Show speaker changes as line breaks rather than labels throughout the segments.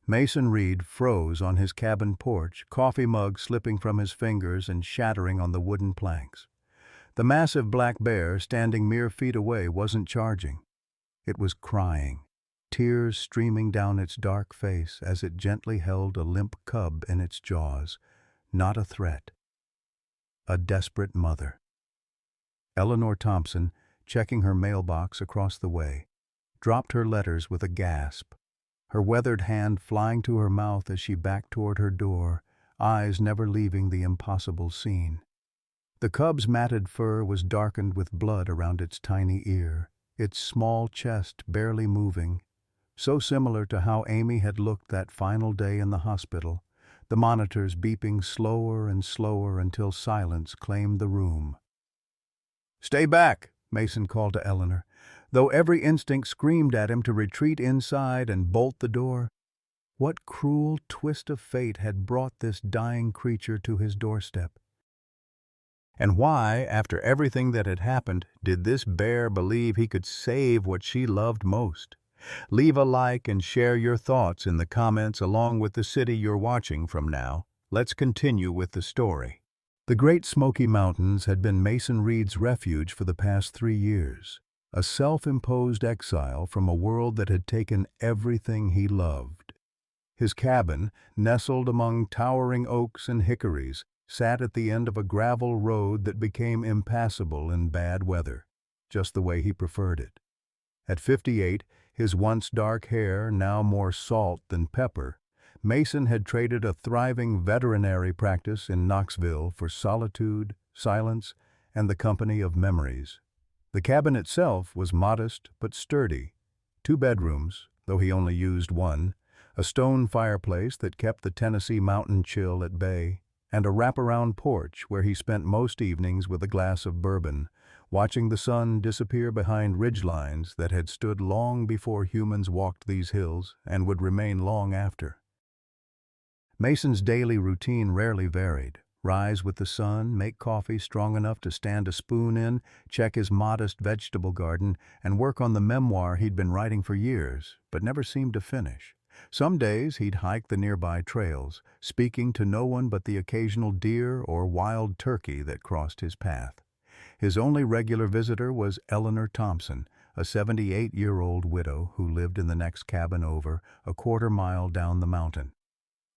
Mason Reed froze on his cabin porch, coffee mug slipping from his fingers and shattering on the wooden planks. The massive black bear, standing mere feet away, wasn't charging. It was crying, tears streaming down its dark face as it gently held a limp cub in its jaws. Not a threat. A desperate mother. Eleanor Thompson, checking her mailbox across the way, dropped her letters with a gasp, her weathered hand flying to her mouth as she backed toward her door, eyes never leaving the impossible scene. The cub's matted fur was darkened with blood around its tiny ear, its small chest barely moving, so similar to how Amy had looked that final day in the hospital, the monitors beeping slower and slower until silence claimed the room. "Stay back," Mason called to Eleanor, though every instinct screamed at him to retreat inside and bolt the door. What cruel twist of fate had brought this dying creature to his doorstep? And why, after everything that had happened, did this bear believe he could save what she loved most? Leave a like and share your thoughts in the comments along with the city you're watching from now. Let's continue with the story. The Great Smoky Mountains had been Mason Reed's refuge for the past 3 years, a self-imposed exile from a world that had taken everything he loved. His cabin, nestled among towering oaks and hickories, sat at the end of a gravel road that became impassable in bad weather, just the way he preferred it. At 58, his once dark hair now more salt than pepper, Mason had traded a thriving veterinary practice in Knoxville for solitude, silence, and the company of memories. The cabin itself was modest but sturdy. 2 bedrooms, though he only used one, a stone fireplace that kept the Tennessee mountain chill at bay, and a wraparound porch where he spent most evenings with a glass of bourbon, watching the sun disappear behind ridgelines that had stood long before humans walked these hills and would remain long after. Mason's daily routine rarely varied. Rise with the sun, make coffee strong enough to stand a spoon in, check his modest vegetable garden, and work on the memoir he'd been writing for years, but never seemed to finish. Some days he'd hike the nearby trails, speaking to no one but the occasional deer or wild turkey that crossed his path. His only regular visitor was Eleanor Thompson, a 78-year-old widow who lived in the next cabin over, a quarter-mile down the mountain.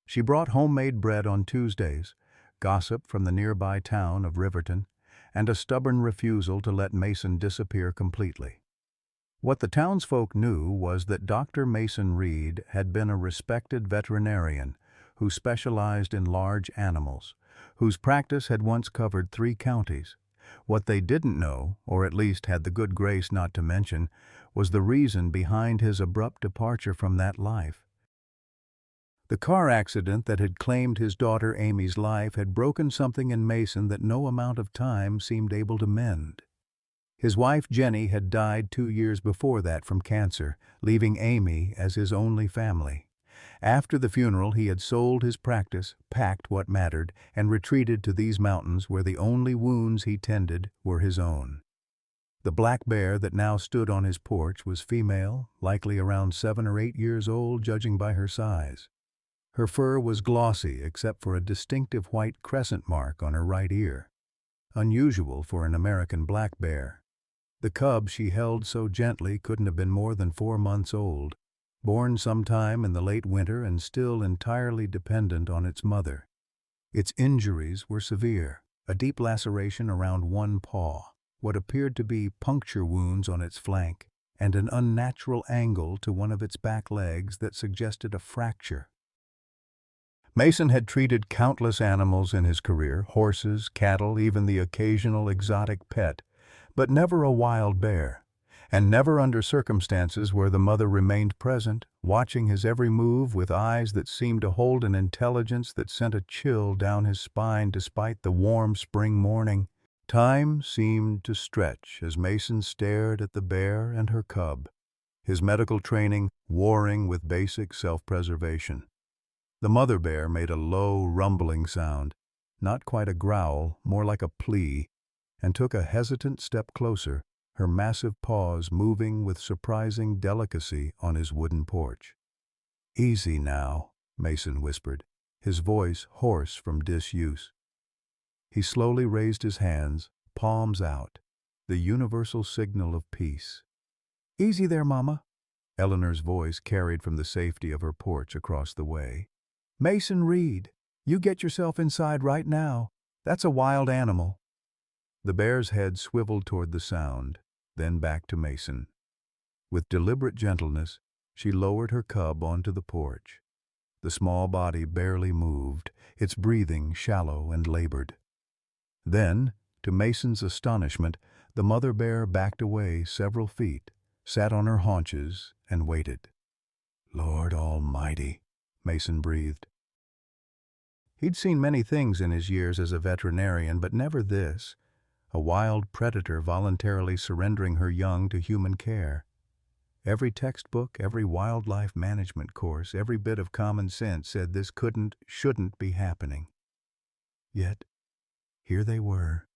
She brought homemade bread on Tuesdays, gossip from the nearby town of Riverton, and a stubborn refusal to let Mason disappear completely. What the townsfolk knew was that Dr. Mason Reed had been a respected veterinarian who specialized in large animals, whose practice had once covered 3 counties. What they didn't know, or at least had the good grace not to mention, was the reason behind his abrupt departure from that life. The car accident that had claimed his daughter Amy's life had broken something in Mason that no amount of time seemed able to mend. His wife Jenny had died 2 years before that from cancer, leaving Amy as his only family. After the funeral, he had sold his practice, packed what mattered, and retreated to these mountains where the only wounds he tended were his own. The black bear that now stood on his porch was female, likely around 7 or 8 years old, judging by her size. Her fur was glossy except for a distinctive white crescent mark on her right ear, unusual for an American black bear. The cub she held so gently couldn't have been more than 4 months old, born sometime in the late winter and still entirely dependent on its mother. Its injuries were severe, a deep laceration around one paw, what appeared to be puncture wounds on its flank, and an unnatural angle to one of its back legs that suggested a fracture. Mason had treated countless animals in his career, horses, cattle, even the occasional exotic pet, but never a wild bear, and never under circumstances where the mother remained present, watching his every move with eyes that seemed to hold an intelligence that sent a chill down his spine despite the warm spring morning. Time seemed to stretch as Mason stared at the bear and her cub, his medical training warring with basic self-preservation. The mother bear made a low, rumbling sound, not quite a growl, more like a plea, and took a hesitant step closer, her massive paws moving with surprising delicacy on his wooden porch. Easy now, Mason whispered, his voice hoarse from disuse. He slowly raised his hands, palms out, the universal signal of peace. Easy there, Mama, Eleanor's voice carried from the safety of her porch across the way. Mason Reed, you get yourself inside right now. That's a wild animal. The bear's head swiveled toward the sound, then back to Mason. With deliberate gentleness, she lowered her cub onto the porch. The small body barely moved, its breathing shallow and labored. Then, to Mason's astonishment, the mother bear backed away several feet, sat on her haunches, and waited. Lord Almighty, Mason breathed. He'd seen many things in his years as a veterinarian, but never this, a wild predator voluntarily surrendering her young to human care. Every textbook, every wildlife management course, every bit of common sense said this shouldn't be happening. Yet, here they were.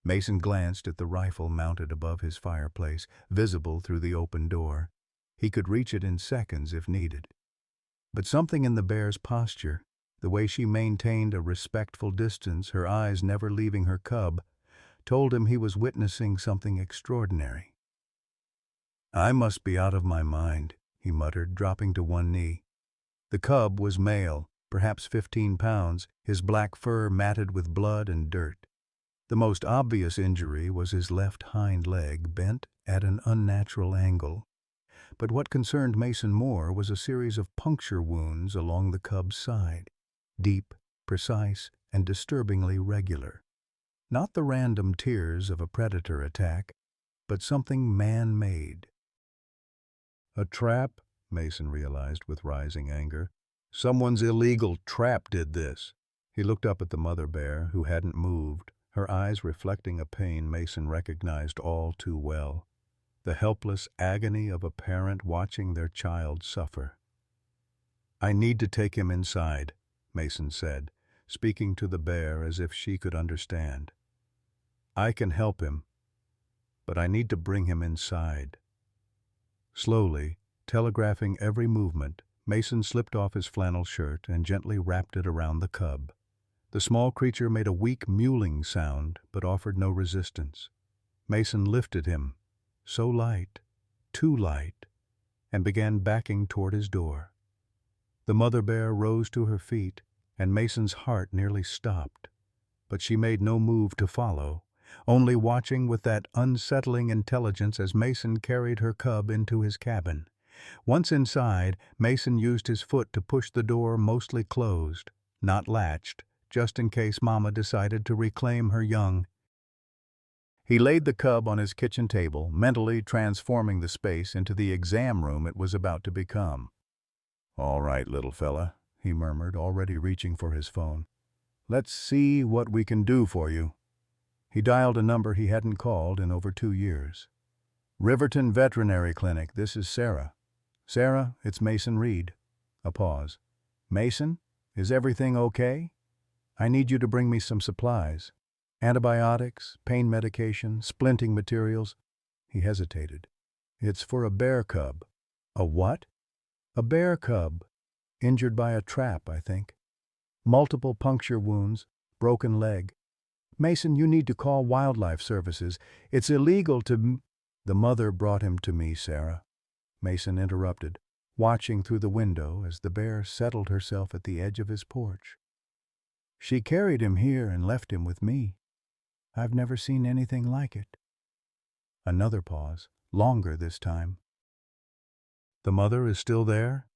Mason glanced at the rifle mounted above his fireplace, visible through the open door. He could reach it in seconds if needed. But something in the bear's posture, the way she maintained a respectful distance, her eyes never leaving her cub, told him he was witnessing something extraordinary. I must be out of my mind, he muttered, dropping to one knee. The cub was male, perhaps 15 pounds, his black fur matted with blood and dirt. The most obvious injury was his left hind leg, bent at an unnatural angle. But what concerned Mason more was a series of puncture wounds along the cub's side, deep, precise, and disturbingly regular. Not the random tears of a predator attack, but something man-made. A trap, Mason realized with rising anger. Someone's illegal trap did this. He looked up at the mother bear, who hadn't moved, her eyes reflecting a pain Mason recognized all too well. The helpless agony of a parent watching their child suffer. I need to take him inside, Mason said, speaking to the bear as if she could understand. I can help him, but I need to bring him inside. Slowly, telegraphing every movement, Mason slipped off his flannel shirt and gently wrapped it around the cub. The small creature made a weak mewling sound, but offered no resistance. Mason lifted him, so light, too light, and began backing toward his door. The mother bear rose to her feet, and Mason's heart nearly stopped, but she made no move to follow, only watching with that unsettling intelligence as Mason carried her cub into his cabin. Once inside, Mason used his foot to push the door mostly closed, not latched, just in case Mama decided to reclaim her young. He laid the cub on his kitchen table, mentally transforming the space into the exam room it was about to become. All right, little fella, he murmured, already reaching for his phone. Let's see what we can do for you. He dialed a number he hadn't called in over 2 years. Riverton Veterinary Clinic, this is Sarah. Sarah, it's Mason Reed. A pause. Mason, is everything okay? I need you to bring me some supplies. Antibiotics, pain medication, splinting materials. He hesitated. It's for a bear cub. A what? A bear cub. Injured by a trap, I think. Multiple puncture wounds, broken leg. Mason, you need to call Wildlife Services. It's illegal to... The mother brought him to me, Sarah. Mason interrupted, watching through the window as the bear settled herself at the edge of his porch. She carried him here and left him with me. I've never seen anything like it. Another pause, longer this time. The mother is still there?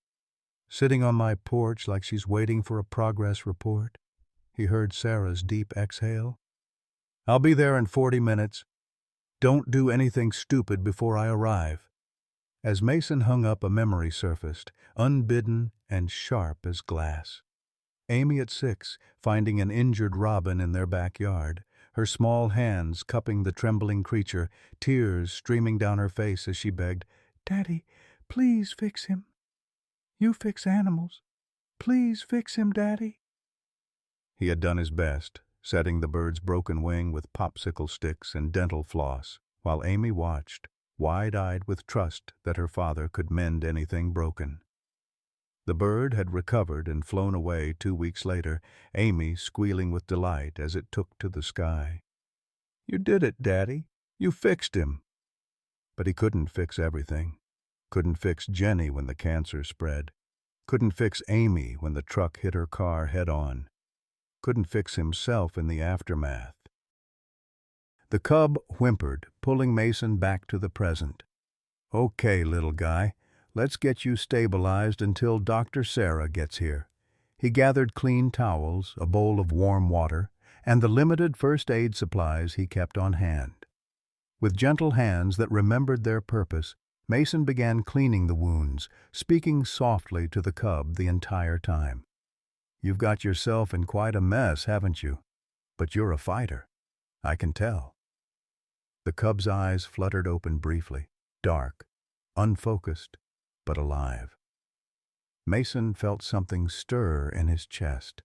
Sitting on my porch like she's waiting for a progress report? He heard Sarah's deep exhale. I'll be there in 40 minutes. Don't do anything stupid before I arrive. As Mason hung up, a memory surfaced, unbidden and sharp as glass. Amy at 6, finding an injured robin in their backyard, her small hands cupping the trembling creature, tears streaming down her face as she begged, Daddy, please fix him. You fix animals. Please fix him, Daddy. He had done his best, setting the bird's broken wing with popsicle sticks and dental floss, while Amy watched, wide-eyed with trust that her father could mend anything broken. The bird had recovered and flown away 2 weeks later, Amy squealing with delight as it took to the sky. "You did it, Daddy. You fixed him." But he couldn't fix everything. Couldn't fix Jenny when the cancer spread. Couldn't fix Amy when the truck hit her car head-on. Couldn't fix himself in the aftermath. The cub whimpered, pulling Mason back to the present. "Okay, little guy, let's get you stabilized until Dr. Sarah gets here." He gathered clean towels, a bowl of warm water, and the limited first aid supplies he kept on hand. With gentle hands that remembered their purpose, Mason began cleaning the wounds, speaking softly to the cub the entire time. "You've got yourself in quite a mess, haven't you? But you're a fighter. I can tell." The cub's eyes fluttered open briefly, dark, unfocused, but alive. Mason felt something stir in his chest,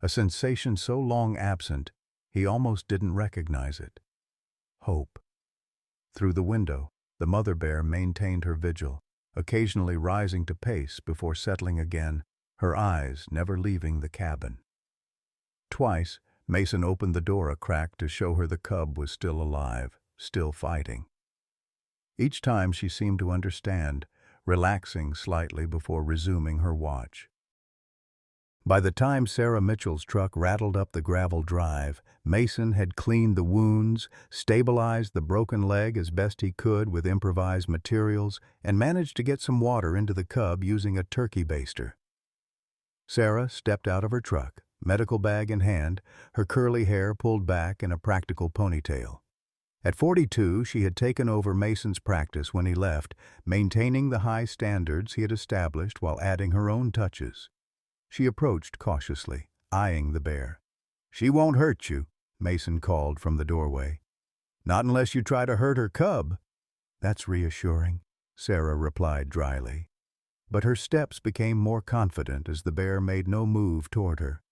a sensation so long absent he almost didn't recognize it. Hope. Through the window, the mother bear maintained her vigil, occasionally rising to pace before settling again, her eyes never leaving the cabin. Twice, Mason opened the door a crack to show her the cub was still alive, still fighting. Each time she seemed to understand, relaxing slightly before resuming her watch. By the time Sarah Mitchell's truck rattled up the gravel drive, Mason had cleaned the wounds, stabilized the broken leg as best he could with improvised materials, and managed to get some water into the cub using a turkey baster. Sarah stepped out of her truck, medical bag in hand, her curly hair pulled back in a practical ponytail. At 42, she had taken over Mason's practice when he left, maintaining the high standards he had established while adding her own touches. She approached cautiously, eyeing the bear. "She won't hurt you," Mason called from the doorway. "Not unless you try to hurt her cub." "That's reassuring," Sarah replied dryly. But her steps became more confident as the bear made no move toward her.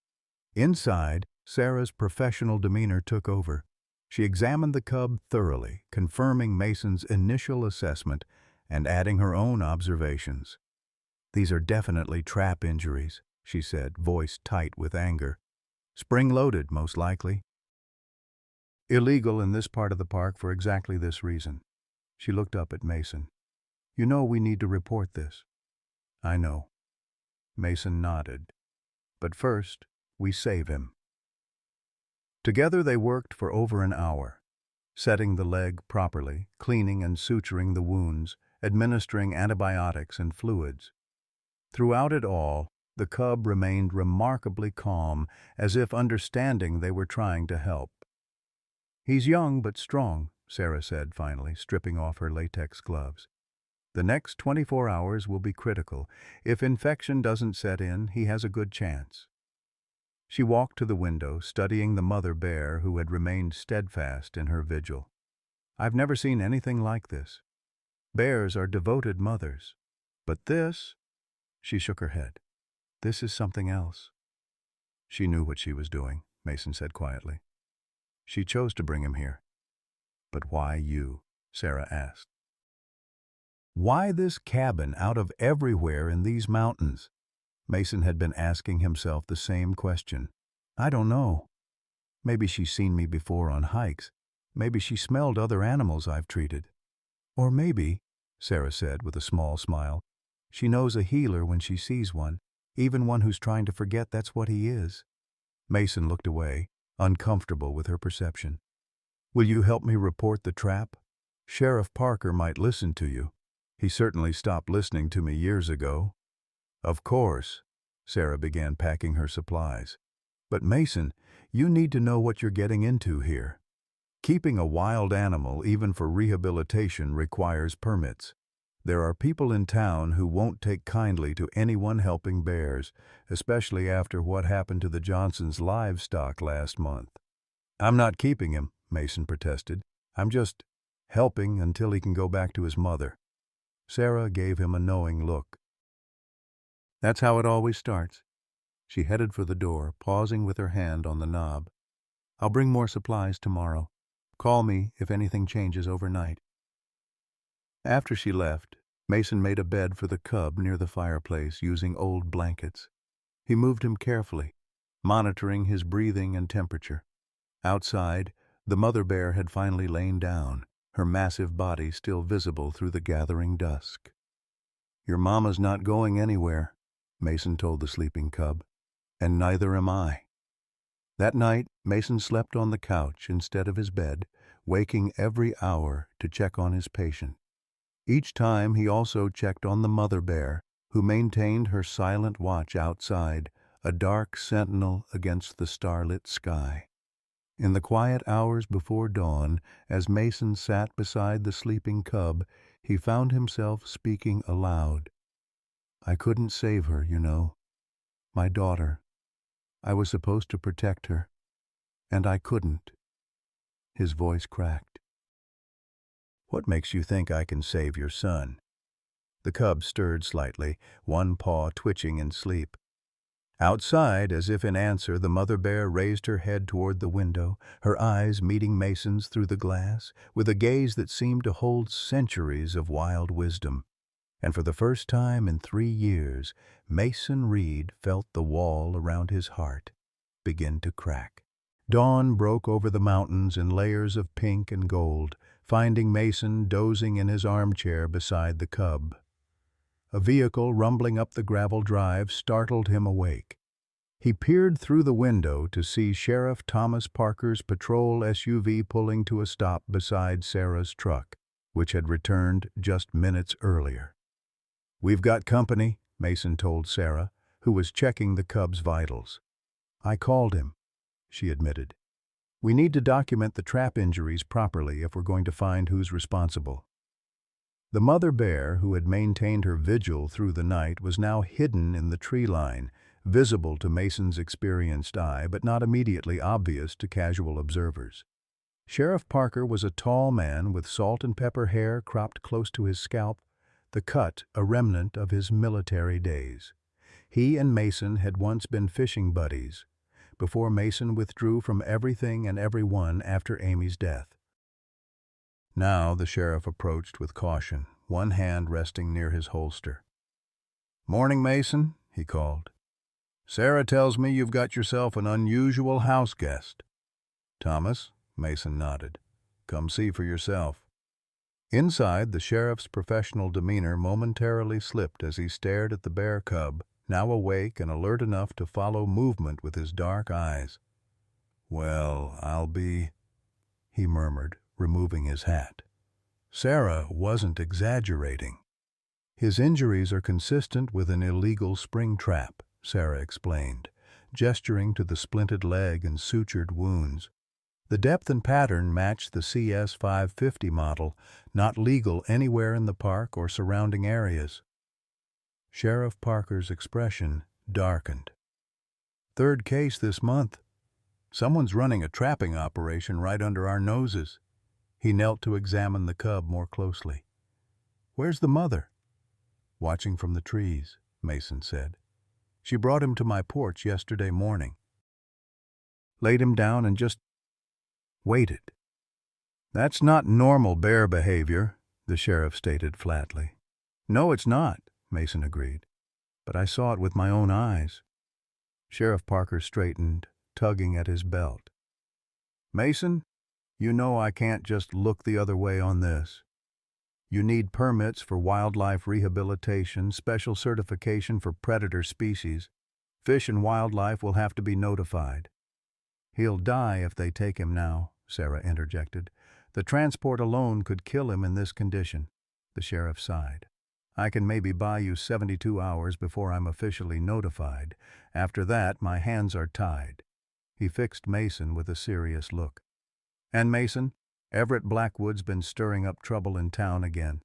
Inside, Sarah's professional demeanor took over. She examined the cub thoroughly, confirming Mason's initial assessment and adding her own observations. "These are definitely trap injuries," she said, voice tight with anger. "Spring-loaded, most likely. Illegal in this part of the park for exactly this reason." She looked up at Mason. "You know we need to report this." "I know." Mason nodded. "But first, we save him." Together they worked for over an hour, setting the leg properly, cleaning and suturing the wounds, administering antibiotics and fluids. Throughout it all, the cub remained remarkably calm, as if understanding they were trying to help. "He's young but strong," Sarah said finally, stripping off her latex gloves. "The next 24 hours will be critical. If infection doesn't set in, he has a good chance." She walked to the window, studying the mother bear who had remained steadfast in her vigil. "I've never seen anything like this. Bears are devoted mothers. But this—" She shook her head. "This is something else." "She knew what she was doing," Mason said quietly. "She chose to bring him here." "But why you?" Sarah asked. "Why this cabin out of everywhere in these mountains?" Mason had been asking himself the same question. "I don't know. Maybe she's seen me before on hikes. Maybe she smelled other animals I've treated. Or maybe," Sarah said with a small smile, "she knows a healer when she sees one, even one who's trying to forget that's what he is." Mason looked away, uncomfortable with her perception. "Will you help me report the trap? Sheriff Parker might listen to you. He certainly stopped listening to me years ago." "Of course." Sarah began packing her supplies. "But Mason, you need to know what you're getting into here. Keeping a wild animal, even for rehabilitation, requires permits. There are people in town who won't take kindly to anyone helping bears, especially after what happened to the Johnsons' livestock last month." "I'm not keeping him," Mason protested. "I'm just helping until he can go back to his mother." Sarah gave him a knowing look. "That's how it always starts." She headed for the door, pausing with her hand on the knob. "I'll bring more supplies tomorrow. Call me if anything changes overnight." After she left, Mason made a bed for the cub near the fireplace using old blankets. He moved him carefully, monitoring his breathing and temperature. Outside, the mother bear had finally lain down, her massive body still visible through the gathering dusk. "Your mama's not going anywhere," Mason told the sleeping cub, "and neither am I." That night, Mason slept on the couch instead of his bed, waking every hour to check on his patient. Each time he also checked on the mother bear, who maintained her silent watch outside, a dark sentinel against the starlit sky. In the quiet hours before dawn, as Mason sat beside the sleeping cub, he found himself speaking aloud. "I couldn't save her, you know. My daughter. I was supposed to protect her, and I couldn't." His voice cracked. "What makes you think I can save your son?" The cub stirred slightly, one paw twitching in sleep. Outside, as if in answer, the mother bear raised her head toward the window, her eyes meeting Mason's through the glass, with a gaze that seemed to hold centuries of wild wisdom. And for the first time in 3 years, Mason Reed felt the wall around his heart begin to crack. Dawn broke over the mountains in layers of pink and gold, finding Mason dozing in his armchair beside the cub. A vehicle rumbling up the gravel drive startled him awake. He peered through the window to see Sheriff Thomas Parker's patrol SUV pulling to a stop beside Sarah's truck, which had returned just minutes earlier. "We've got company," Mason told Sarah, who was checking the cub's vitals. "I called him," she admitted. "We need to document the trap injuries properly if we're going to find who's responsible." The mother bear, who had maintained her vigil through the night, was now hidden in the tree line, visible to Mason's experienced eye, but not immediately obvious to casual observers. Sheriff Parker was a tall man with salt and pepper hair cropped close to his scalp, the cut a remnant of his military days. He and Mason had once been fishing buddies, before Mason withdrew from everything and everyone after Amy's death. Now the sheriff approached with caution, one hand resting near his holster. "Morning, Mason," he called. "Sarah tells me you've got yourself an unusual house guest." "Thomas," Mason nodded. "Come see for yourself." Inside, the sheriff's professional demeanor momentarily slipped as he stared at the bear cub, now awake and alert enough to follow movement with his dark eyes. "Well, I'll be—" he murmured, removing his hat. Sarah wasn't exaggerating. "His injuries are consistent with an illegal spring trap," Sarah explained, gesturing to the splinted leg and sutured wounds. The depth and pattern matched the CS 550 model, not legal anywhere in the park or surrounding areas. Sheriff Parker's expression darkened. "Third case this month. Someone's running a trapping operation right under our noses." He knelt to examine the cub more closely. "Where's the mother?" "Watching from the trees," Mason said. "She brought him to my porch yesterday morning. Laid him down and just waited." "That's not normal bear behavior," the sheriff stated flatly. "No, it's not," Mason agreed. "But I saw it with my own eyes." Sheriff Parker straightened, tugging at his belt. "Mason, you know I can't just look the other way on this. You need permits for wildlife rehabilitation, special certification for predator species. Fish and Wildlife will have to be notified." "He'll die if they take him now," Sarah interjected. "The transport alone could kill him in this condition." The sheriff sighed. "I can maybe buy you 72 hours before I'm officially notified. After that, my hands are tied." He fixed Mason with a serious look. "And Mason, Everett Blackwood's been stirring up trouble in town again.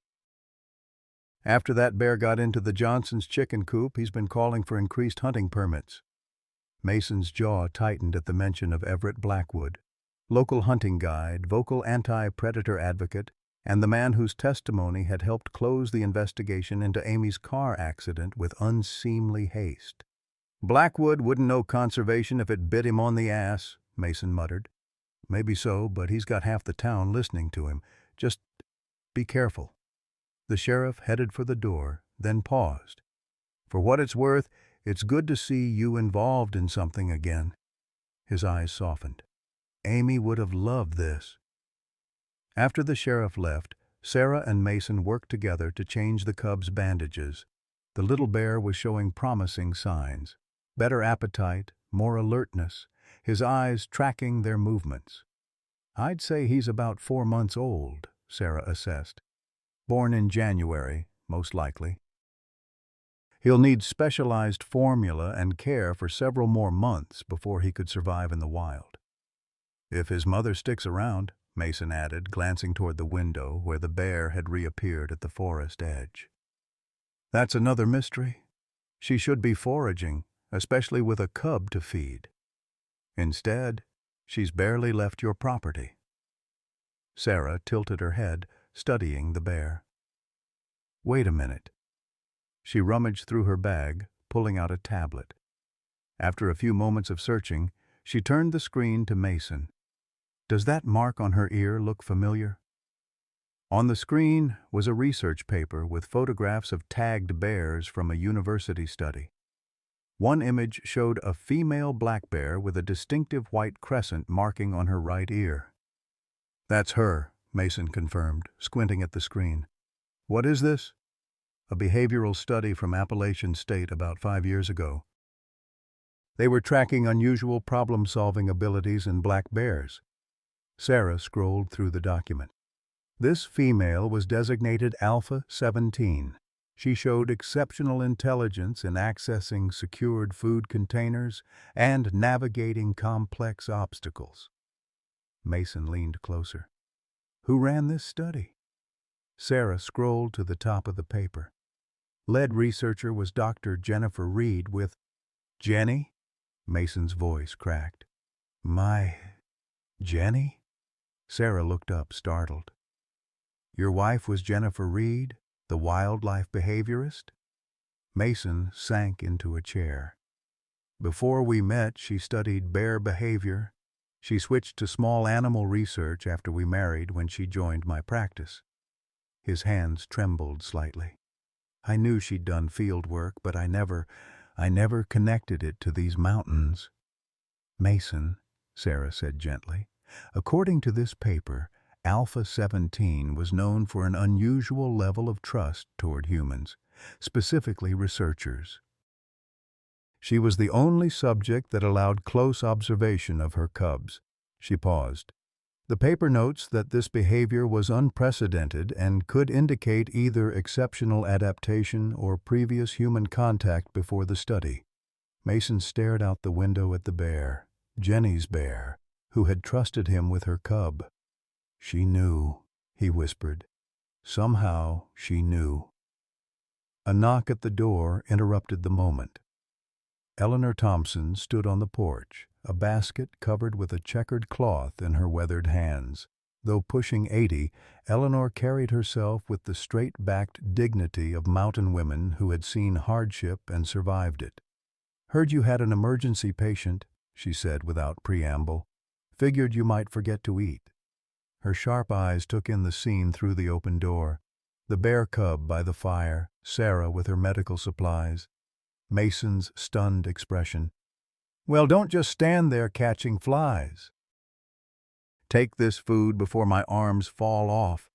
After that bear got into the Johnson's chicken coop, he's been calling for increased hunting permits." Mason's jaw tightened at the mention of Everett Blackwood, local hunting guide, vocal anti-predator advocate, and the man whose testimony had helped close the investigation into Amy's car accident with unseemly haste. "Blackwood wouldn't know conservation if it bit him on the ass," Mason muttered. "Maybe so, but he's got half the town listening to him. Just be careful." The sheriff headed for the door, then paused. "For what it's worth, it's good to see you involved in something again." His eyes softened. "Amy would have loved this." After the sheriff left, Sarah and Mason worked together to change the cub's bandages. The little bear was showing promising signs. Better appetite, more alertness, his eyes tracking their movements. "I'd say he's about 4 months old," Sarah assessed. "Born in January, most likely. He'll need specialized formula and care for several more months before he could survive in the wild." "If his mother sticks around," Mason added, glancing toward the window where the bear had reappeared at the forest edge. "That's another mystery. She should be foraging, especially with a cub to feed. Instead, she's barely left your property." Sarah tilted her head, studying the bear. "Wait a minute." She rummaged through her bag, pulling out a tablet. After a few moments of searching, she turned the screen to Mason. "Does that mark on her ear look familiar?" On the screen was a research paper with photographs of tagged bears from a university study. One image showed a female black bear with a distinctive white crescent marking on her right ear. "That's her," Mason confirmed, squinting at the screen. "What is this?" "A behavioral study from Appalachian State about 5 years ago. They were tracking unusual problem-solving abilities in black bears." Sarah scrolled through the document. This female was designated Alpha 17. She showed exceptional intelligence in accessing secured food containers and navigating complex obstacles. Mason leaned closer. "Who ran this study?" Sarah scrolled to the top of the paper. Lead researcher was Dr. Jennifer Reed with... "Jenny?" Mason's voice cracked. "My... Jenny?" Sarah looked up, startled. "Your wife was Jennifer Reed, the wildlife behaviorist?" Mason sank into a chair. "Before we met, she studied bear behavior. She switched to small animal research after we married when she joined my practice." His hands trembled slightly. "I knew she'd done field work, but I never connected it to these mountains." "Mason," Sarah said gently, "according to this paper, Alpha 17 was known for an unusual level of trust toward humans, specifically researchers. She was the only subject that allowed close observation of her cubs." She paused. "The paper notes that this behavior was unprecedented and could indicate either exceptional adaptation or previous human contact before the study." Mason stared out the window at the bear, Jenny's bear, who had trusted him with her cub. "She knew," he whispered. "Somehow she knew." A knock at the door interrupted the moment. Eleanor Thompson stood on the porch, a basket covered with a checkered cloth in her weathered hands. Though pushing 80, Eleanor carried herself with the straight-backed dignity of mountain women who had seen hardship and survived it. "Heard you had an emergency patient," she said without preamble. "Figured you might forget to eat." Her sharp eyes took in the scene through the open door. The bear cub by the fire, Sarah with her medical supplies, Mason's stunned expression. "Well, don't just stand there catching flies. Take this food before my arms fall off."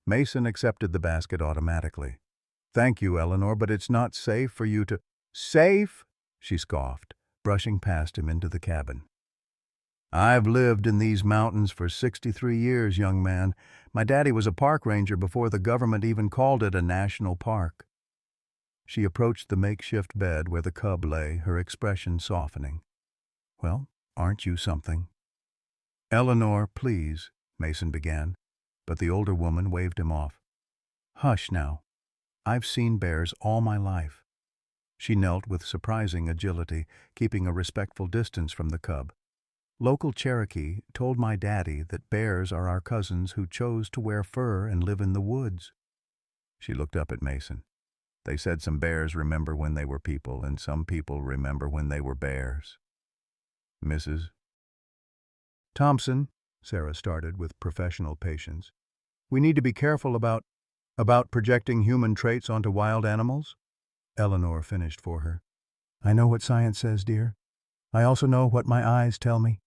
Mason accepted the basket automatically. "Thank you, Eleanor, but it's not safe for you to—" "Safe?" she scoffed, brushing past him into the cabin. "I've lived in these mountains for 63 years, young man. My daddy was a park ranger before the government even called it a national park." She approached the makeshift bed where the cub lay, her expression softening. "Well, aren't you something?" "Eleanor, please," Mason began, but the older woman waved him off. "Hush now. I've seen bears all my life." She knelt with surprising agility, keeping a respectful distance from the cub. "Local Cherokee told my daddy that bears are our cousins who chose to wear fur and live in the woods." She looked up at Mason. "They said some bears remember when they were people, and some people remember when they were bears." "Mrs. Thompson," Sarah started with professional patience, "we need to be careful about—" About projecting human traits onto wild animals? Eleanor finished for her. I know what science says, dear. I also know what my eyes tell me.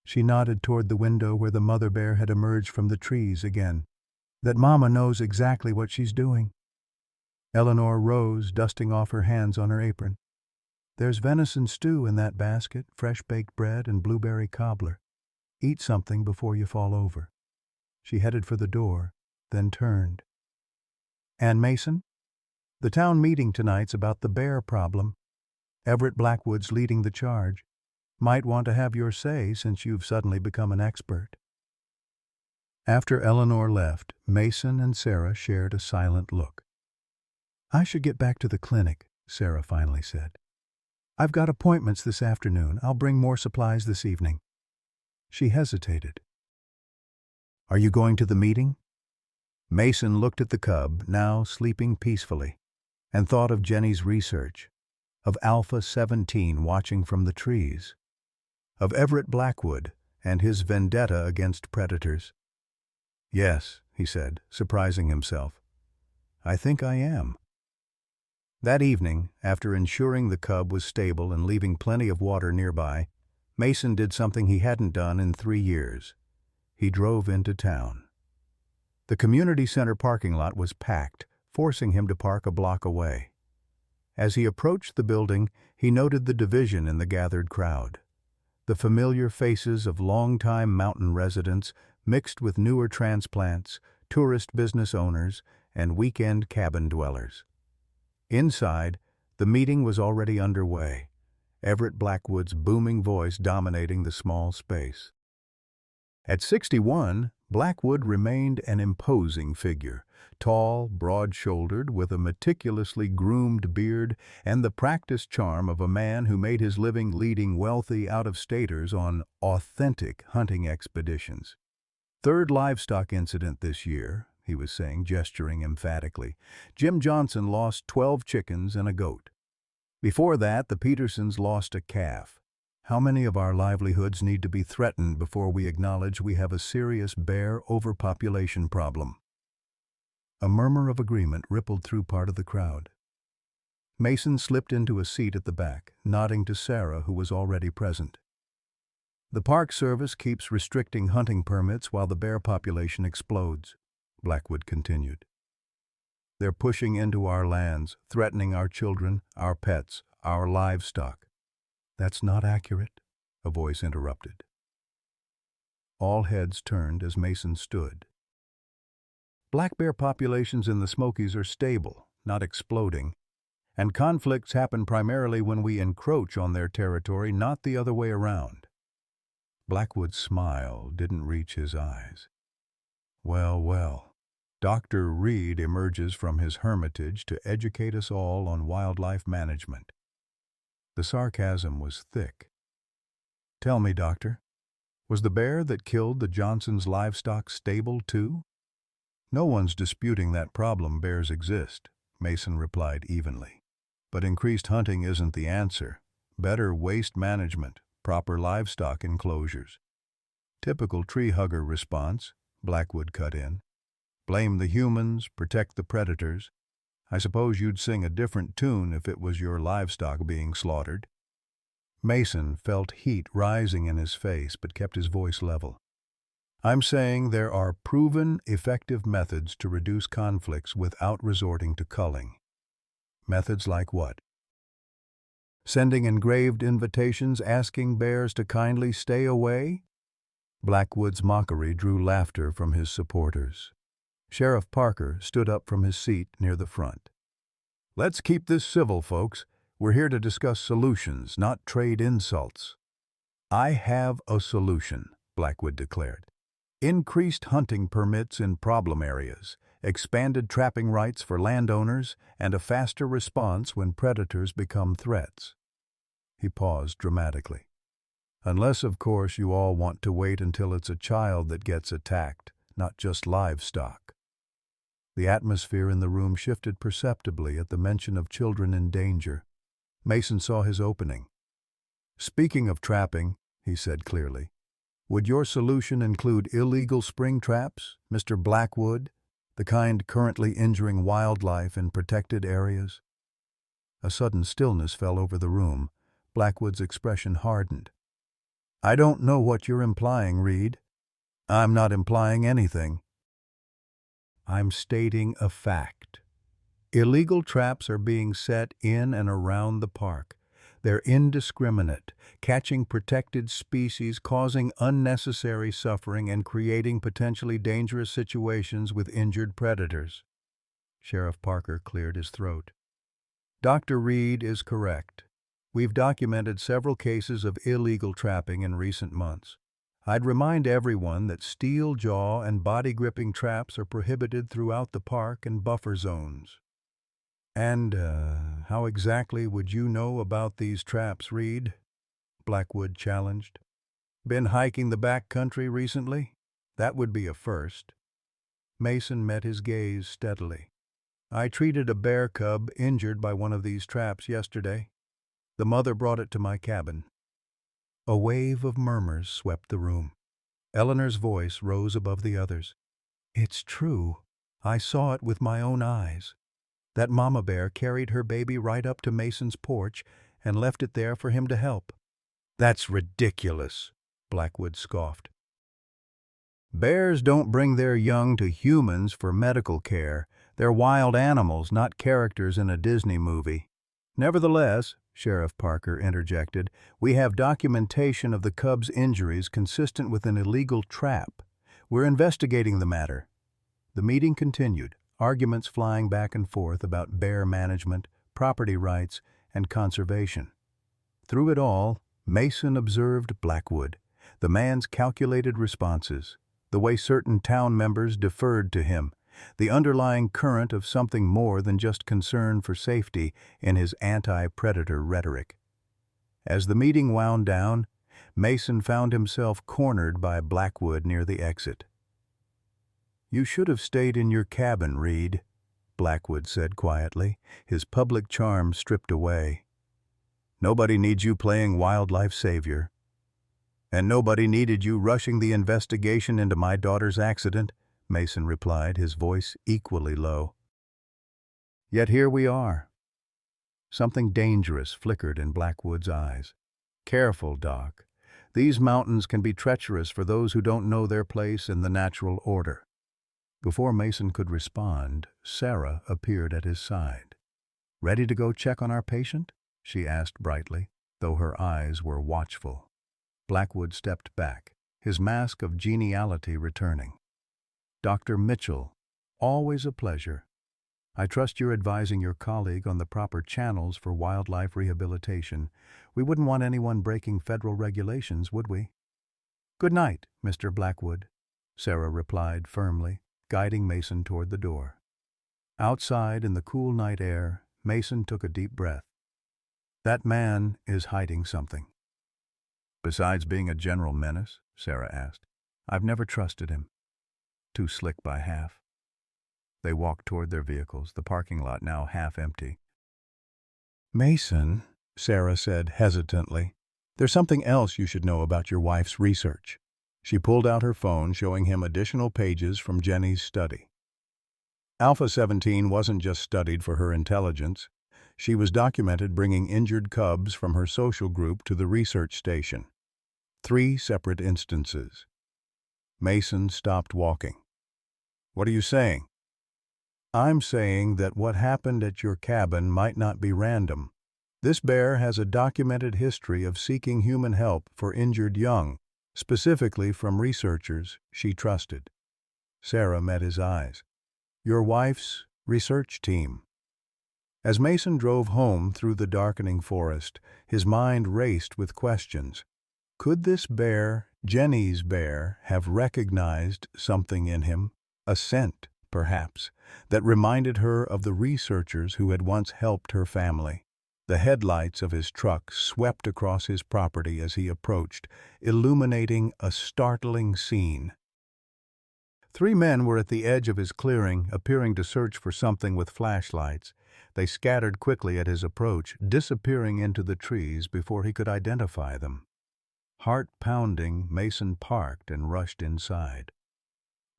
She nodded toward the window where the mother bear had emerged from the trees again. That Mama knows exactly what she's doing. Eleanor rose, dusting off her hands on her apron. There's venison stew in that basket, fresh baked bread and blueberry cobbler. Eat something before you fall over. She headed for the door, then turned. Ann Mason? The town meeting tonight's about the bear problem. Everett Blackwood's leading the charge. Might want to have your say since you've suddenly become an expert. After Eleanor left, Mason and Sarah shared a silent look. I should get back to the clinic, Sarah finally said. I've got appointments this afternoon. I'll bring more supplies this evening. She hesitated. Are you going to the meeting? Mason looked at the cub, now sleeping peacefully, and thought of Jenny's research, of Alpha 17 watching from the trees, of Everett Blackwood and his vendetta against predators. Yes, he said, surprising himself. I think I am. That evening, after ensuring the cub was stable and leaving plenty of water nearby, Mason did something he hadn't done in 3 years. He drove into town. The community center parking lot was packed, forcing him to park a block away. As he approached the building, he noted the division in the gathered crowd. The familiar faces of longtime mountain residents mixed with newer transplants, tourist business owners, and weekend cabin dwellers. Inside, the meeting was already underway, Everett Blackwood's booming voice dominating the small space. At 61, Blackwood remained an imposing figure, tall, broad-shouldered, with a meticulously groomed beard and the practiced charm of a man who made his living leading wealthy out-of-staters on authentic hunting expeditions. Third livestock incident this year, he was saying, gesturing emphatically. Jim Johnson lost 12 chickens and a goat. Before that, the Petersons lost a calf. How many of our livelihoods need to be threatened before we acknowledge we have a serious bear overpopulation problem? A murmur of agreement rippled through part of the crowd. Mason slipped into a seat at the back, nodding to Sarah, who was already present. The Park Service keeps restricting hunting permits while the bear population explodes, Blackwood continued. They're pushing into our lands, threatening our children, our pets, our livestock. That's not accurate, a voice interrupted. All heads turned as Mason stood. Black bear populations in the Smokies are stable, not exploding, and conflicts happen primarily when we encroach on their territory, not the other way around. Blackwood's smile didn't reach his eyes. Well, well. Dr. Reed emerges from his hermitage to educate us all on wildlife management. The sarcasm was thick. Tell me, Doctor, was the bear that killed the Johnsons' livestock stable too? No one's disputing that problem bears exist, Mason replied evenly. But increased hunting isn't the answer. Better waste management, proper livestock enclosures. Typical tree hugger response, Blackwood cut in. Blame the humans, protect the predators. I suppose you'd sing a different tune if it was your livestock being slaughtered. Mason felt heat rising in his face but kept his voice level. I'm saying there are proven, effective methods to reduce conflicts without resorting to culling. Methods like what? Sending engraved invitations asking bears to kindly stay away? Blackwood's mockery drew laughter from his supporters. Sheriff Parker stood up from his seat near the front. Let's keep this civil, folks. We're here to discuss solutions, not trade insults. I have a solution, Blackwood declared. Increased hunting permits in problem areas, expanded trapping rights for landowners, and a faster response when predators become threats. He paused dramatically. Unless, of course, you all want to wait until it's a child that gets attacked, not just livestock. The atmosphere in the room shifted perceptibly at the mention of children in danger. Mason saw his opening. Speaking of trapping, he said clearly, would your solution include illegal spring traps, Mr. Blackwood? The kind currently injuring wildlife in protected areas? A sudden stillness fell over the room. Blackwood's expression hardened. I don't know what you're implying, Reed. I'm not implying anything. I'm stating a fact. Illegal traps are being set in and around the park. They're indiscriminate, catching protected species, causing unnecessary suffering, and creating potentially dangerous situations with injured predators. Sheriff Parker cleared his throat. Dr. Reed is correct. We've documented several cases of illegal trapping in recent months. I'd remind everyone that steel jaw and body-gripping traps are prohibited throughout the park and buffer zones. And, how exactly would you know about these traps, Reed? Blackwood challenged. Been hiking the back country recently? That would be a first. Mason met his gaze steadily. I treated a bear cub injured by one of these traps yesterday. The mother brought it to my cabin. A wave of murmurs swept the room. Eleanor's voice rose above the others. It's true. I saw it with my own eyes. That mama bear carried her baby right up to Mason's porch and left it there for him to help. That's ridiculous, Blackwood scoffed. Bears don't bring their young to humans for medical care. They're wild animals, not characters in a Disney movie. Nevertheless, Sheriff Parker interjected, we have documentation of the cub's injuries consistent with an illegal trap. We're investigating the matter. The meeting continued, arguments flying back and forth about bear management, property rights, and conservation. Through it all, Mason observed Blackwood, the man's calculated responses, the way certain town members deferred to him, the underlying current of something more than just concern for safety in his anti-predator rhetoric. As the meeting wound down, Mason found himself cornered by Blackwood near the exit. You should have stayed in your cabin, Reed, Blackwood said quietly, his public charm stripped away. Nobody needs you playing wildlife savior. And nobody needed you rushing the investigation into my daughter's accident, Mason replied, his voice equally low. Yet here we are. Something dangerous flickered in Blackwood's eyes. Careful, Doc. These mountains can be treacherous for those who don't know their place in the natural order. Before Mason could respond, Sarah appeared at his side. Ready to go check on our patient? She asked brightly, though her eyes were watchful. Blackwood stepped back, his mask of geniality returning. Dr. Mitchell, always a pleasure. I trust you're advising your colleague on the proper channels for wildlife rehabilitation. We wouldn't want anyone breaking federal regulations, would we? Good night, Mr. Blackwood, Sarah replied firmly, guiding Mason toward the door. Outside in the cool night air, Mason took a deep breath. That man is hiding something. Besides being a general menace, Sarah asked. I've never trusted him. Too slick by half. They walked toward their vehicles, the parking lot now half empty. Mason, Sarah said hesitantly, there's something else you should know about your wife's research. She pulled out her phone, showing him additional pages from Jenny's study. Alpha 17 wasn't just studied for her intelligence. She was documented bringing injured cubs from her social group to the research station. 3 separate instances. Mason stopped walking. What are you saying? I'm saying that what happened at your cabin might not be random. This bear has a documented history of seeking human help for injured young, specifically from researchers she trusted. Sarah met his eyes. Your wife's research team. As Mason drove home through the darkening forest, his mind raced with questions. Could this bear, Jenny's bear, have recognized something in him, a scent, perhaps, that reminded her of the researchers who had once helped her family? The headlights of his truck swept across his property as he approached, illuminating a startling scene. 3 men were at the edge of his clearing, appearing to search for something with flashlights. They scattered quickly at his approach, disappearing into the trees before he could identify them. Heart pounding, Mason parked and rushed inside.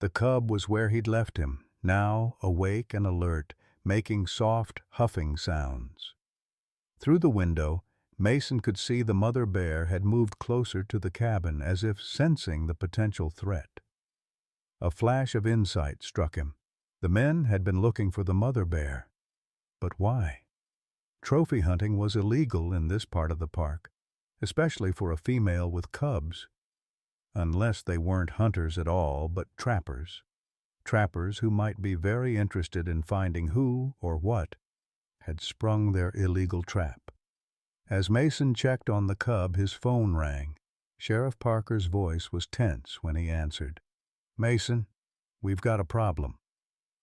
The cub was where he'd left him, now awake and alert, making soft, huffing sounds. Through the window, Mason could see the mother bear had moved closer to the cabin as if sensing the potential threat. A flash of insight struck him. The men had been looking for the mother bear. But why? Trophy hunting was illegal in this part of the park, especially for a female with cubs. Unless they weren't hunters at all, but trappers. Trappers who might be very interested in finding who or what had sprung their illegal trap. As Mason checked on the cub, his phone rang. Sheriff Parker's voice was tense when he answered. "Mason, we've got a problem.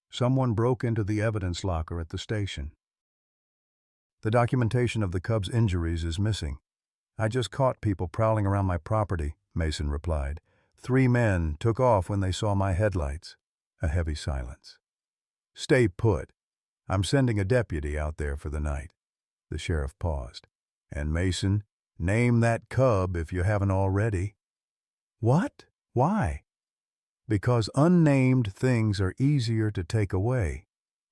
Someone broke into the evidence locker at the station. The documentation of the cub's injuries is missing. I just caught people prowling around my property," Mason replied. "3 men took off when they saw my headlights." A heavy silence. "Stay put. I'm sending a deputy out there for the night." The sheriff paused. "And Mason, name that cub if you haven't already." "What? Why?" "Because unnamed things are easier to take away.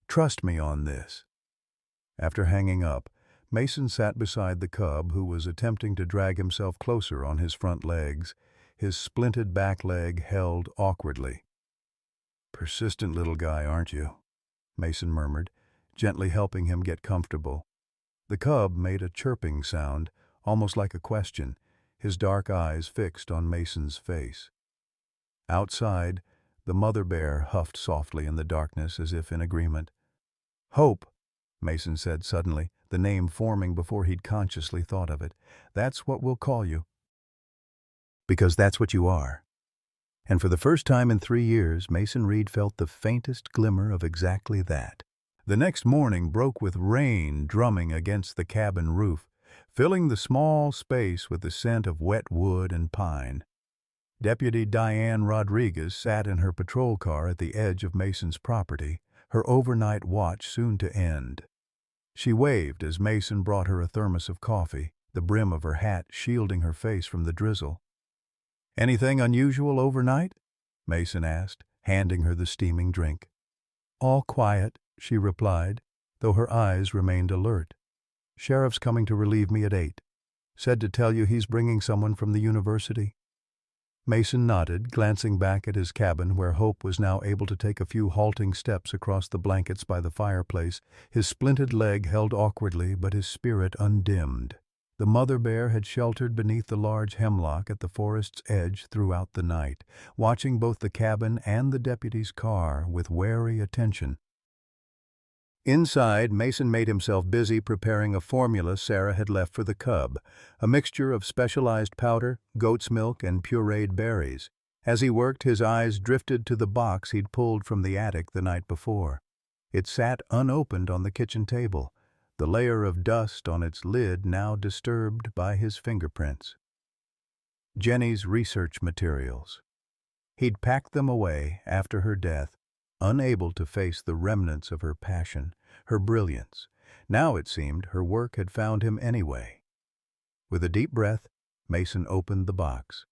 Trust me on this." After hanging up, Mason sat beside the cub, who was attempting to drag himself closer on his front legs, his splinted back leg held awkwardly. "Persistent little guy, aren't you?" Mason murmured, gently helping him get comfortable. The cub made a chirping sound, almost like a question, his dark eyes fixed on Mason's face. Outside, the mother bear huffed softly in the darkness as if in agreement. "Hope," Mason said suddenly, the name forming before he'd consciously thought of it. "That's what we'll call you." "Because that's what you are." And for the first time in 3 years, Mason Reed felt the faintest glimmer of exactly that. The next morning broke with rain drumming against the cabin roof, filling the small space with the scent of wet wood and pine. Deputy Diane Rodriguez sat in her patrol car at the edge of Mason's property, her overnight watch soon to end. She waved as Mason brought her a thermos of coffee, the brim of her hat shielding her face from the drizzle. "Anything unusual overnight?" Mason asked, handing her the steaming drink. "All quiet," she replied, though her eyes remained alert. "Sheriff's coming to relieve me at 8. Said to tell you he's bringing someone from the university." Mason nodded, glancing back at his cabin where Hope was now able to take a few halting steps across the blankets by the fireplace, his splinted leg held awkwardly but his spirit undimmed. The mother bear had sheltered beneath the large hemlock at the forest's edge throughout the night, watching both the cabin and the deputy's car with wary attention. Inside, Mason made himself busy preparing a formula Sarah had left for the cub, a mixture of specialized powder, goat's milk, and pureed berries. As he worked, his eyes drifted to the box he'd pulled from the attic the night before. It sat unopened on the kitchen table, the layer of dust on its lid now disturbed by his fingerprints. Jenny's research materials. He'd packed them away after her death, unable to face the remnants of her passion, her brilliance. Now it seemed her work had found him anyway. With a deep breath, Mason opened the box.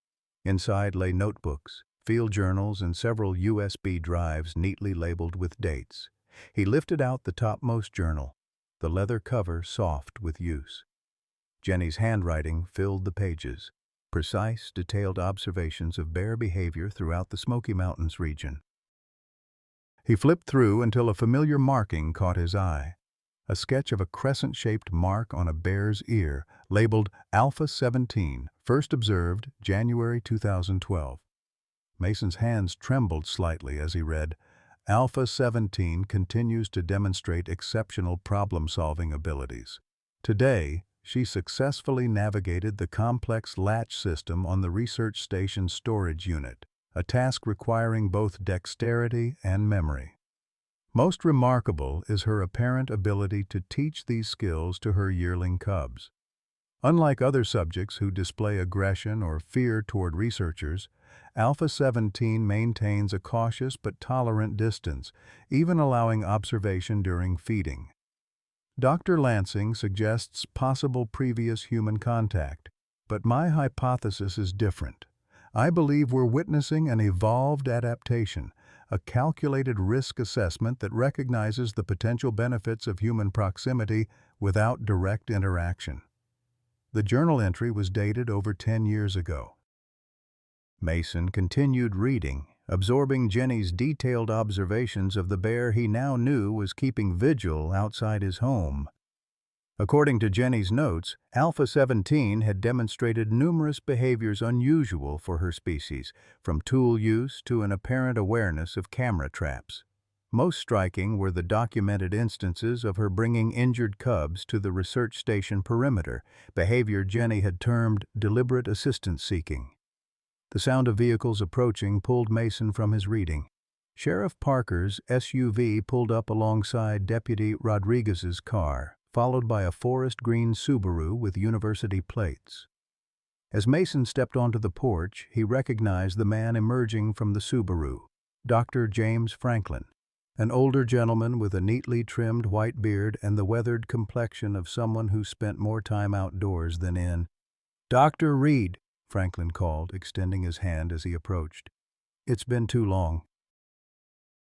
Inside lay notebooks, field journals, and several USB drives neatly labeled with dates. He lifted out the topmost journal, the leather cover soft with use. Jenny's handwriting filled the pages, precise, detailed observations of bear behavior throughout the Smoky Mountains region. He flipped through until a familiar marking caught his eye. A sketch of a crescent-shaped mark on a bear's ear, labeled Alpha 17, first observed January 2012. Mason's hands trembled slightly as he read, "Alpha 17 continues to demonstrate exceptional problem-solving abilities. Today, she successfully navigated the complex latch system on the research station storage unit, a task requiring both dexterity and memory. Most remarkable is her apparent ability to teach these skills to her yearling cubs. Unlike other subjects who display aggression or fear toward researchers, Alpha 17 maintains a cautious but tolerant distance, even allowing observation during feeding. Dr. Lansing suggests possible previous human contact, but my hypothesis is different. I believe we're witnessing an evolved adaptation, a calculated risk assessment that recognizes the potential benefits of human proximity without direct interaction. The journal entry was dated over 10 years ago. Mason continued reading, absorbing Jenny's detailed observations of the bear he now knew was keeping vigil outside his home. According to Jenny's notes, Alpha 17 had demonstrated numerous behaviors unusual for her species, from tool use to an apparent awareness of camera traps. Most striking were the documented instances of her bringing injured cubs to the research station perimeter, behavior Jenny had termed deliberate assistance seeking. The sound of vehicles approaching pulled Mason from his reading. Sheriff Parker's SUV pulled up alongside Deputy Rodriguez's car, followed by a forest green Subaru with university plates. As Mason stepped onto the porch, he recognized the man emerging from the Subaru, Dr. James Franklin, an older gentleman with a neatly trimmed white beard and the weathered complexion of someone who spent more time outdoors than in. "Dr. Reed," Franklin called, extending his hand as he approached. "It's been too long.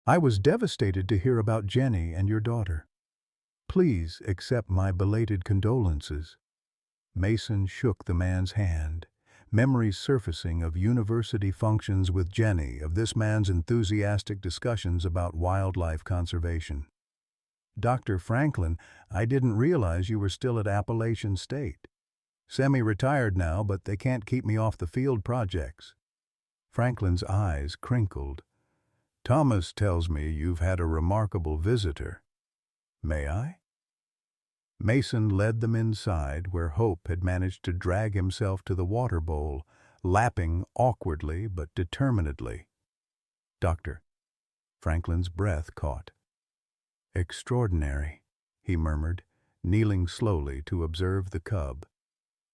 I was devastated to hear about Jenny and your daughter. Please accept my belated condolences." Mason shook the man's hand, memories surfacing of university functions with Jenny, of this man's enthusiastic discussions about wildlife conservation. "Dr. Franklin, I didn't realize you were still at Appalachian State. Semi-retired now, but they can't keep me off the field projects." Franklin's eyes crinkled. "Thomas tells me you've had a remarkable visitor. May I?" Mason led them inside, where Hope had managed to drag himself to the water bowl, lapping awkwardly but determinedly. "Doctor." Franklin's breath caught. "Extraordinary," he murmured, kneeling slowly to observe the cub.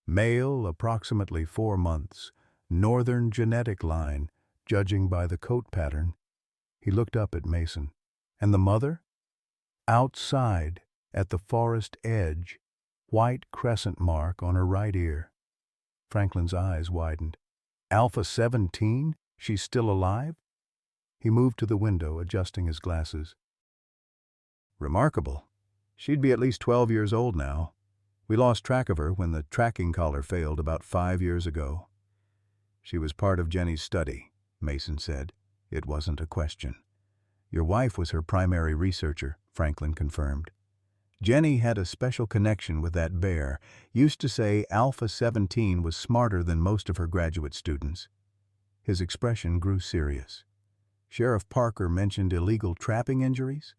Male, approximately 4 months, northern genetic line, judging by the coat pattern. He looked up at Mason. "And the mother?" "Outside, at the forest edge, white crescent mark on her right ear." Franklin's eyes widened. "Alpha 17? She's still alive?" He moved to the window, adjusting his glasses. "Remarkable. She'd be at least 12 years old now. We lost track of her when the tracking collar failed about 5 years ago." "She was part of Jenny's study," Mason said. It wasn't a question. "Your wife was her primary researcher," Franklin confirmed. "Jenny had a special connection with that bear, used to say Alpha 17 was smarter than most of her graduate students." His expression grew serious. "Sheriff Parker mentioned illegal trapping injuries?"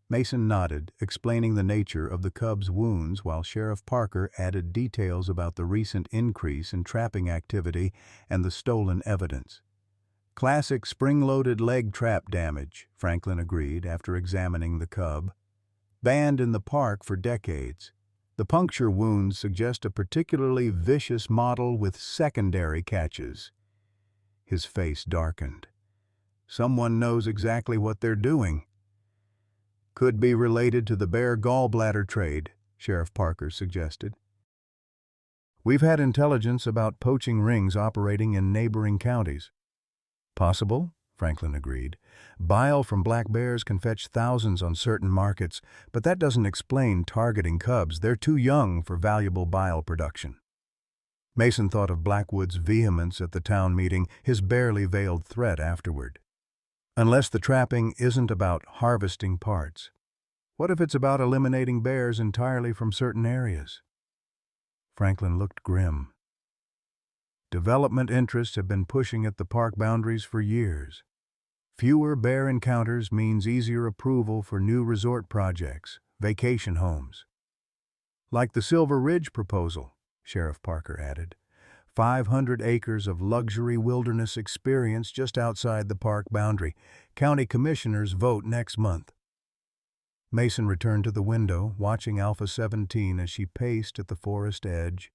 Mason nodded, explaining the nature of the cub's wounds while Sheriff Parker added details about the recent increase in trapping activity and the stolen evidence. "Classic spring-loaded leg trap damage," Franklin agreed after examining the cub. "Banned in the park for decades. The puncture wounds suggest a particularly vicious model with secondary catches." His face darkened. "Someone knows exactly what they're doing." "Could be related to the bear gallbladder trade," Sheriff Parker suggested. "We've had intelligence about poaching rings operating in neighboring counties." "Possible," Franklin agreed. "Bile from black bears can fetch thousands on certain markets, but that doesn't explain targeting cubs. They're too young for valuable bile production." Mason thought of Blackwood's vehemence at the town meeting, his barely veiled threat afterward. "Unless the trapping isn't about harvesting parts. What if it's about eliminating bears entirely from certain areas?" Franklin looked grim. "Development interests have been pushing at the park boundaries for years. Fewer bear encounters means easier approval for new resort projects, vacation homes. Like the Silver Ridge proposal," Sheriff Parker added. 500 acres of luxury wilderness experience just outside the park boundary. County commissioners vote next month." Mason returned to the window, watching Alpha 17 as she paced at the forest edge.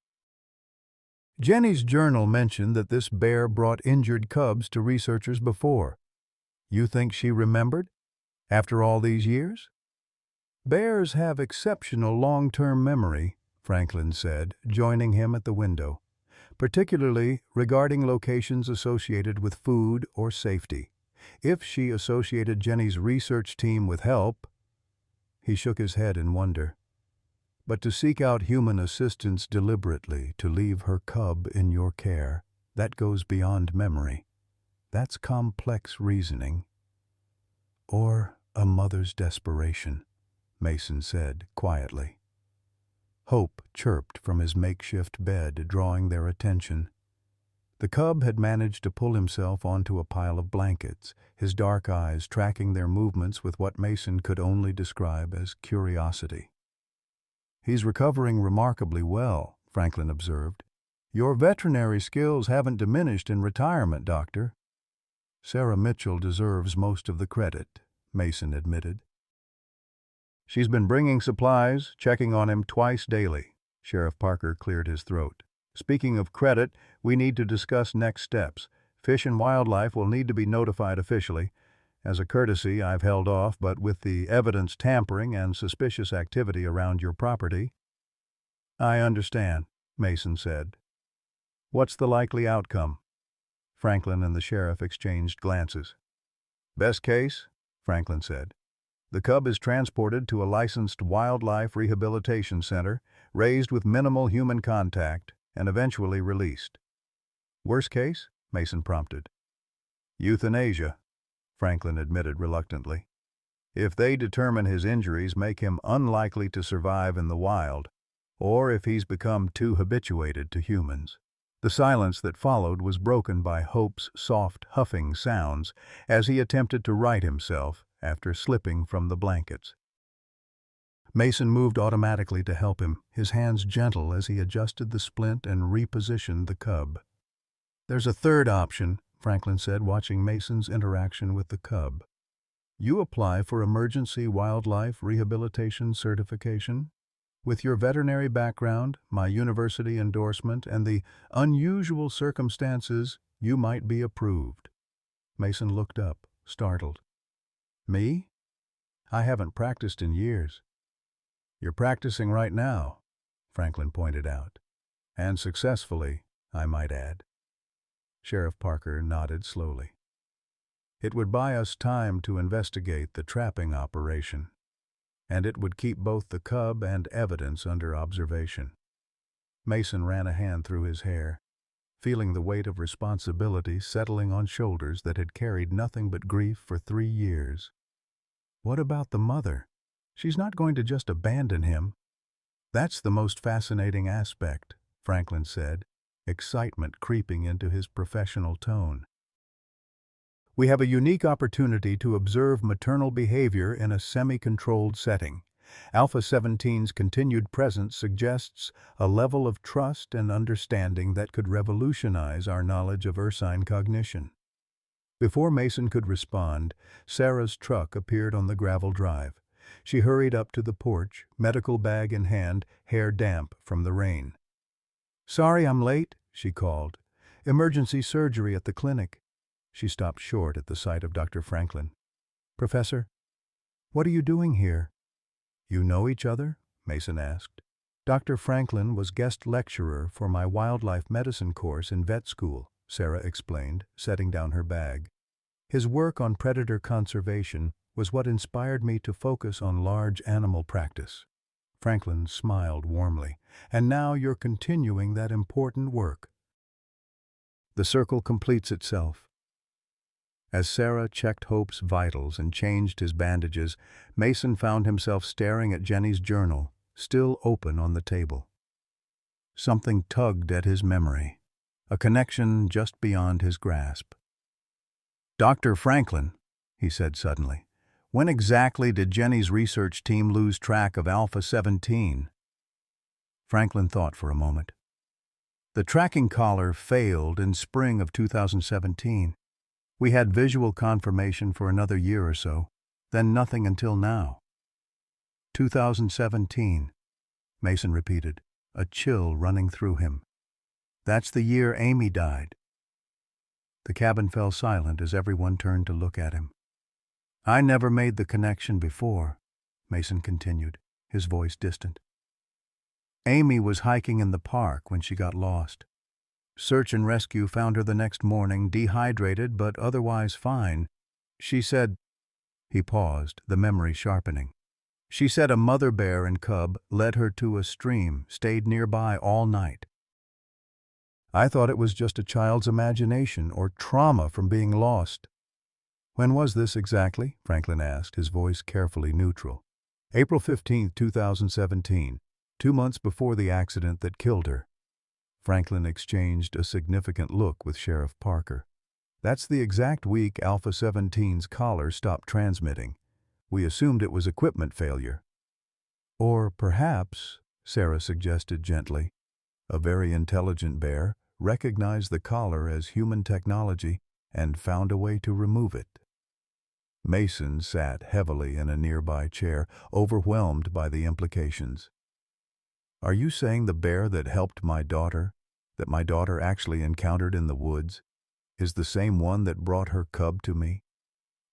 "Jenny's journal mentioned that this bear brought injured cubs to researchers before. You think she remembered? After all these years?" "Bears have exceptional long-term memory," Franklin said, joining him at the window, "particularly regarding locations associated with food or safety. If she associated Jenny's research team with help, he shook his head in wonder. But to seek out human assistance deliberately, to leave her cub in your care, that goes beyond memory. That's complex reasoning. Or a mother's desperation, Mason said quietly. Hope chirped from his makeshift bed, drawing their attention. The cub had managed to pull himself onto a pile of blankets, his dark eyes tracking their movements with what Mason could only describe as curiosity. "He's recovering remarkably well," Franklin observed. "Your veterinary skills haven't diminished in retirement, Doctor." "Sarah Mitchell deserves most of the credit," Mason admitted. "She's been bringing supplies, checking on him twice daily." Sheriff Parker cleared his throat. "Speaking of credit, we need to discuss next steps. Fish and Wildlife will need to be notified officially. As a courtesy, I've held off, but with the evidence tampering and suspicious activity around your property—" "I understand," Mason said. "What's the likely outcome?" Franklin and the sheriff exchanged glances. "Best case," Franklin said, "the cub is transported to a licensed wildlife rehabilitation center, raised with minimal human contact, and eventually released." "Worst case?" Mason prompted. "Euthanasia," Franklin admitted reluctantly. "If they determine his injuries make him unlikely to survive in the wild, or if he's become too habituated to humans." The silence that followed was broken by Hope's soft, huffing sounds as he attempted to right himself after slipping from the blankets. Mason moved automatically to help him, his hands gentle as he adjusted the splint and repositioned the cub. "There's a third option," Franklin said, watching Mason's interaction with the cub. "You apply for emergency wildlife rehabilitation certification. With your veterinary background, my university endorsement, and the unusual circumstances, you might be approved." Mason looked up, startled. "Me? I haven't practiced in years." "You're practicing right now," Franklin pointed out. "And successfully, I might add." Sheriff Parker nodded slowly. "It would buy us time to investigate the trapping operation, and it would keep both the cub and evidence under observation." Mason ran a hand through his hair, feeling the weight of responsibility settling on shoulders that had carried nothing but grief for 3 years. "What about the mother? She's not going to just abandon him." "That's the most fascinating aspect," Franklin said, excitement creeping into his professional tone. "We have a unique opportunity to observe maternal behavior in a semi-controlled setting. Alpha 17's continued presence suggests a level of trust and understanding that could revolutionize our knowledge of ursine cognition." Before Mason could respond, Sarah's truck appeared on the gravel drive. She hurried up to the porch, medical bag in hand, hair damp from the rain. "Sorry I'm late," she called. "Emergency surgery at the clinic." She stopped short at the sight of Dr. Franklin. "Professor, what are you doing here?" "You know each other?" Mason asked. "Dr. Franklin was guest lecturer for my wildlife medicine course in vet school," Sarah explained, setting down her bag. "His work on predator conservation was what inspired me to focus on large animal practice." Franklin smiled warmly. "And now you're continuing that important work." The circle completes itself. As Sarah checked Hope's vitals and changed his bandages, Mason found himself staring at Jenny's journal, still open on the table. Something tugged at his memory, a connection just beyond his grasp. "Dr. Franklin," he said suddenly, "when exactly did Jenny's research team lose track of Alpha 17? Franklin thought for a moment. "The tracking collar failed in spring of 2017. We had visual confirmation for another year or so, then nothing until now." 2017, Mason repeated, a chill running through him. "That's the year Amy died." The cabin fell silent as everyone turned to look at him. "I never made the connection before," Mason continued, his voice distant. "Amy was hiking in the park when she got lost. Search and rescue found her the next morning, dehydrated but otherwise fine. She said, he paused, the memory sharpening. She said a mother bear and cub led her to a stream, stayed nearby all night. I thought it was just a child's imagination or trauma from being lost. When was this exactly? Franklin asked, his voice carefully neutral. April 15, 2017, 2 months before the accident that killed her. Franklin exchanged a significant look with Sheriff Parker. That's the exact week Alpha 17's collar stopped transmitting. We assumed it was equipment failure. Or perhaps, Sarah suggested gently, a very intelligent bear recognized the collar as human technology and found a way to remove it. Mason sat heavily in a nearby chair, overwhelmed by the implications. Are you saying the bear that helped my daughter, that my daughter actually encountered in the woods, is the same one that brought her cub to me?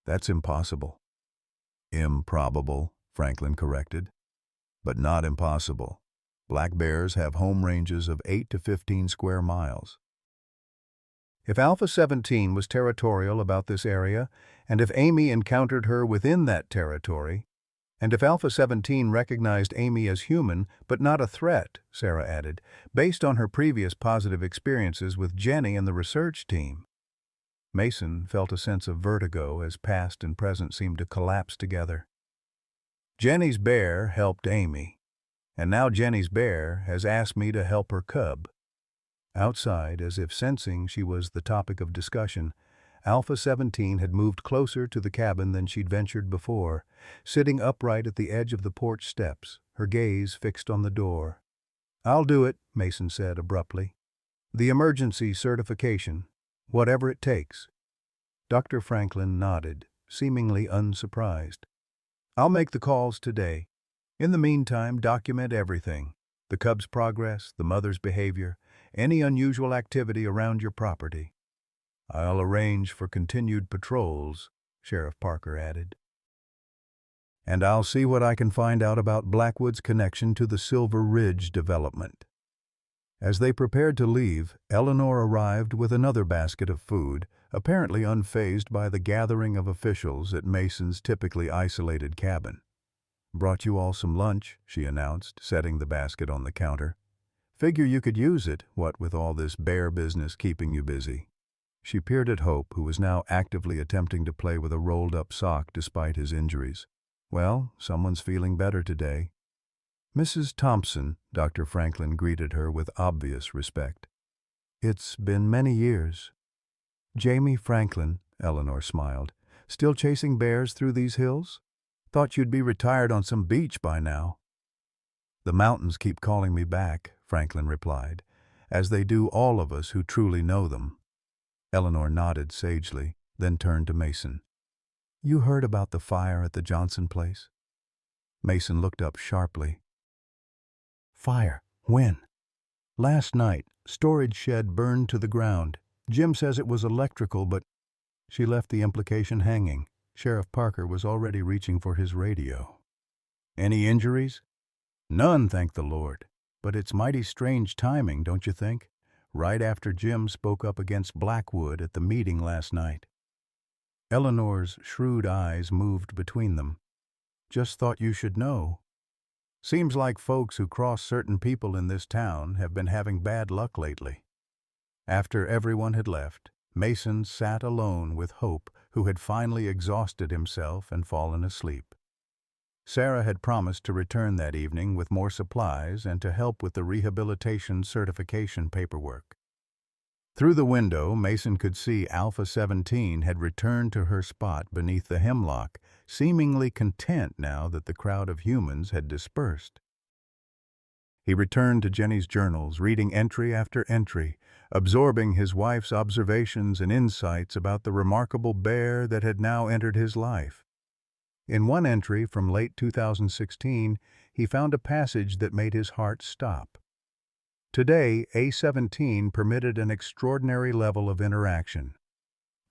That's impossible. Improbable, Franklin corrected, but not impossible. Black bears have home ranges of 8 to 15 square miles. If Alpha 17 was territorial about this area, and if Amy encountered her within that territory, and if Alpha 17 recognized Amy as human but not a threat, Sarah added, based on her previous positive experiences with Jenny and the research team. Mason felt a sense of vertigo as past and present seemed to collapse together. Jenny's bear helped Amy, and now Jenny's bear has asked me to help her cub. Outside, as if sensing she was the topic of discussion, Alpha 17 had moved closer to the cabin than she'd ventured before, sitting upright at the edge of the porch steps, her gaze fixed on the door. I'll do it, Mason said abruptly. The emergency certification, whatever it takes. Dr. Franklin nodded, seemingly unsurprised. I'll make the calls today. In the meantime, document everything. The cub's progress, the mother's behavior, any unusual activity around your property. I'll arrange for continued patrols, Sheriff Parker added. And I'll see what I can find out about Blackwood's connection to the Silver Ridge development. As they prepared to leave, Eleanor arrived with another basket of food, apparently unfazed by the gathering of officials at Mason's typically isolated cabin. Brought you all some lunch, she announced, setting the basket on the counter. Figure you could use it, what with all this bear business keeping you busy. She peered at Hope, who was now actively attempting to play with a rolled-up sock despite his injuries. Well, someone's feeling better today. Mrs. Thompson, Dr. Franklin greeted her with obvious respect. It's been many years. Jamie Franklin, Eleanor smiled. Still chasing bears through these hills? Thought you'd be retired on some beach by now. The mountains keep calling me back, Franklin replied, as they do all of us who truly know them. Eleanor nodded sagely, then turned to Mason. You heard about the fire at the Johnson place? Mason looked up sharply. Fire? When? Last night. Storage shed burned to the ground. Jim says it was electrical, but... She left the implication hanging. Sheriff Parker was already reaching for his radio. Any injuries? None, thank the Lord. But it's mighty strange timing, don't you think? Right after Jim spoke up against Blackwood at the meeting last night. Eleanor's shrewd eyes moved between them. Just thought you should know. Seems like folks who cross certain people in this town have been having bad luck lately. After everyone had left, Mason sat alone with Hope, who had finally exhausted himself and fallen asleep. Sarah had promised to return that evening with more supplies and to help with the rehabilitation certification paperwork. Through the window, Mason could see Alpha 17 had returned to her spot beneath the hemlock, seemingly content now that the crowd of humans had dispersed. He returned to Jenny's journals, reading entry after entry, absorbing his wife's observations and insights about the remarkable bear that had now entered his life. In one entry from late 2016, he found a passage that made his heart stop. Today, A17 permitted an extraordinary level of interaction.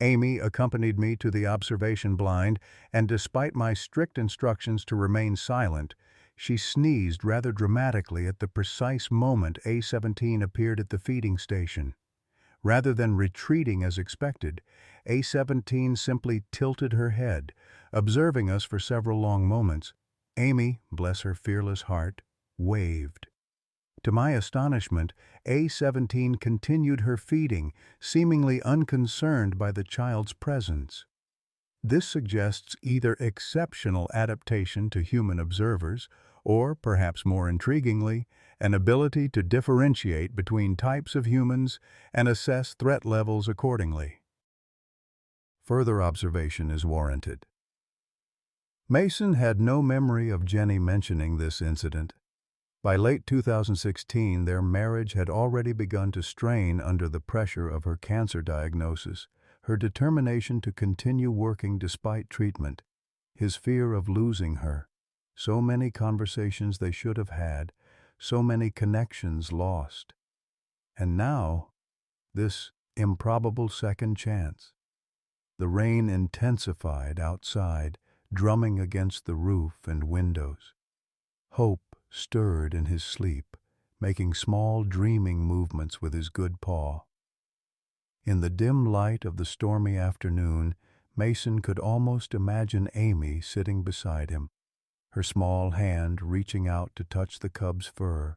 Amy accompanied me to the observation blind, and despite my strict instructions to remain silent, she sneezed rather dramatically at the precise moment A17 appeared at the feeding station. Rather than retreating as expected, A17 simply tilted her head, observing us for several long moments. Amy, bless her fearless heart, waved. To my astonishment, A17 continued her feeding, seemingly unconcerned by the child's presence. This suggests either exceptional adaptation to human observers, or, perhaps more intriguingly, an ability to differentiate between types of humans and assess threat levels accordingly. Further observation is warranted. Mason had no memory of Jenny mentioning this incident. By late 2016, their marriage had already begun to strain under the pressure of her cancer diagnosis, her determination to continue working despite treatment, his fear of losing her, so many conversations they should have had, so many connections lost. And now, this improbable second chance. The rain intensified outside, drumming against the roof and windows. Hope stirred in his sleep, making small dreaming movements with his good paw. In the dim light of the stormy afternoon, Mason could almost imagine Amy sitting beside him, her small hand reaching out to touch the cub's fur,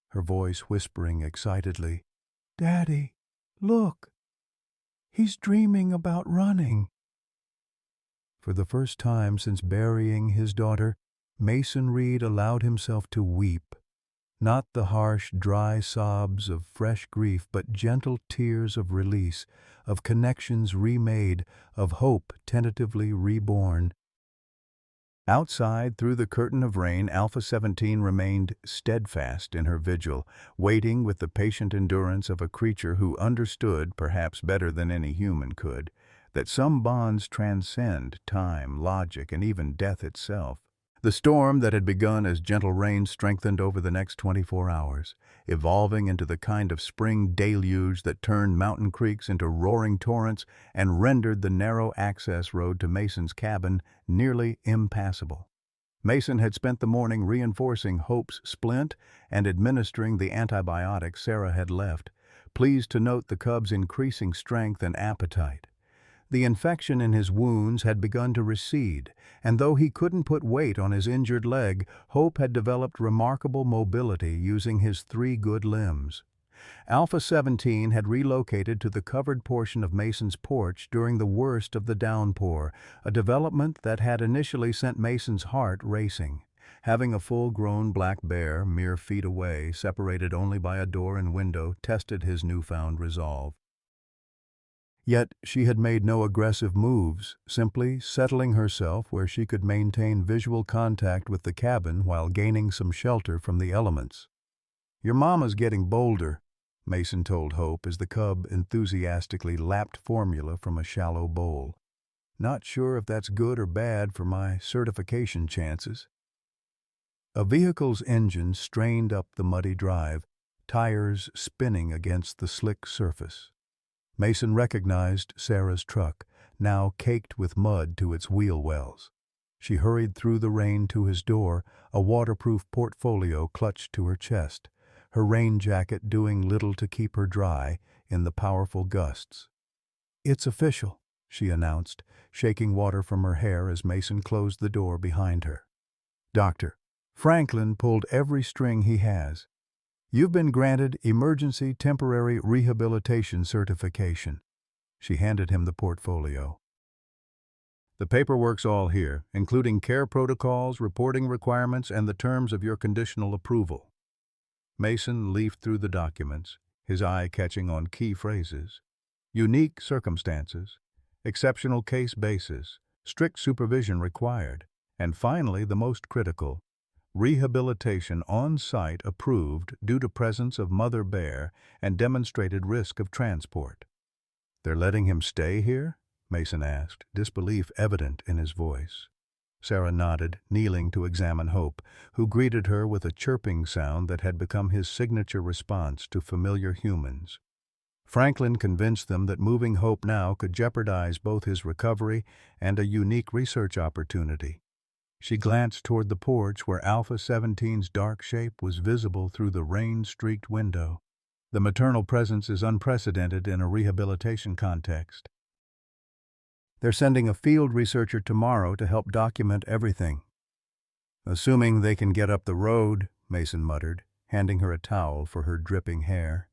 her voice whispering excitedly, "Daddy, look! He's dreaming about running." For the first time since burying his daughter, Mason Reed allowed himself to weep, not the harsh, dry sobs of fresh grief, but gentle tears of release, of connections remade, of hope tentatively reborn. Outside, through the curtain of rain, Alpha 17 remained steadfast in her vigil, waiting with the patient endurance of a creature who understood, perhaps better than any human could, that some bonds transcend time, logic, and even death itself. The storm that had begun as gentle rain strengthened over the next 24 hours, evolving into the kind of spring deluge that turned mountain creeks into roaring torrents and rendered the narrow access road to Mason's cabin nearly impassable. Mason had spent the morning reinforcing Hope's splint and administering the antibiotics Sarah had left, pleased to note the cub's increasing strength and appetite. The infection in his wounds had begun to recede, and though he couldn't put weight on his injured leg, Hope had developed remarkable mobility using his 3 good limbs. Alpha 17 had relocated to the covered portion of Mason's porch during the worst of the downpour, a development that had initially sent Mason's heart racing. Having a full-grown black bear mere feet away, separated only by a door and window, tested his newfound resolve. Yet she had made no aggressive moves, simply settling herself where she could maintain visual contact with the cabin while gaining some shelter from the elements. "Your mama's getting bolder," Mason told Hope as the cub enthusiastically lapped formula from a shallow bowl. "Not sure if that's good or bad for my certification chances." A vehicle's engine strained up the muddy drive, tires spinning against the slick surface. Mason recognized Sarah's truck, now caked with mud to its wheel wells. She hurried through the rain to his door, a waterproof portfolio clutched to her chest, her rain jacket doing little to keep her dry in the powerful gusts. "It's official," she announced, shaking water from her hair as Mason closed the door behind her. "Dr. Franklin pulled every string he has. You've been granted Emergency Temporary Rehabilitation Certification." She handed him the portfolio. "The paperwork's all here, including care protocols, reporting requirements, and the terms of your conditional approval." Mason leafed through the documents, his eye catching on key phrases. Unique circumstances, exceptional case basis, strict supervision required, and finally the most critical, rehabilitation on-site approved due to presence of mother bear and demonstrated risk of transport. "They're letting him stay here?" Mason asked, disbelief evident in his voice. Sarah nodded, kneeling to examine Hope, who greeted her with a chirping sound that had become his signature response to familiar humans. Franklin convinced them that moving Hope now could jeopardize both his recovery and a unique research opportunity. She glanced toward the porch where Alpha 17's dark shape was visible through the rain-streaked window. "The maternal presence is unprecedented in a rehabilitation context." They're sending a field researcher tomorrow to help document everything. Assuming they can get up the road, Mason muttered, handing her a towel for her dripping hair.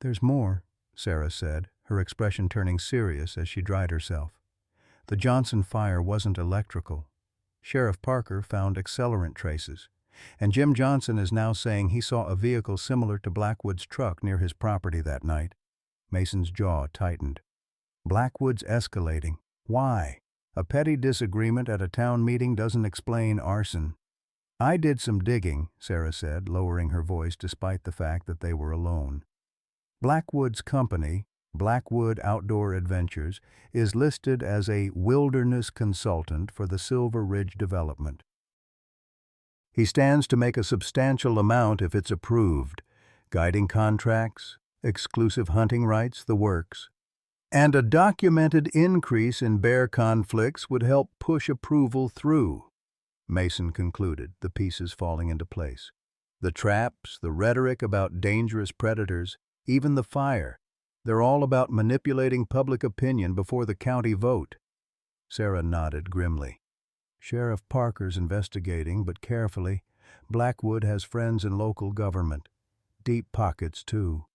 There's more, Sarah said, her expression turning serious as she dried herself. The Johnson fire wasn't electrical. Sheriff Parker found accelerant traces, and Jim Johnson is now saying he saw a vehicle similar to Blackwood's truck near his property that night. Mason's jaw tightened. Blackwood's escalating. Why? A petty disagreement at a town meeting doesn't explain arson. I did some digging, Sarah said, lowering her voice despite the fact that they were alone. Blackwood's company, Blackwood Outdoor Adventures, is listed as a wilderness consultant for the Silver Ridge development. He stands to make a substantial amount if it's approved, guiding contracts, exclusive hunting rights, the works. And a documented increase in bear conflicts would help push approval through, Mason concluded, the pieces falling into place. The traps, the rhetoric about dangerous predators, even the fire, they're all about manipulating public opinion before the county vote. Sarah nodded grimly. Sheriff Parker's investigating, but carefully. Blackwood has friends in local government. Deep pockets, too.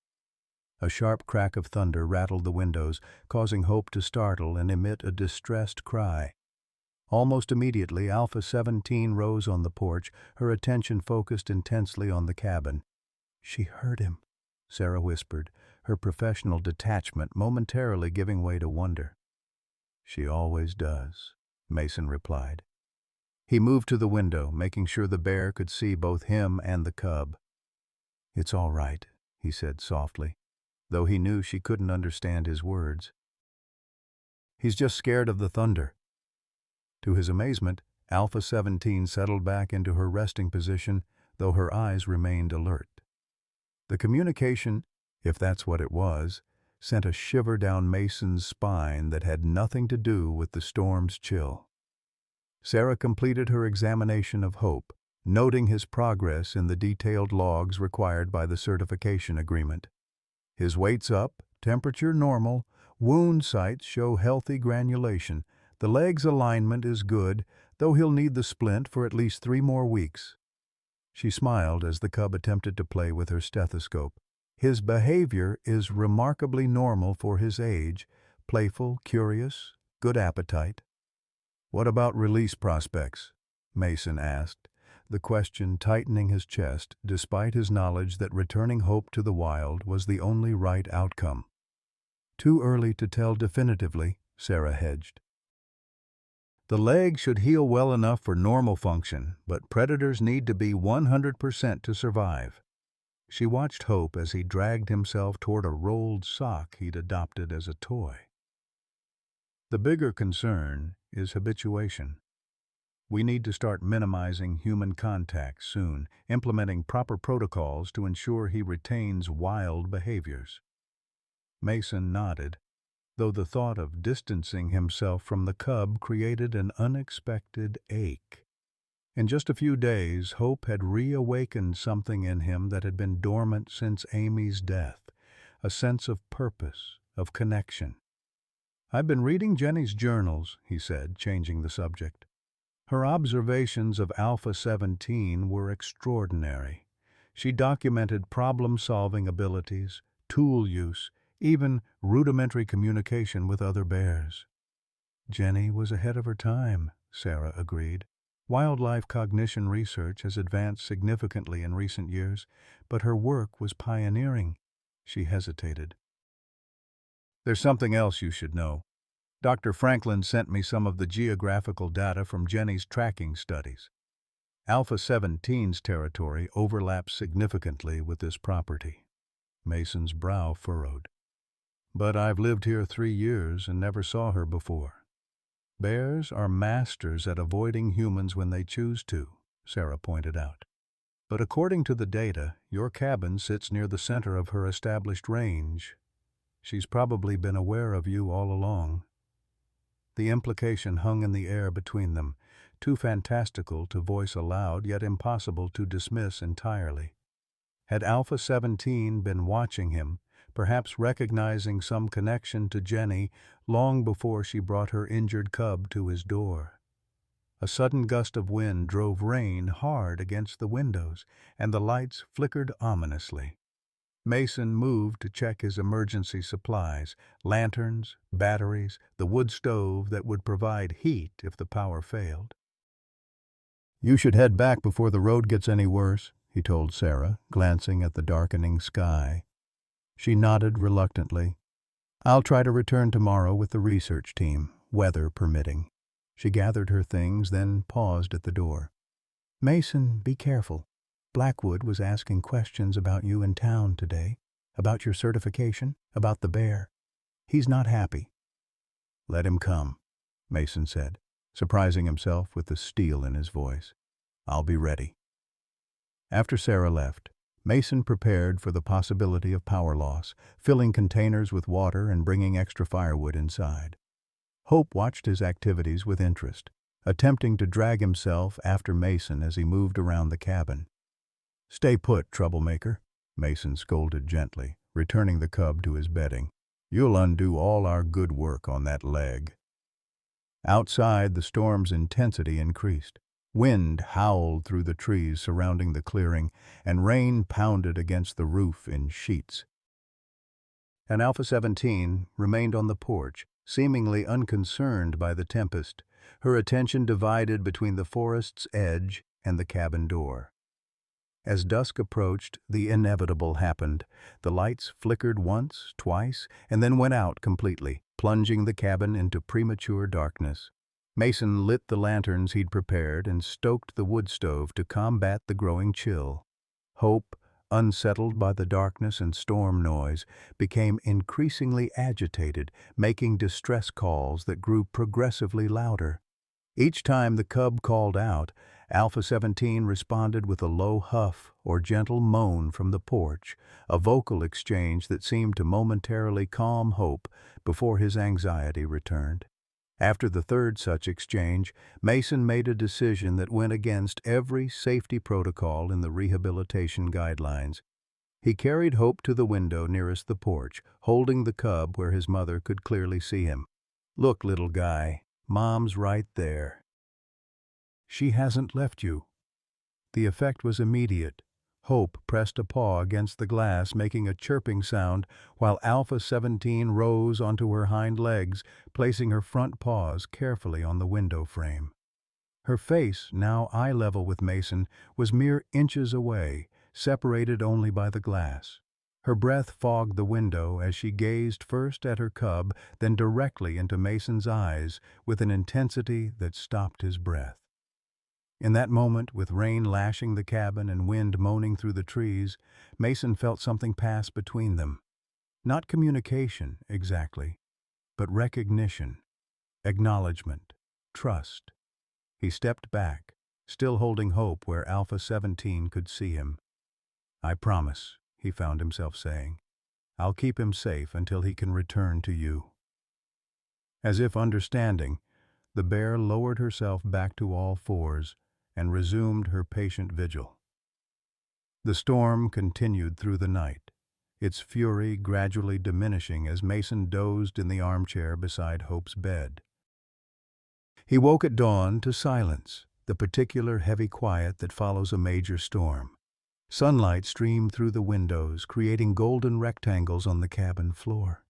A sharp crack of thunder rattled the windows, causing Hope to startle and emit a distressed cry. Almost immediately, Alpha 17 rose on the porch, her attention focused intensely on the cabin. She heard him, Sarah whispered, her professional detachment momentarily giving way to wonder. She always does, Mason replied. He moved to the window, making sure the bear could see both him and the cub. It's all right, he said softly, though he knew she couldn't understand his words. He's just scared of the thunder. To his amazement, Alpha 17 settled back into her resting position, though her eyes remained alert. The communication, if that's what it was, sent a shiver down Mason's spine that had nothing to do with the storm's chill. Sarah completed her examination of Hope, noting his progress in the detailed logs required by the certification agreement. His weight's up, temperature normal, wound sites show healthy granulation, the leg's alignment is good, though he'll need the splint for at least 3 more weeks. She smiled as the cub attempted to play with her stethoscope. His behavior is remarkably normal for his age, playful, curious, good appetite. What about release prospects? Mason asked, the question tightening his chest despite his knowledge that returning Hope to the wild was the only right outcome. Too early to tell definitively, Sarah hedged. The leg should heal well enough for normal function, but predators need to be 100% to survive. She watched Hope as he dragged himself toward a rolled sock he'd adopted as a toy. The bigger concern is habituation. We need to start minimizing human contact soon, implementing proper protocols to ensure he retains wild behaviors. Mason nodded, though the thought of distancing himself from the cub created an unexpected ache. In just a few days, Hope had reawakened something in him that had been dormant since Amy's death, a sense of purpose, of connection. I've been reading Jenny's journals, he said, changing the subject. Her observations of Alpha 17 were extraordinary. She documented problem-solving abilities, tool use, even rudimentary communication with other bears. Jenny was ahead of her time, Sarah agreed. Wildlife cognition research has advanced significantly in recent years, but her work was pioneering. She hesitated. There's something else you should know. Dr. Franklin sent me some of the geographical data from Jenny's tracking studies. Alpha 17's territory overlaps significantly with this property. Mason's brow furrowed. But I've lived here 3 years and never saw her before. Bears are masters at avoiding humans when they choose to, Sarah pointed out. But according to the data, your cabin sits near the center of her established range. She's probably been aware of you all along. The implication hung in the air between them, too fantastical to voice aloud, yet impossible to dismiss entirely. Had Alpha 17 been watching him, perhaps recognizing some connection to Jenny long before she brought her injured cub to his door. A sudden gust of wind drove rain hard against the windows, and the lights flickered ominously. Mason moved to check his emergency supplies, lanterns, batteries, the wood stove that would provide heat if the power failed. "You should head back before the road gets any worse," he told Sarah, glancing at the darkening sky. She nodded reluctantly. "I'll try to return tomorrow with the research team, weather permitting." She gathered her things, then paused at the door. "Mason, be careful. Blackwood was asking questions about you in town today, about your certification, about the bear. He's not happy." "Let him come," Mason said, surprising himself with the steel in his voice. "I'll be ready." After Sarah left, Mason prepared for the possibility of power loss, filling containers with water and bringing extra firewood inside. Hope watched his activities with interest, attempting to drag himself after Mason as he moved around the cabin. "Stay put, troublemaker," Mason scolded gently, returning the cub to his bedding. "You'll undo all our good work on that leg." Outside, the storm's intensity increased. Wind howled through the trees surrounding the clearing, and rain pounded against the roof in sheets. And Alpha 17 remained on the porch, seemingly unconcerned by the tempest, her attention divided between the forest's edge and the cabin door. As dusk approached, the inevitable happened. The lights flickered once, twice, and then went out completely, plunging the cabin into premature darkness. Mason lit the lanterns he'd prepared and stoked the wood stove to combat the growing chill. Hope, unsettled by the darkness and storm noise, became increasingly agitated, making distress calls that grew progressively louder. Each time the cub called out, Alpha 17 responded with a low huff or gentle moan from the porch, a vocal exchange that seemed to momentarily calm Hope before his anxiety returned. After the third such exchange, Mason made a decision that went against every safety protocol in the rehabilitation guidelines. He carried Hope to the window nearest the porch, holding the cub where his mother could clearly see him. "Look, little guy, Mom's right there. She hasn't left you." The effect was immediate. Hope pressed a paw against the glass, making a chirping sound, while Alpha 17 rose onto her hind legs, placing her front paws carefully on the window frame. Her face, now eye level with Mason, was mere inches away, separated only by the glass. Her breath fogged the window as she gazed first at her cub, then directly into Mason's eyes with an intensity that stopped his breath. In that moment, with rain lashing the cabin and wind moaning through the trees, Mason felt something pass between them. Not communication, exactly, but recognition, acknowledgement, trust. He stepped back, still holding Hope where Alpha 17 could see him. "I promise," he found himself saying. "I'll keep him safe until he can return to you." As if understanding, the bear lowered herself back to all fours and resumed her patient vigil. The storm continued through the night, its fury gradually diminishing as Mason dozed in the armchair beside Hope's bed. He woke at dawn to silence, the particular heavy quiet that follows a major storm. Sunlight streamed through the windows, creating golden rectangles on the cabin floor.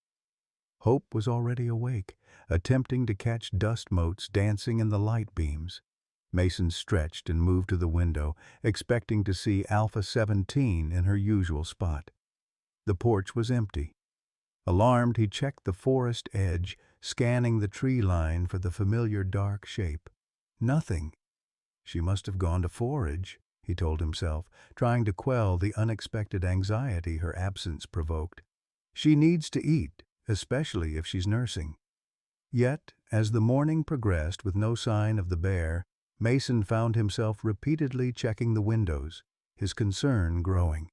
Hope was already awake, attempting to catch dust motes dancing in the light beams. Mason stretched and moved to the window, expecting to see Alpha 17 in her usual spot. The porch was empty. Alarmed, he checked the forest edge, scanning the tree line for the familiar dark shape. Nothing. She must have gone to forage, he told himself, trying to quell the unexpected anxiety her absence provoked. She needs to eat, especially if she's nursing. Yet, as the morning progressed with no sign of the bear, Mason found himself repeatedly checking the windows, his concern growing.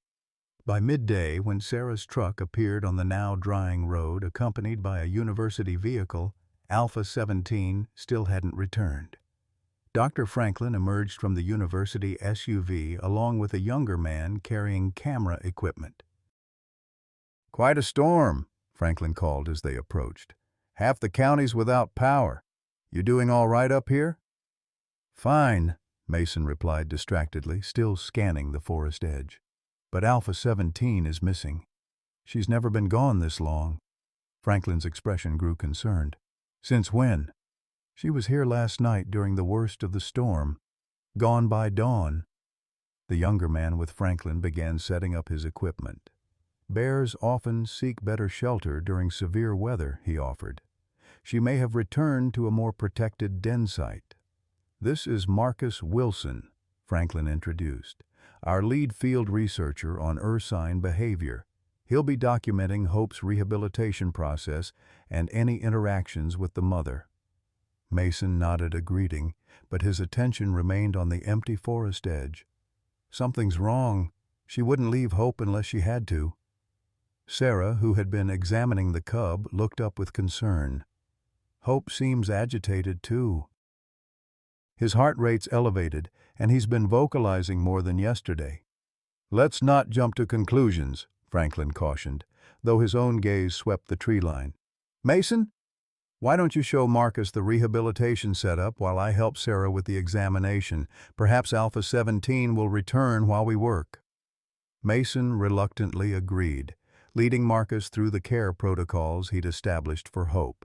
By midday, when Sarah's truck appeared on the now drying road accompanied by a university vehicle, Alpha 17 still hadn't returned. Dr. Franklin emerged from the university SUV along with a younger man carrying camera equipment. Quite a storm, Franklin called as they approached. Half the county's without power. You doing all right up here? Fine, Mason replied distractedly, still scanning the forest edge. But Alpha 17 is missing. She's never been gone this long. Franklin's expression grew concerned. Since when? She was here last night during the worst of the storm. Gone by dawn. The younger man with Franklin began setting up his equipment. Bears often seek better shelter during severe weather, he offered. She may have returned to a more protected den site. This is Marcus Wilson, Franklin introduced, our lead field researcher on ursine behavior. He'll be documenting Hope's rehabilitation process and any interactions with the mother. Mason nodded a greeting, but his attention remained on the empty forest edge. Something's wrong. She wouldn't leave Hope unless she had to. Sarah, who had been examining the cub, looked up with concern. Hope seems agitated, too. His heart rate's elevated, and he's been vocalizing more than yesterday. Let's not jump to conclusions, Franklin cautioned, though his own gaze swept the tree line. Mason, why don't you show Marcus the rehabilitation setup while I help Sarah with the examination? Perhaps Alpha 17 will return while we work. Mason reluctantly agreed, leading Marcus through the care protocols he'd established for Hope.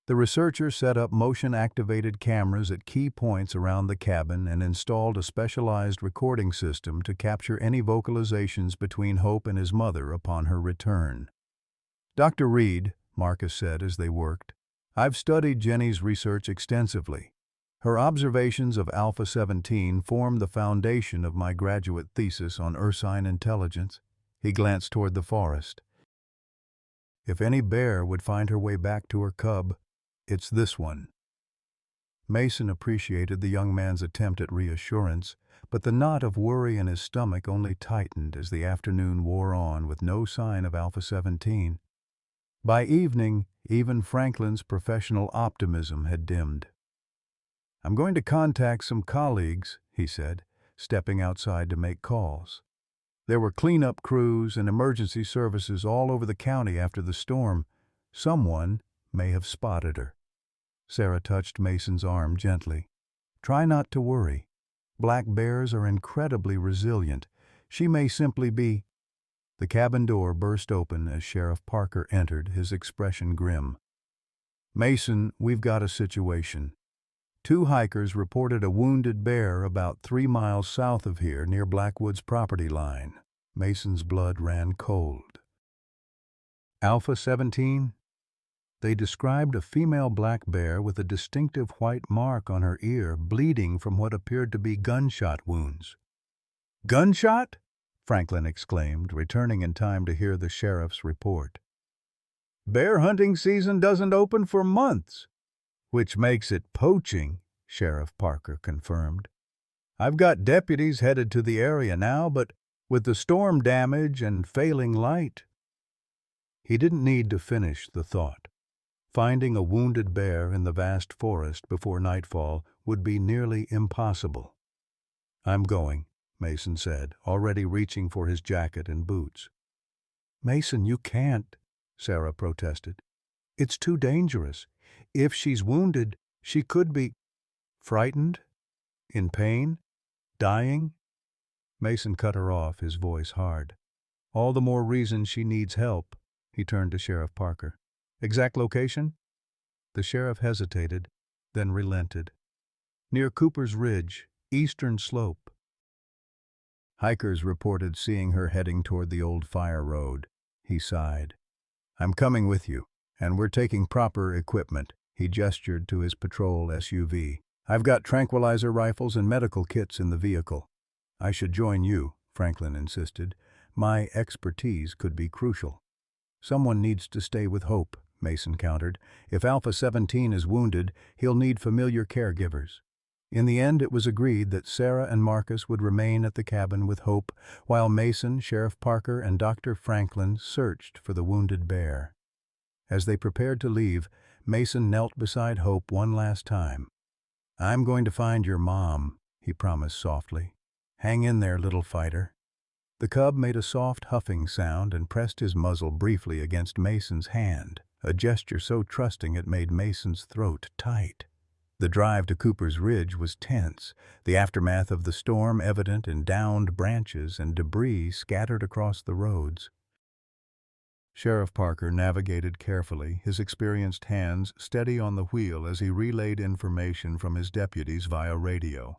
The researcher set up motion-activated cameras at key points around the cabin and installed a specialized recording system to capture any vocalizations between Hope and his mother upon her return. Dr. Reed, Marcus said as they worked, I've studied Jenny's research extensively. Her observations of Alpha 17 form the foundation of my graduate thesis on ursine intelligence. He glanced toward the forest. If any bear would find her way back to her cub, it's this one. Mason appreciated the young man's attempt at reassurance, but the knot of worry in his stomach only tightened as the afternoon wore on with no sign of Alpha 17. By evening, even Franklin's professional optimism had dimmed. I'm going to contact some colleagues, he said, stepping outside to make calls. There were cleanup crews and emergency services all over the county after the storm. Someone may have spotted her. Sarah touched Mason's arm gently. Try not to worry. Black bears are incredibly resilient. She may simply be... The cabin door burst open as Sheriff Parker entered, his expression grim. Mason, we've got a situation. 2 hikers reported a wounded bear about 3 miles south of here near Blackwood's property line. Mason's blood ran cold. Alpha 17? They described a female black bear with a distinctive white mark on her ear, bleeding from what appeared to be gunshot wounds. Gunshot? Franklin exclaimed, returning in time to hear the sheriff's report. Bear hunting season doesn't open for months, which makes it poaching, Sheriff Parker confirmed. I've got deputies headed to the area now, but with the storm damage and failing light. He didn't need to finish the thought. Finding a wounded bear in the vast forest before nightfall would be nearly impossible. I'm going, Mason said, already reaching for his jacket and boots. Mason, you can't, Sarah protested. It's too dangerous. If she's wounded, she could be frightened, in pain, dying. Mason cut her off, his voice hard. All the more reason she needs help. He turned to Sheriff Parker. Exact location? The sheriff hesitated, then relented. Near Cooper's Ridge, eastern slope. Hikers reported seeing her heading toward the old fire road. He sighed. I'm coming with you, and we're taking proper equipment. He gestured to his patrol SUV. I've got tranquilizer rifles and medical kits in the vehicle. I should join you, Franklin insisted. My expertise could be crucial. Someone needs to stay with Hope, Mason countered. If Alpha 17 is wounded, he'll need familiar caregivers. In the end, it was agreed that Sarah and Marcus would remain at the cabin with Hope, while Mason, Sheriff Parker, and Dr. Franklin searched for the wounded bear. As they prepared to leave, Mason knelt beside Hope one last time. I'm going to find your mom, he promised softly. Hang in there, little fighter. The cub made a soft huffing sound and pressed his muzzle briefly against Mason's hand, a gesture so trusting it made Mason's throat tight. The drive to Cooper's Ridge was tense, the aftermath of the storm evident in downed branches and debris scattered across the roads. Sheriff Parker navigated carefully, his experienced hands steady on the wheel as he relayed information from his deputies via radio.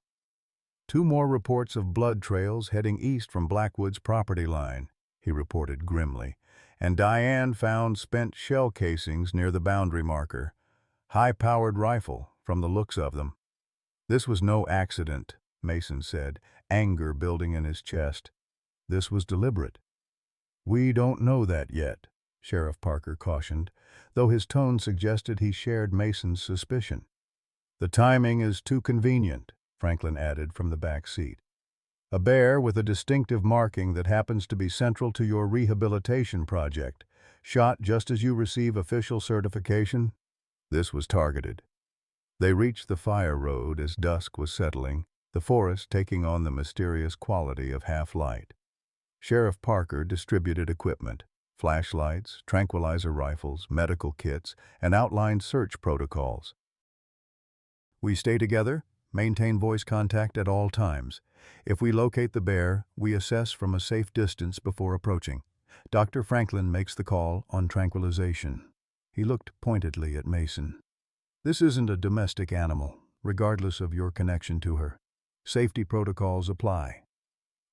2 more reports of blood trails heading east from Blackwood's property line, he reported grimly, and Diane found spent shell casings near the boundary marker. High-powered rifle, from the looks of them. This was no accident, Mason said, anger building in his chest. This was deliberate. We don't know that yet, Sheriff Parker cautioned, though his tone suggested he shared Mason's suspicion. The timing is too convenient, Franklin added from the back seat. A bear with a distinctive marking that happens to be central to your rehabilitation project, shot just as you receive official certification? This was targeted. They reached the fire road as dusk was settling, the forest taking on the mysterious quality of half-light. Sheriff Parker distributed equipment, flashlights, tranquilizer rifles, medical kits, and outlined search protocols. We stay together, maintain voice contact at all times. If we locate the bear, we assess from a safe distance before approaching. Dr. Franklin makes the call on tranquilization. He looked pointedly at Mason. This isn't a domestic animal, regardless of your connection to her. Safety protocols apply.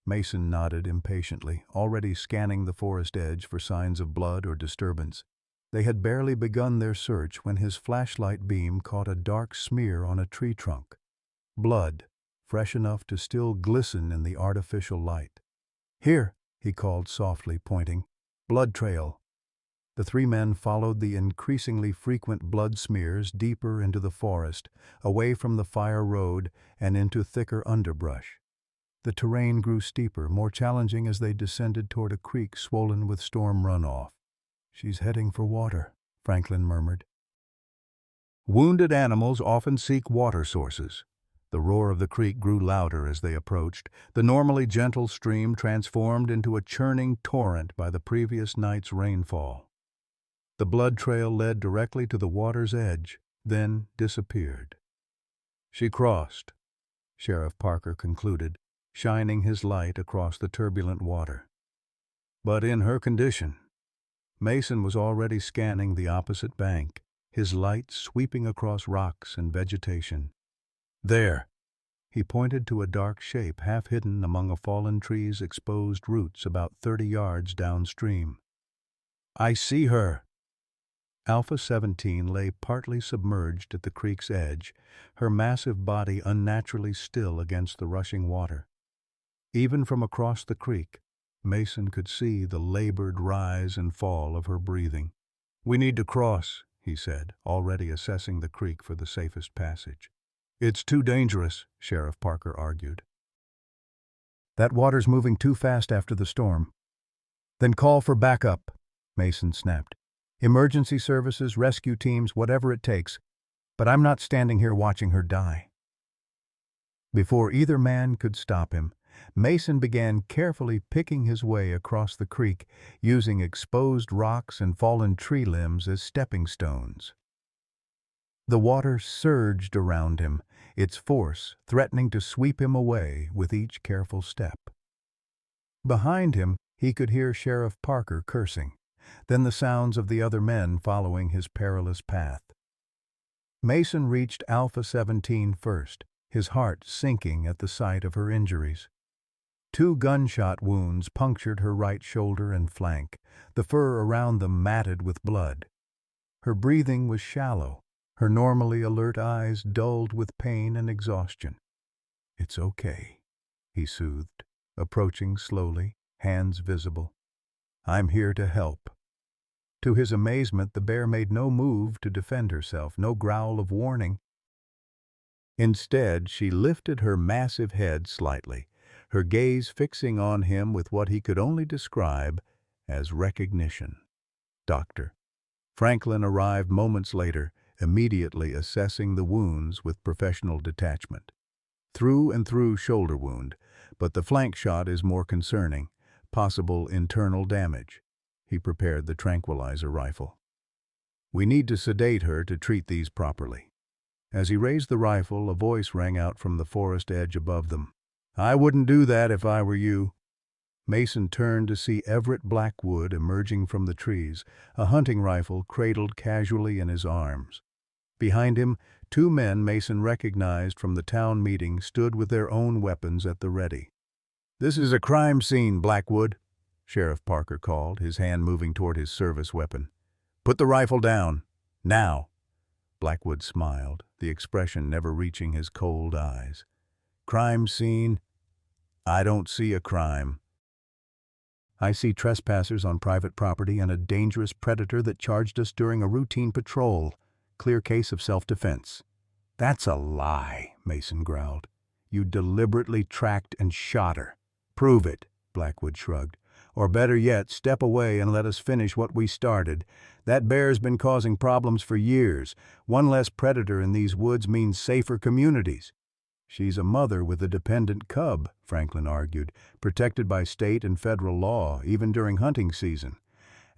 Mason nodded impatiently, already scanning the forest edge for signs of blood or disturbance. They had barely begun their search when his flashlight beam caught a dark smear on a tree trunk. Blood, fresh enough to still glisten in the artificial light. Here, he called softly, pointing. Blood trail. The 3 men followed the increasingly frequent blood smears deeper into the forest, away from the fire road and into thicker underbrush. The terrain grew steeper, more challenging as they descended toward a creek swollen with storm runoff. She's heading for water, Franklin murmured. Wounded animals often seek water sources. The roar of the creek grew louder as they approached, the normally gentle stream transformed into a churning torrent by the previous night's rainfall. The blood trail led directly to the water's edge, then disappeared. She crossed, Sheriff Parker concluded, shining his light across the turbulent water. But in her condition, Mason was already scanning the opposite bank, his light sweeping across rocks and vegetation. There, he pointed to a dark shape half hidden among a fallen tree's exposed roots about 30 yards downstream. I see her. Alpha 17 lay partly submerged at the creek's edge, her massive body unnaturally still against the rushing water. Even from across the creek, Mason could see the labored rise and fall of her breathing. We need to cross, he said, already assessing the creek for the safest passage. It's too dangerous, Sheriff Parker argued. That water's moving too fast after the storm. Then call for backup, Mason snapped. Emergency services, rescue teams, whatever it takes. But I'm not standing here watching her die. Before either man could stop him, Mason began carefully picking his way across the creek, using exposed rocks and fallen tree limbs as stepping stones. The water surged around him, its force threatening to sweep him away with each careful step. Behind him, he could hear Sheriff Parker cursing, then the sounds of the other men following his perilous path. Mason reached Alpha 17 first, his heart sinking at the sight of her injuries. 2 gunshot wounds punctured her right shoulder and flank, the fur around them matted with blood. Her breathing was shallow, her normally alert eyes dulled with pain and exhaustion. It's okay, he soothed, approaching slowly, hands visible. I'm here to help. To his amazement, the bear made no move to defend herself, no growl of warning. Instead, she lifted her massive head slightly, her gaze fixing on him with what he could only describe as recognition. Doctor Franklin arrived moments later, immediately assessing the wounds with professional detachment. Through and through shoulder wound, but the flank shot is more concerning. possible internal damage. He prepared the tranquilizer rifle. We need to sedate her to treat these properly. As he raised the rifle, a voice rang out from the forest edge above them. I wouldn't do that if I were you. Mason turned to see Everett Blackwood emerging from the trees, a hunting rifle cradled casually in his arms. Behind him, two men Mason recognized from the town meeting stood with their own weapons at the ready. This is a crime scene, Blackwood, Sheriff Parker called, his hand moving toward his service weapon. Put the rifle down. Now. Blackwood smiled, the expression never reaching his cold eyes. Crime scene? I don't see a crime. I see trespassers on private property and a dangerous predator that charged us during a routine patrol. Clear case of self-defense. That's a lie, Mason growled. You deliberately tracked and shot her. Prove it, Blackwood shrugged. Or better yet, step away and let us finish what we started. That bear's been causing problems for years. One less predator in these woods means safer communities. She's a mother with a dependent cub, Franklin argued, protected by state and federal law, even during hunting season.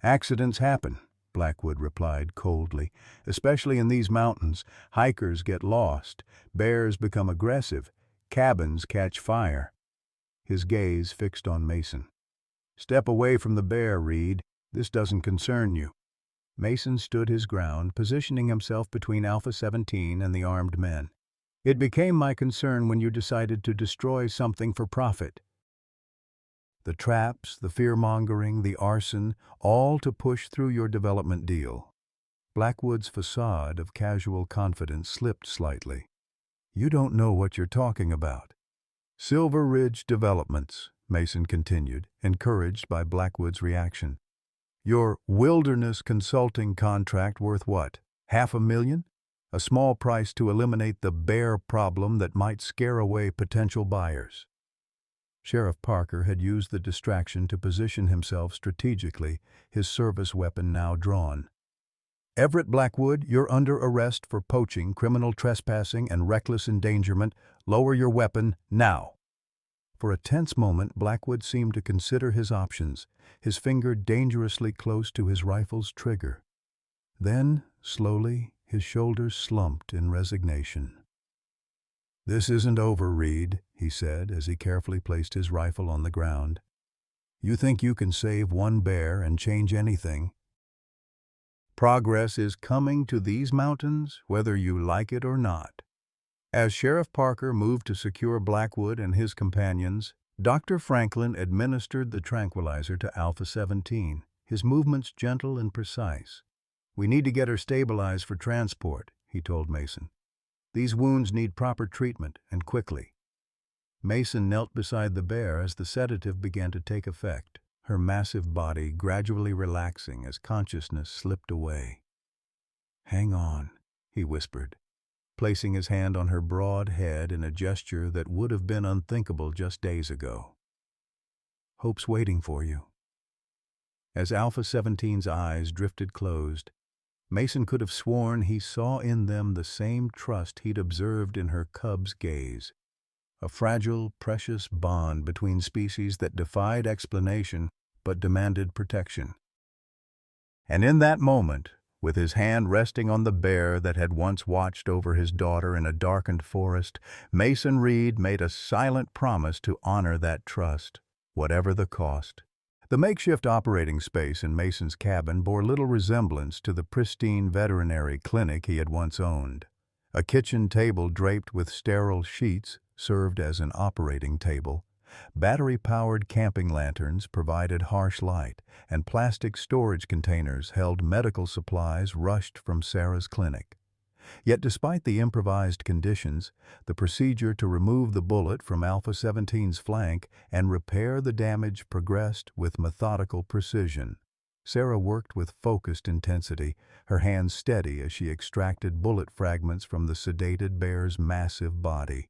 Accidents happen, Blackwood replied coldly. Especially in these mountains, hikers get lost, bears become aggressive, cabins catch fire. His gaze fixed on Mason. Step away from the bear, Reed. This doesn't concern you. Mason stood his ground, positioning himself between Alpha 17 and the armed men. It became my concern when you decided to destroy something for profit. The traps, the fear-mongering, the arson, all to push through your development deal. Blackwood's facade of casual confidence slipped slightly. You don't know what you're talking about. Silver Ridge Developments, Mason continued, encouraged by Blackwood's reaction. Your wilderness consulting contract worth what? $500,000? A small price to eliminate the bear problem that might scare away potential buyers. Sheriff Parker had used the distraction to position himself strategically, his service weapon now drawn. Everett Blackwood, you're under arrest for poaching, criminal trespassing, and reckless endangerment. Lower your weapon now. For a tense moment, Blackwood seemed to consider his options, his finger dangerously close to his rifle's trigger. Then, slowly, his shoulders slumped in resignation. This isn't over, Reed, he said as he carefully placed his rifle on the ground. You think you can save one bear and change anything? Progress is coming to these mountains, whether you like it or not. As Sheriff Parker moved to secure Blackwood and his companions, Dr. Franklin administered the tranquilizer to Alpha 17, his movements gentle and precise. We need to get her stabilized for transport, he told Mason. These wounds need proper treatment, and quickly. Mason knelt beside the bear as the sedative began to take effect, her massive body gradually relaxing as consciousness slipped away. Hang on, he whispered, placing his hand on her broad head in a gesture that would have been unthinkable just days ago. Hope's waiting for you. As Alpha 17's eyes drifted closed, Mason could have sworn he saw in them the same trust he'd observed in her cub's gaze. A fragile, precious bond between species that defied explanation but demanded protection. And in that moment, with his hand resting on the bear that had once watched over his daughter in a darkened forest, Mason Reed made a silent promise to honor that trust, whatever the cost. The makeshift operating space in Mason's cabin bore little resemblance to the pristine veterinary clinic he had once owned. A kitchen table draped with sterile sheets served as an operating table. Battery-powered camping lanterns provided harsh light, and plastic storage containers held medical supplies rushed from Sarah's clinic. Yet despite the improvised conditions, the procedure to remove the bullet from Alpha 17's flank and repair the damage progressed with methodical precision. Sarah worked with focused intensity, her hands steady as she extracted bullet fragments from the sedated bear's massive body.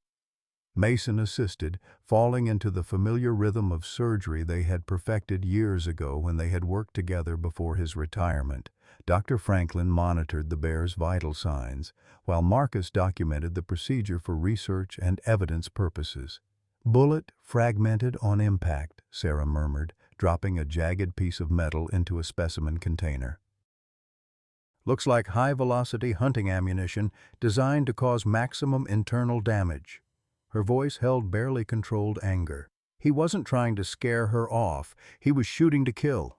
Mason assisted, falling into the familiar rhythm of surgery they had perfected years ago when they had worked together before his retirement. Dr. Franklin monitored the bear's vital signs, while Marcus documented the procedure for research and evidence purposes. Bullet fragmented on impact, Sarah murmured, dropping a jagged piece of metal into a specimen container. Looks like high-velocity hunting ammunition designed to cause maximum internal damage. Her voice held barely controlled anger. He wasn't trying to scare her off, he was shooting to kill.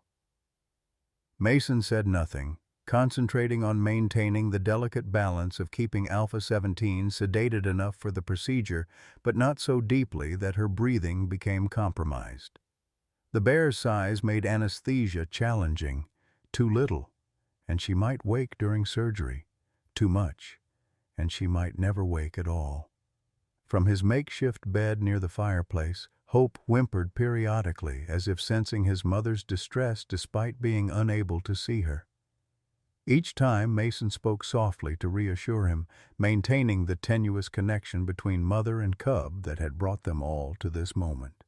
Mason said nothing, concentrating on maintaining the delicate balance of keeping Alpha-17 sedated enough for the procedure, but not so deeply that her breathing became compromised. The bear's size made anesthesia challenging. Too little, and she might wake during surgery. Too much, and she might never wake at all. From his makeshift bed near the fireplace, Hope whimpered periodically, as if sensing his mother's distress despite being unable to see her. Each time Mason spoke softly to reassure him, maintaining the tenuous connection between mother and cub that had brought them all to this moment.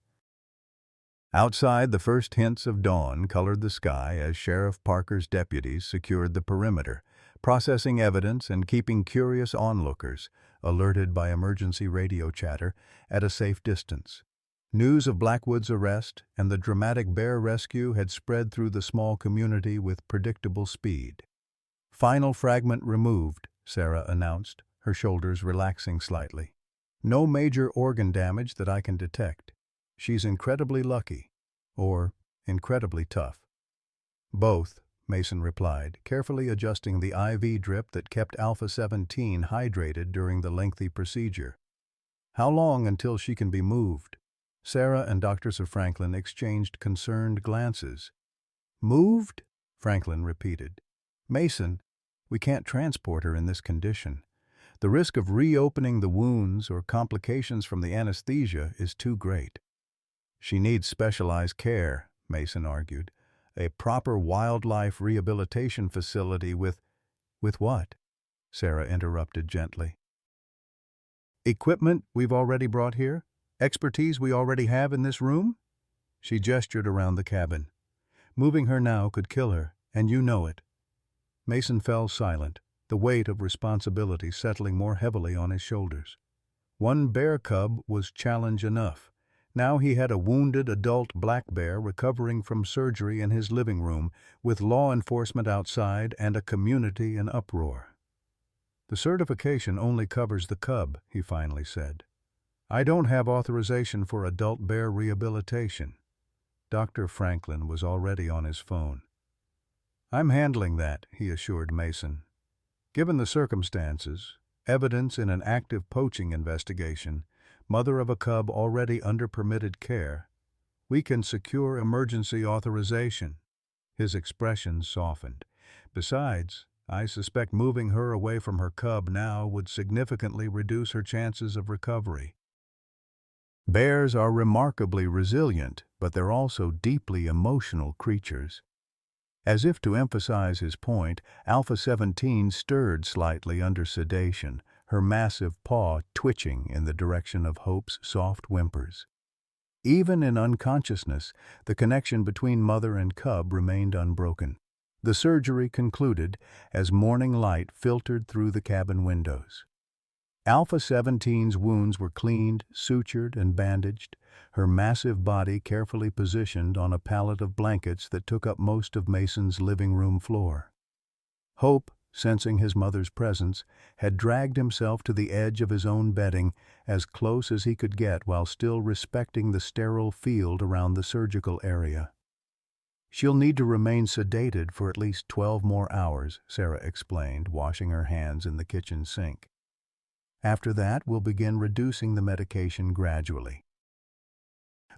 Outside, the first hints of dawn colored the sky as Sheriff Parker's deputies secured the perimeter, processing evidence and keeping curious onlookers, alerted by emergency radio chatter, at a safe distance. News of Blackwood's arrest and the dramatic bear rescue had spread through the small community with predictable speed. "Final fragment removed," Sarah announced, her shoulders relaxing slightly. "No major organ damage that I can detect. She's incredibly lucky, or incredibly tough." "Both," Mason replied, carefully adjusting the IV drip that kept Alpha-17 hydrated during the lengthy procedure. "How long until she can be moved?" Sarah and Dr. Sir Franklin exchanged concerned glances. "Moved?" Franklin repeated. "Mason, we can't transport her in this condition. The risk of reopening the wounds or complications from the anesthesia is too great." "She needs specialized care," Mason argued. "A proper wildlife rehabilitation facility with—" "With what?" Sarah interrupted gently. "Equipment we've already brought here? Expertise we already have in this room?" She gestured around the cabin. "Moving her now could kill her, and you know it." Mason fell silent, the weight of responsibility settling more heavily on his shoulders. One bear cub was challenge enough. Now he had a wounded adult black bear recovering from surgery in his living room, with law enforcement outside and a community in uproar. "The certification only covers the cub," he finally said. "I don't have authorization for adult bear rehabilitation." Dr. Franklin was already on his phone. "I'm handling that," he assured Mason. "Given the circumstances, evidence in an active poaching investigation, mother of a cub already under permitted care, we can secure emergency authorization." His expression softened. "Besides, I suspect moving her away from her cub now would significantly reduce her chances of recovery. Bears are remarkably resilient, but they're also deeply emotional creatures." As if to emphasize his point, Alpha-17 stirred slightly under sedation, her massive paw twitching in the direction of Hope's soft whimpers. Even in unconsciousness, the connection between mother and cub remained unbroken. The surgery concluded as morning light filtered through the cabin windows. Alpha-17's wounds were cleaned, sutured, and bandaged, her massive body carefully positioned on a pallet of blankets that took up most of Mason's living room floor. Hope, sensing his mother's presence, had dragged himself to the edge of his own bedding, as close as he could get while still respecting the sterile field around the surgical area. "She'll need to remain sedated for at least 12 more hours," Sarah explained, washing her hands in the kitchen sink. "After that, we'll begin reducing the medication gradually.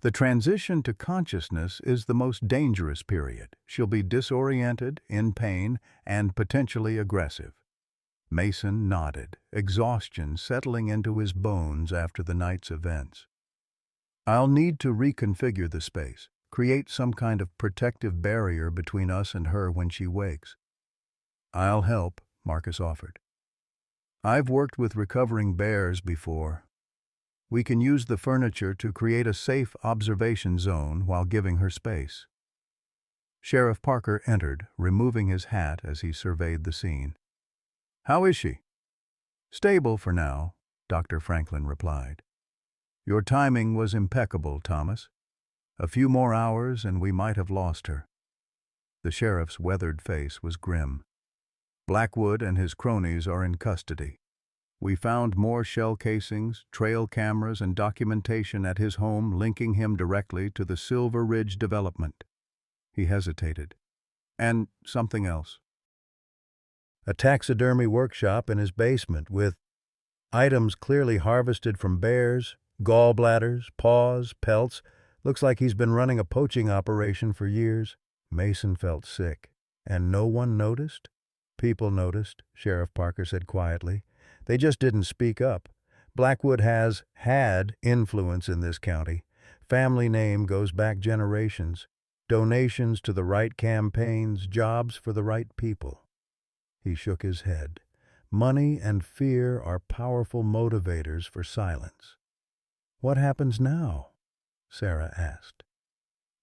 The transition to consciousness is the most dangerous period. She'll be disoriented, in pain, and potentially aggressive." Mason nodded, exhaustion settling into his bones after the night's events. "I'll need to reconfigure the space, create some kind of protective barrier between us and her when she wakes." "I'll help," Marcus offered. "I've worked with recovering bears before. We can use the furniture to create a safe observation zone while giving her space." Sheriff Parker entered, removing his hat as he surveyed the scene. "How is she?" "Stable for now," Dr. Franklin replied. "Your timing was impeccable, Thomas. A few more hours and we might have lost her. The sheriff's weathered face was grim. Blackwood and his cronies are in custody. We found more shell casings, trail cameras, and documentation at his home linking him directly to the Silver Ridge development. He hesitated. And something else. A taxidermy workshop in his basement with items clearly harvested from bears, gallbladders, paws, pelts. Looks like he's been running a poaching operation for years. Mason felt sick. And no one noticed? People noticed, Sheriff Parker said quietly. They just didn't speak up. Blackwood has had influence in this county. Family name goes back generations. Donations to the right campaigns, jobs for the right people. He shook his head. Money and fear are powerful motivators for silence. What happens now? Sarah asked.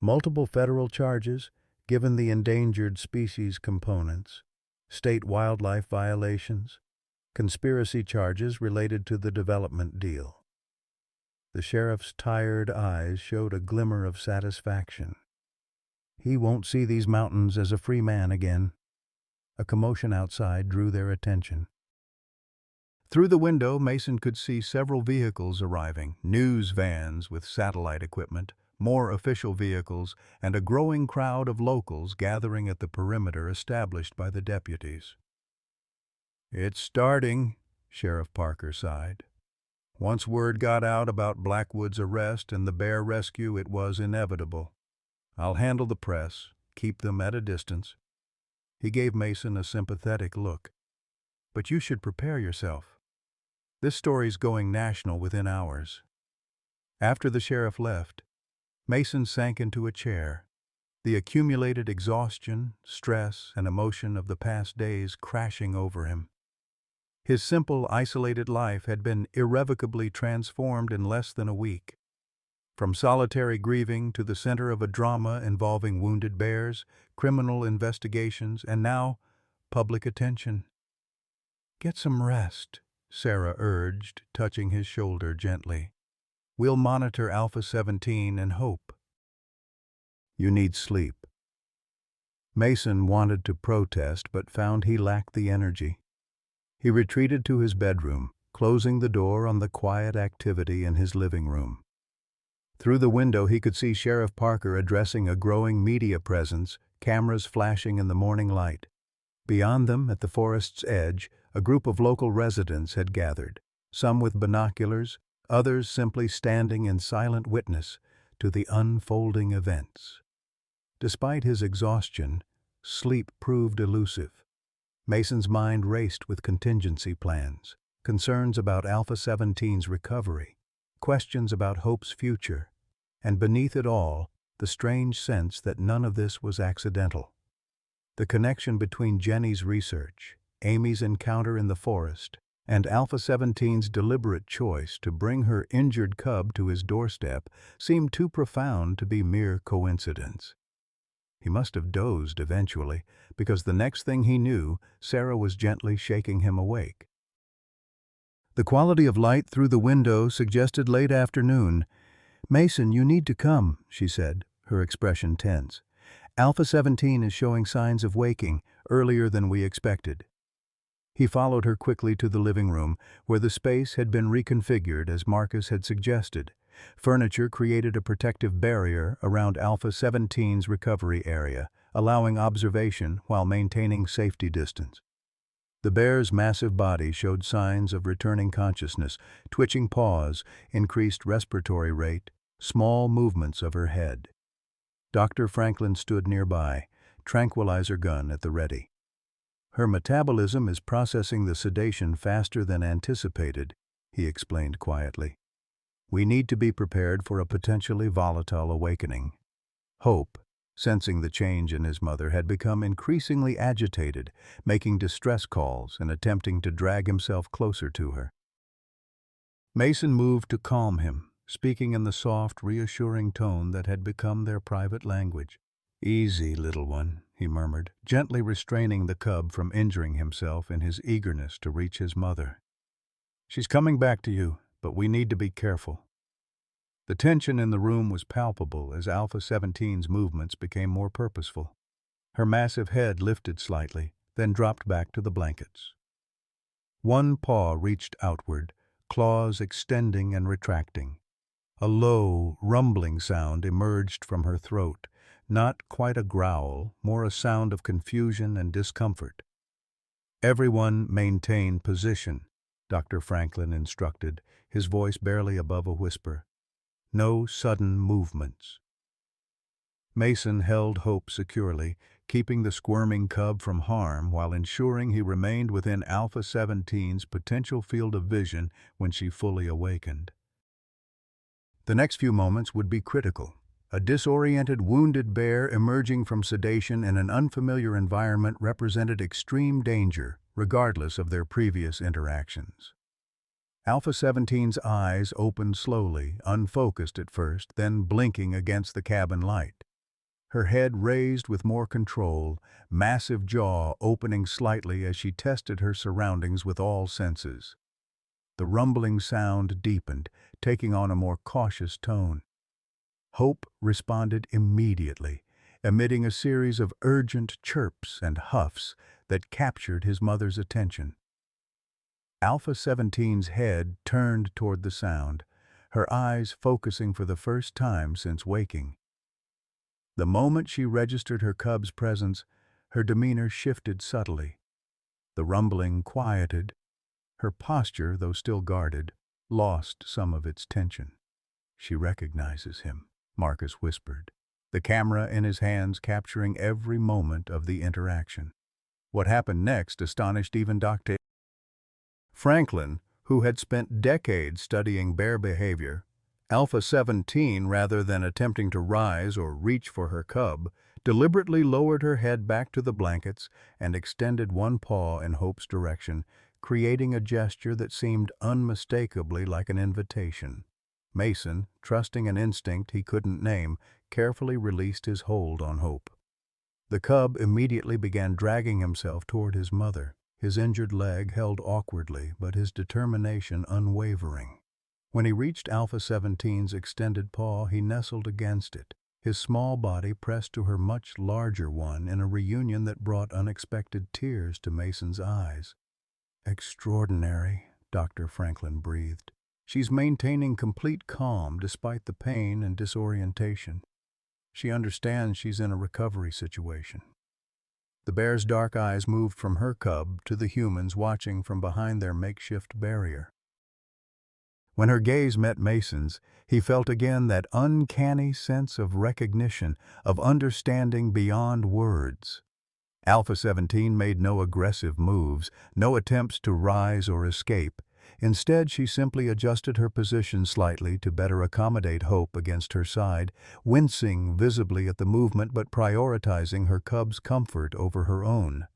Multiple federal charges, given the endangered species components, state wildlife violations, conspiracy charges related to the development deal. The sheriff's tired eyes showed a glimmer of satisfaction. He won't see these mountains as a free man again. A commotion outside drew their attention. Through the window, Mason could see several vehicles arriving, news vans with satellite equipment, more official vehicles, and a growing crowd of locals gathering at the perimeter established by the deputies. "It's starting," Sheriff Parker sighed. "Once word got out about Blackwood's arrest and the bear rescue, it was inevitable. I'll handle the press, keep them at a distance." He gave Mason a sympathetic look. "But you should prepare yourself. This story's going national within hours." After the sheriff left, Mason sank into a chair, the accumulated exhaustion, stress, and emotion of the past days crashing over him. His simple, isolated life had been irrevocably transformed in less than a week. From solitary grieving to the center of a drama involving wounded bears, criminal investigations, and now, public attention. "Get some rest," Sarah urged, touching his shoulder gently. "We'll monitor Alpha 17 and hope." "You need sleep." Mason wanted to protest but found he lacked the energy. He retreated to his bedroom, closing the door on the quiet activity in his living room. Through the window he could see Sheriff Parker addressing a growing media presence, cameras flashing in the morning light. Beyond them, at the forest's edge, a group of local residents had gathered, some with binoculars, others simply standing in silent witness to the unfolding events. Despite his exhaustion, sleep proved elusive. Mason's mind raced with contingency plans, concerns about Alpha 17's recovery, questions about Hope's future, and beneath it all, the strange sense that none of this was accidental. The connection between Jenny's research, Amy's encounter in the forest, and Alpha 17's deliberate choice to bring her injured cub to his doorstep seemed too profound to be mere coincidence. He must have dozed eventually, because the next thing he knew, Sarah was gently shaking him awake. The quality of light through the window suggested late afternoon. "Mason, you need to come," she said, her expression tense. "Alpha 17 is showing signs of waking, earlier than we expected." He followed her quickly to the living room, where the space had been reconfigured as Marcus had suggested. Furniture created a protective barrier around Alpha 17's recovery area, allowing observation while maintaining safety distance. The bear's massive body showed signs of returning consciousness, twitching paws, increased respiratory rate, small movements of her head. Dr. Franklin stood nearby, tranquilizer gun at the ready. "Her metabolism is processing the sedation faster than anticipated," he explained quietly. "We need to be prepared for a potentially volatile awakening." Hope, sensing the change in his mother, had become increasingly agitated, making distress calls and attempting to drag himself closer to her. Mason moved to calm him, speaking in the soft, reassuring tone that had become their private language. "Easy, little one," he murmured, gently restraining the cub from injuring himself in his eagerness to reach his mother. "She's coming back to you, but we need to be careful." The tension in the room was palpable as Alpha 17's movements became more purposeful. Her massive head lifted slightly, then dropped back to the blankets. One paw reached outward, claws extending and retracting. A low, rumbling sound emerged from her throat, not quite a growl, more a sound of confusion and discomfort. "Everyone maintain position," Dr. Franklin instructed, his voice barely above a whisper. "No sudden movements." Mason held Hope securely, keeping the squirming cub from harm while ensuring he remained within Alpha 17's potential field of vision when she fully awakened. The next few moments would be critical. A disoriented, wounded bear emerging from sedation in an unfamiliar environment represented extreme danger, regardless of their previous interactions. Alpha 17's eyes opened slowly, unfocused at first, then blinking against the cabin light. Her head raised with more control, massive jaw opening slightly as she tested her surroundings with all senses. The rumbling sound deepened, taking on a more cautious tone. Hope responded immediately, emitting a series of urgent chirps and huffs that captured his mother's attention. Alpha 17's head turned toward the sound, her eyes focusing for the first time since waking. The moment she registered her cub's presence, her demeanor shifted subtly. The rumbling quieted. Her posture, though still guarded, lost some of its tension. "She recognizes him," Marcus whispered, the camera in his hands capturing every moment of the interaction. What happened next astonished even Dr. Franklin, who had spent decades studying bear behavior. Alpha 17, rather than attempting to rise or reach for her cub, deliberately lowered her head back to the blankets and extended one paw in Hope's direction, creating a gesture that seemed unmistakably like an invitation. Mason, trusting an instinct he couldn't name, carefully released his hold on Hope. The cub immediately began dragging himself toward his mother, his injured leg held awkwardly, but his determination unwavering. When he reached Alpha 17's extended paw, he nestled against it, his small body pressed to her much larger one in a reunion that brought unexpected tears to Mason's eyes. "Extraordinary," Dr. Franklin breathed. "She's maintaining complete calm despite the pain and disorientation. She understands she's in a recovery situation." The bear's dark eyes moved from her cub to the humans watching from behind their makeshift barrier. When her gaze met Mason's, he felt again that uncanny sense of recognition, of understanding beyond words. Alpha 17 made no aggressive moves, no attempts to rise or escape. Instead, she simply adjusted her position slightly to better accommodate Hope against her side, wincing visibly at the movement but prioritizing her cub's comfort over her own.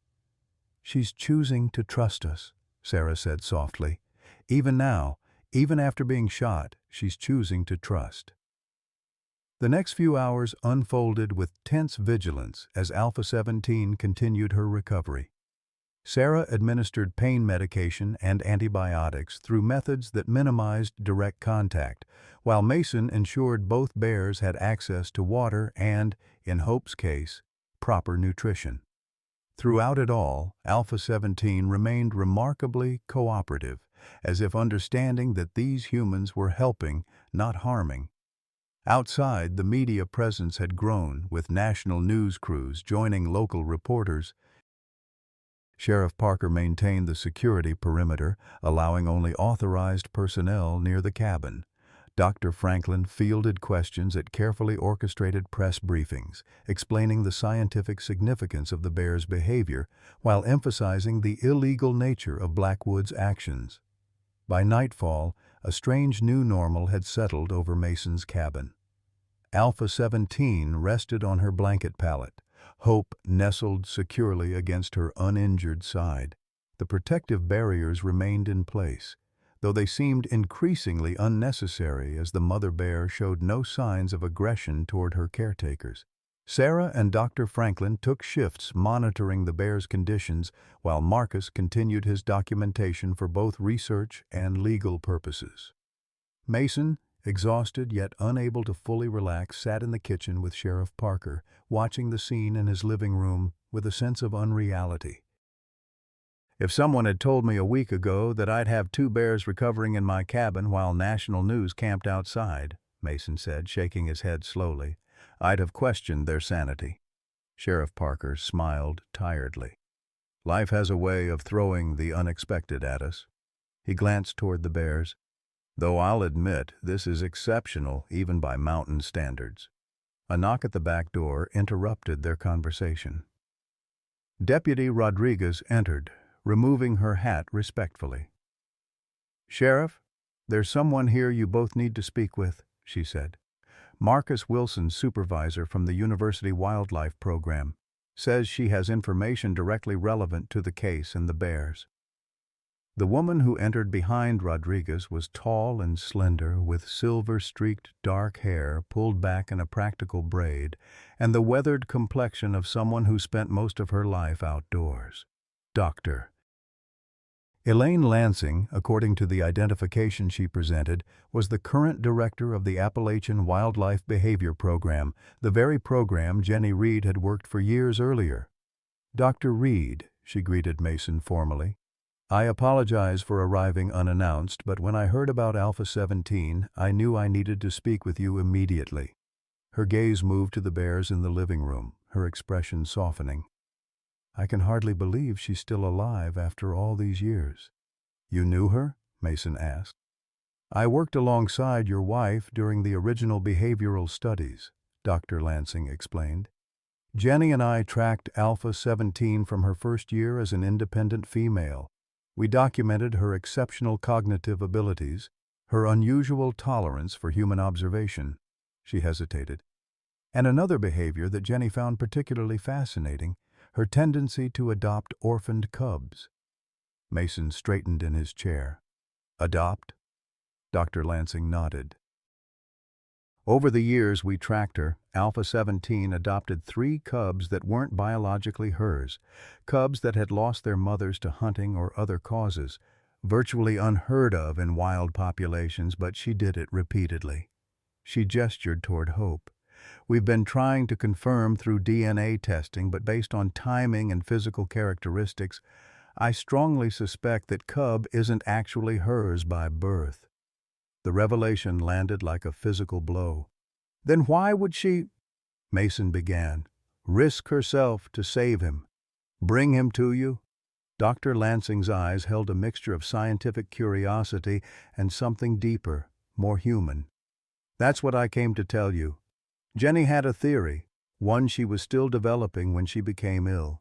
"She's choosing to trust us," Sarah said softly. "Even now, even after being shot, she's choosing to trust." The next few hours unfolded with tense vigilance as Alpha 17 continued her recovery. Sarah administered pain medication and antibiotics through methods that minimized direct contact, while Mason ensured both bears had access to water and, in Hope's case, proper nutrition. Throughout it all, Alpha 17 remained remarkably cooperative, as if understanding that these humans were helping, not harming. Outside, the media presence had grown, with national news crews joining local reporters. Sheriff Parker maintained the security perimeter, allowing only authorized personnel near the cabin. Dr. Franklin fielded questions at carefully orchestrated press briefings, explaining the scientific significance of the bear's behavior while emphasizing the illegal nature of Blackwood's actions. By nightfall, a strange new normal had settled over Mason's cabin. Alpha 17 rested on her blanket pallet, Hope nestled securely against her uninjured side. The protective barriers remained in place, though they seemed increasingly unnecessary as the mother bear showed no signs of aggression toward her caretakers. Sarah and Dr. Franklin took shifts monitoring the bear's conditions while Marcus continued his documentation for both research and legal purposes. Mason, exhausted yet unable to fully relax, sat in the kitchen with Sheriff Parker, watching the scene in his living room with a sense of unreality. "If someone had told me a week ago that I'd have 2 bears recovering in my cabin while national news camped outside," Mason said, shaking his head slowly, "I'd have questioned their sanity." Sheriff Parker smiled tiredly. "Life has a way of throwing the unexpected at us." He glanced toward the bears. "Though I'll admit, this is exceptional even by mountain standards." A knock at the back door interrupted their conversation. Deputy Rodriguez entered, removing her hat respectfully. "Sheriff, there's someone here you both need to speak with," she said. "Marcus Wilson, supervisor from the University Wildlife Program, says she has information directly relevant to the case and the bears." The woman who entered behind Rodriguez was tall and slender, with silver-streaked dark hair pulled back in a practical braid, and the weathered complexion of someone who spent most of her life outdoors. Dr. Elaine Lansing, according to the identification she presented, was the current director of the Appalachian Wildlife Behavior Program, the very program Jenny Reed had worked for years earlier. "Dr. Reed," she greeted Mason formally. "I apologize for arriving unannounced, but when I heard about Alpha 17, I knew I needed to speak with you immediately." Her gaze moved to the bears in the living room, her expression softening. "I can hardly believe she's still alive after all these years." "You knew her?" Mason asked. "I worked alongside your wife during the original behavioral studies," Dr. Lansing explained. "Jenny and I tracked Alpha 17 from her first year as an independent female. We documented her exceptional cognitive abilities, her unusual tolerance for human observation." She hesitated. "And another behavior that Jenny found particularly fascinating, her tendency to adopt orphaned cubs." Mason straightened in his chair. "Adopt?" Dr. Lansing nodded. "Over the years we tracked her, Alpha 17 adopted 3 cubs that weren't biologically hers, cubs that had lost their mothers to hunting or other causes, virtually unheard of in wild populations, but she did it repeatedly." She gestured toward Hope. "We've been trying to confirm through DNA testing, but based on timing and physical characteristics, I strongly suspect that cub isn't actually hers by birth." The revelation landed like a physical blow. "Then why would she—" Mason began. "Risk herself to save him? Bring him to you?" Dr. Lansing's eyes held a mixture of scientific curiosity and something deeper, more human. "That's what I came to tell you. Jenny had a theory, one she was still developing when she became ill.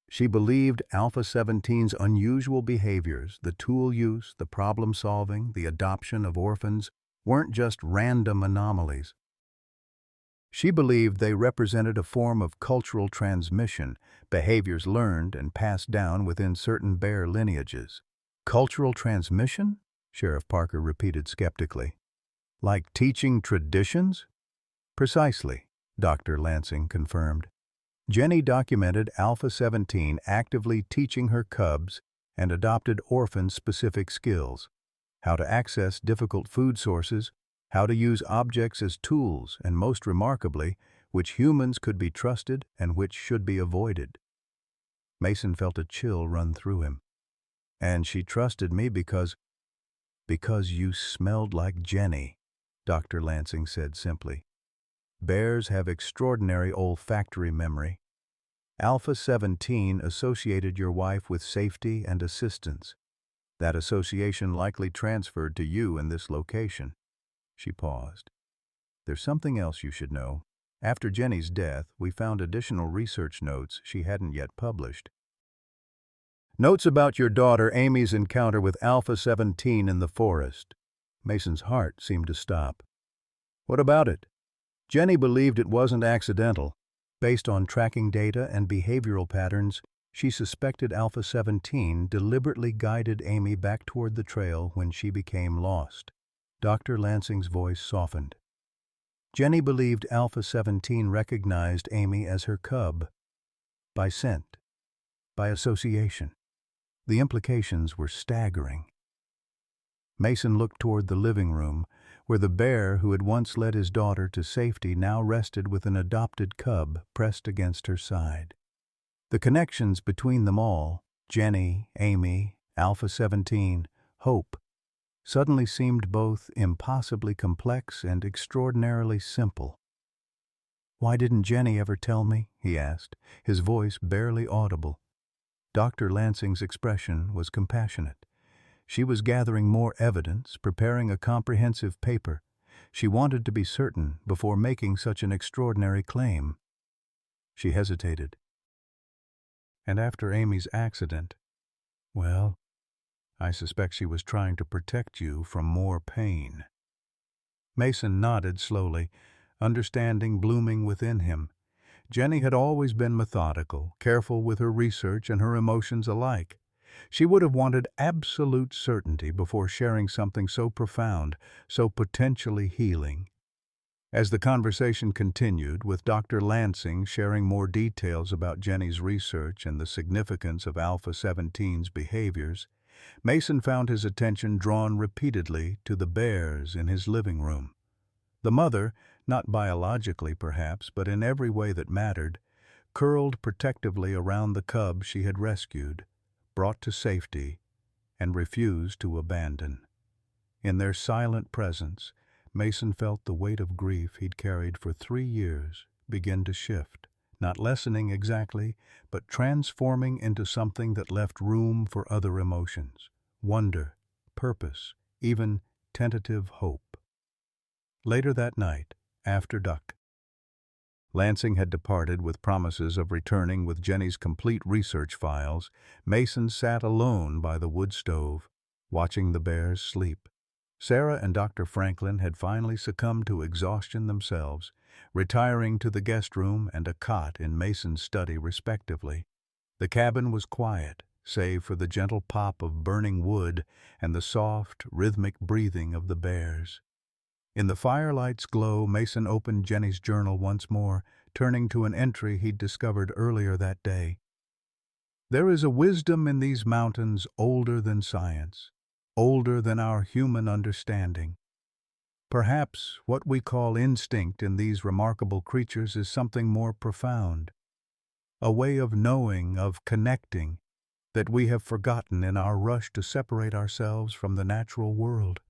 She believed Alpha 17's unusual behaviors, the tool use, the problem-solving, the adoption of orphans, weren't just random anomalies. She believed they represented a form of cultural transmission, behaviors learned and passed down within certain bear lineages." "Cultural transmission?" Sheriff Parker repeated skeptically. "Like teaching traditions?" "Precisely," Dr. Lansing confirmed. "Jenny documented Alpha 17 actively teaching her cubs and adopted orphans specific skills: how to access difficult food sources, how to use objects as tools, and most remarkably, which humans could be trusted and which should be avoided." Mason felt a chill run through him. "And she trusted me because you smelled like Jenny," Dr. Lansing said simply. "Bears have extraordinary olfactory memory. Alpha 17 associated your wife with safety and assistance. That association likely transferred to you in this location." She paused. "There's something else you should know. After Jenny's death, we found additional research notes she hadn't yet published. Notes about your daughter Amy's encounter with Alpha 17 in the forest." Mason's heart seemed to stop. "What about it?" "Jenny believed it wasn't accidental. Based on tracking data and behavioral patterns, she suspected Alpha 17 deliberately guided Amy back toward the trail when she became lost." Dr. Lansing's voice softened. "Jenny believed Alpha 17 recognized Amy as her cub. By scent. By association. The implications were staggering." Mason looked toward the living room, where the bear who had once led his daughter to safety now rested with an adopted cub pressed against her side. The connections between them all, Jenny, Amy, Alpha 17, Hope, suddenly seemed both impossibly complex and extraordinarily simple. "Why didn't Jenny ever tell me?" he asked, his voice barely audible. Dr. Lansing's expression was compassionate. She was gathering more evidence, preparing a comprehensive paper. She wanted to be certain before making such an extraordinary claim. She hesitated. "And after Amy's accident, well, I suspect she was trying to protect you from more pain." Mason nodded slowly, understanding blooming within him. Jenny had always been methodical, careful with her research and her emotions alike. She would have wanted absolute certainty before sharing something so profound, so potentially healing. As the conversation continued, with Dr. Lansing sharing more details about Jenny's research and the significance of Alpha 17's behaviors, Mason found his attention drawn repeatedly to the bears in his living room. The mother, not biologically perhaps, but in every way that mattered, curled protectively around the cub she had rescued, brought to safety, and refused to abandon. In their silent presence, Mason felt the weight of grief he'd carried for 3 years begin to shift, not lessening exactly, but transforming into something that left room for other emotions: wonder, purpose, even tentative hope. Later that night, after dusk, Lansing had departed with promises of returning with Jenny's complete research files. Mason sat alone by the wood stove, watching the bears sleep. Sarah and Dr. Franklin had finally succumbed to exhaustion themselves, retiring to the guest room and a cot in Mason's study respectively. The cabin was quiet, save for the gentle pop of burning wood and the soft, rhythmic breathing of the bears. In the firelight's glow, Mason opened Jenny's journal once more, turning to an entry he'd discovered earlier that day. "There is a wisdom in these mountains older than science, older than our human understanding. Perhaps what we call instinct in these remarkable creatures is something more profound, a way of knowing, of connecting, that we have forgotten in our rush to separate ourselves from the natural world.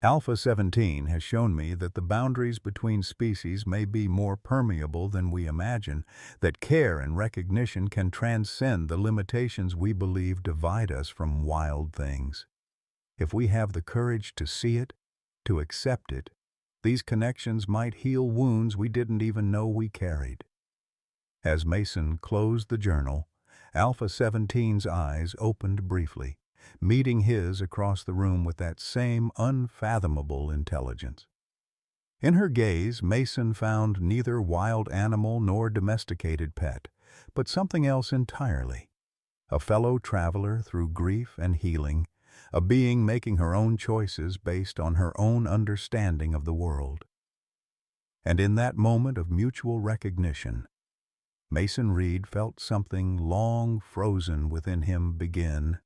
Alpha 17 has shown me that the boundaries between species may be more permeable than we imagine, that care and recognition can transcend the limitations we believe divide us from wild things. If we have the courage to see it, to accept it, these connections might heal wounds we didn't even know we carried." As Mason closed the journal, Alpha 17's eyes opened briefly, meeting his across the room with that same unfathomable intelligence. In her gaze, Mason found neither wild animal nor domesticated pet, but something else entirely: a fellow traveler through grief and healing, a being making her own choices based on her own understanding of the world. And in that moment of mutual recognition, Mason Reed felt something long frozen within him begin,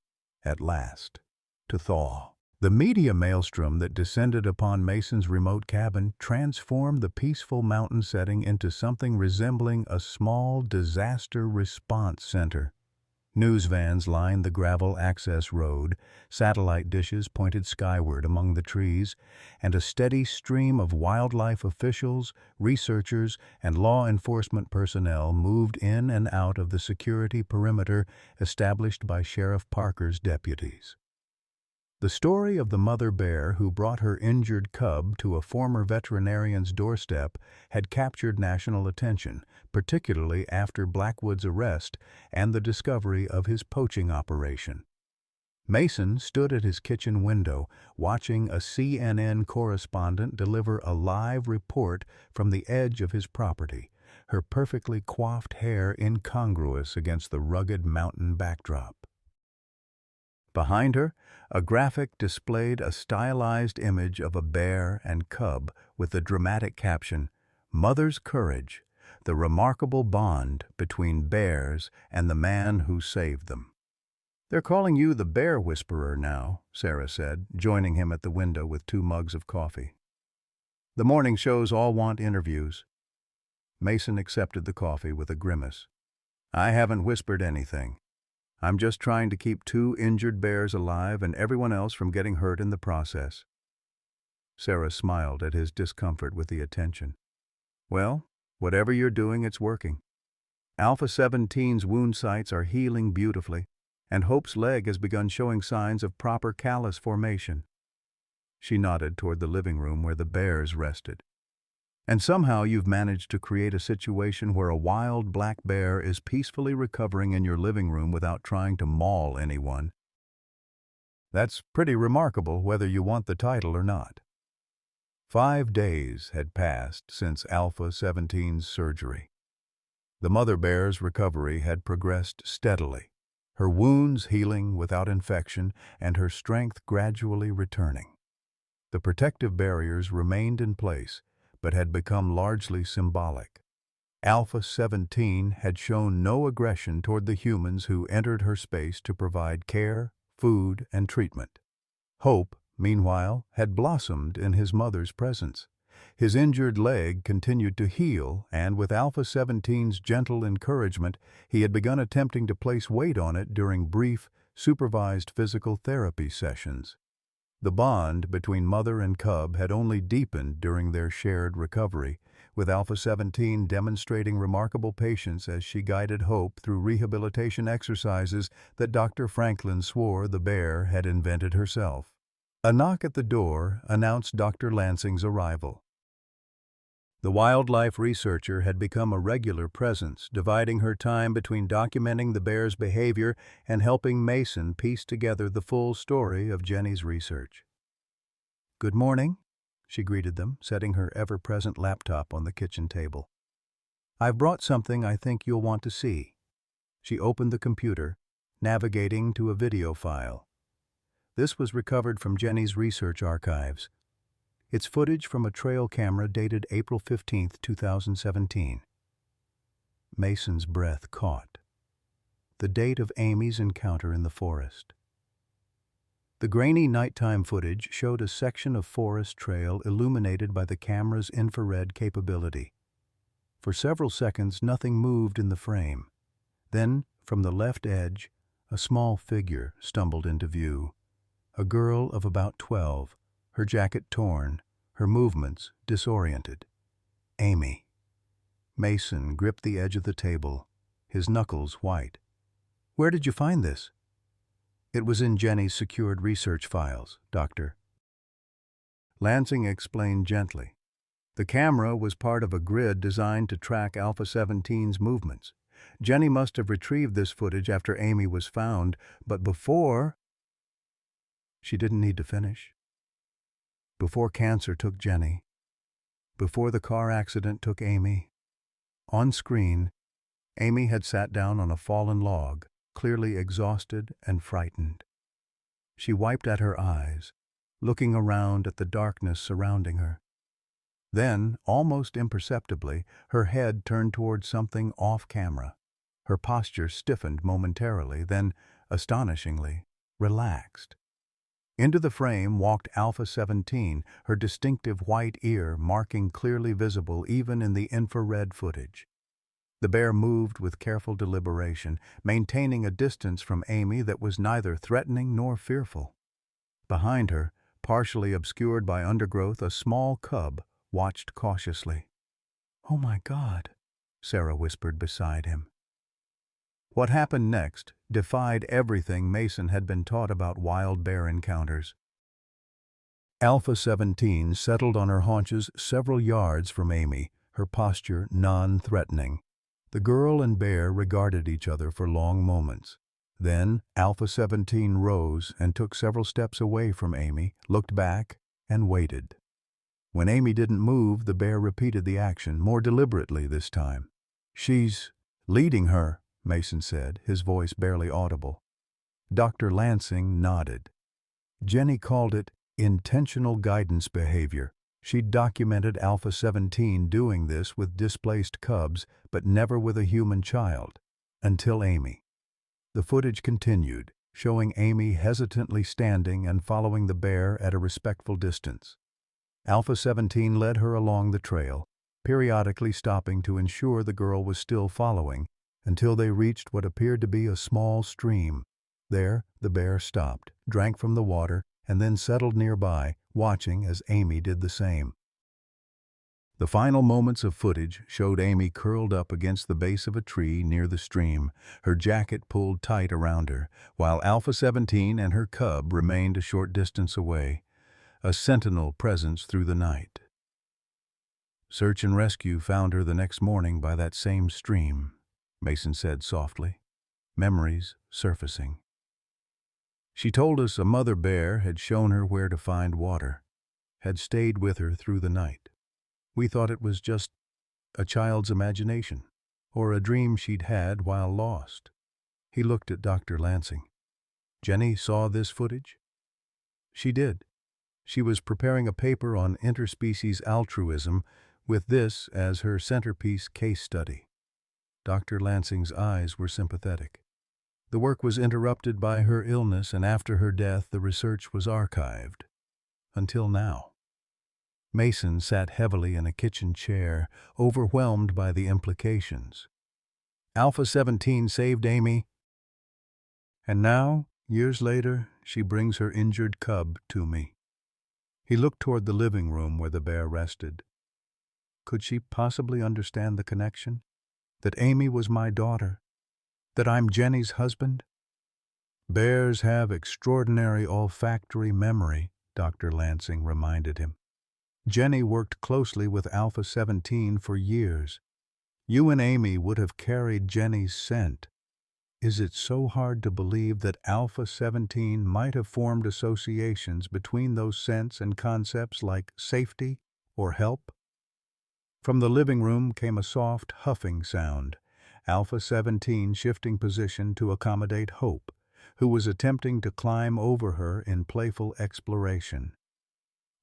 at last, to thaw. The media maelstrom that descended upon Mason's remote cabin transformed the peaceful mountain setting into something resembling a small disaster response center. News vans lined the gravel access road, satellite dishes pointed skyward among the trees, and a steady stream of wildlife officials, researchers, and law enforcement personnel moved in and out of the security perimeter established by Sheriff Parker's deputies. The story of the mother bear who brought her injured cub to a former veterinarian's doorstep had captured national attention, particularly after Blackwood's arrest and the discovery of his poaching operation. Mason stood at his kitchen window, watching a CNN correspondent deliver a live report from the edge of his property, her perfectly coiffed hair incongruous against the rugged mountain backdrop. Behind her, a graphic displayed a stylized image of a bear and cub with the dramatic caption, "Mother's Courage, the remarkable bond between bears and the man who saved them." They're calling you the Bear Whisperer now, Sarah said, joining him at the window with 2 mugs of coffee. The morning shows all want interviews. Mason accepted the coffee with a grimace. I haven't whispered anything. I'm just trying to keep 2 injured bears alive and everyone else from getting hurt in the process. Sarah smiled at his discomfort with the attention. Well, whatever you're doing, it's working. Alpha 17's wound sites are healing beautifully, and Hope's leg has begun showing signs of proper callus formation. She nodded toward the living room where the bears rested. And somehow you've managed to create a situation where a wild black bear is peacefully recovering in your living room without trying to maul anyone. That's pretty remarkable, whether you want the title or not. 5 days had passed since Alpha 17's surgery. The mother bear's recovery had progressed steadily, her wounds healing without infection and her strength gradually returning. The protective barriers remained in place, but had become largely symbolic. Alpha 17 had shown no aggression toward the humans who entered her space to provide care, food, and treatment. Hope, meanwhile, had blossomed in his mother's presence. His injured leg continued to heal, and with Alpha 17's gentle encouragement, he had begun attempting to place weight on it during brief, supervised physical therapy sessions. The bond between mother and cub had only deepened during their shared recovery, with Alpha 17 demonstrating remarkable patience as she guided Hope through rehabilitation exercises that Dr. Franklin swore the bear had invented herself. A knock at the door announced Dr. Lansing's arrival. The wildlife researcher had become a regular presence, dividing her time between documenting the bear's behavior and helping Mason piece together the full story of Jenny's research. "Good morning," she greeted them, setting her ever-present laptop on the kitchen table. "I've brought something I think you'll want to see." She opened the computer, navigating to a video file. This was recovered from Jenny's research archives. It's footage from a trail camera dated April 15, 2017. Mason's breath caught. The date of Amy's encounter in the forest. The grainy nighttime footage showed a section of forest trail illuminated by the camera's infrared capability. For several seconds, nothing moved in the frame. Then, from the left edge, a small figure stumbled into view. A girl of about 12, her jacket torn, her movements disoriented. Amy. Mason gripped the edge of the table, his knuckles white. "Where did you find this?" "It was in Jenny's secured research files, Doctor." Lansing explained gently. The camera was part of a grid designed to track Alpha 17's movements. Jenny must have retrieved this footage after Amy was found, but before... She didn't need to finish. Before cancer took Jenny, before the car accident took Amy, on screen, Amy had sat down on a fallen log, clearly exhausted and frightened. She wiped at her eyes, looking around at the darkness surrounding her. Then, almost imperceptibly, her head turned toward something off-camera. Her posture stiffened momentarily, then, astonishingly, relaxed. Into the frame walked Alpha 17, her distinctive white ear marking clearly visible even in the infrared footage. The bear moved with careful deliberation, maintaining a distance from Amy that was neither threatening nor fearful. Behind her, partially obscured by undergrowth, a small cub watched cautiously. "Oh my God," Sarah whispered beside him. What happened next defied everything Mason had been taught about wild bear encounters. Alpha 17 settled on her haunches several yards from Amy, her posture non-threatening. The girl and bear regarded each other for long moments. Then Alpha 17 rose and took several steps away from Amy, looked back, and waited. When Amy didn't move, the bear repeated the action, more deliberately this time. "She's leading her," Mason said, his voice barely audible. Dr. Lansing nodded. Jenny called it intentional guidance behavior. She'd documented Alpha 17 doing this with displaced cubs, but never with a human child. Until Amy. The footage continued, showing Amy hesitantly standing and following the bear at a respectful distance. Alpha 17 led her along the trail, periodically stopping to ensure the girl was still following, until they reached what appeared to be a small stream. There, the bear stopped, drank from the water, and then settled nearby, watching as Amy did the same. The final moments of footage showed Amy curled up against the base of a tree near the stream, her jacket pulled tight around her, while Alpha 17 and her cub remained a short distance away, a sentinel presence through the night. Search and rescue found her the next morning by that same stream, Mason said softly, memories surfacing. She told us a mother bear had shown her where to find water, had stayed with her through the night. We thought it was just a child's imagination, or a dream she'd had while lost. He looked at Dr. Lansing. Jenny saw this footage? She did. She was preparing a paper on interspecies altruism with this as her centerpiece case study. Dr. Lansing's eyes were sympathetic. The work was interrupted by her illness, and after her death the research was archived. Until now. Mason sat heavily in a kitchen chair, overwhelmed by the implications. Alpha 17 saved Amy, and now, years later, she brings her injured cub to me. He looked toward the living room where the bear rested. Could she possibly understand the connection? That Amy was my daughter? That I'm Jenny's husband? Bears have extraordinary olfactory memory, Dr. Lansing reminded him. Jenny worked closely with Alpha 17 for years. You and Amy would have carried Jenny's scent. Is it so hard to believe that Alpha 17 might have formed associations between those scents and concepts like safety or help? From the living room came a soft, huffing sound, Alpha 17 shifting position to accommodate Hope, who was attempting to climb over her in playful exploration.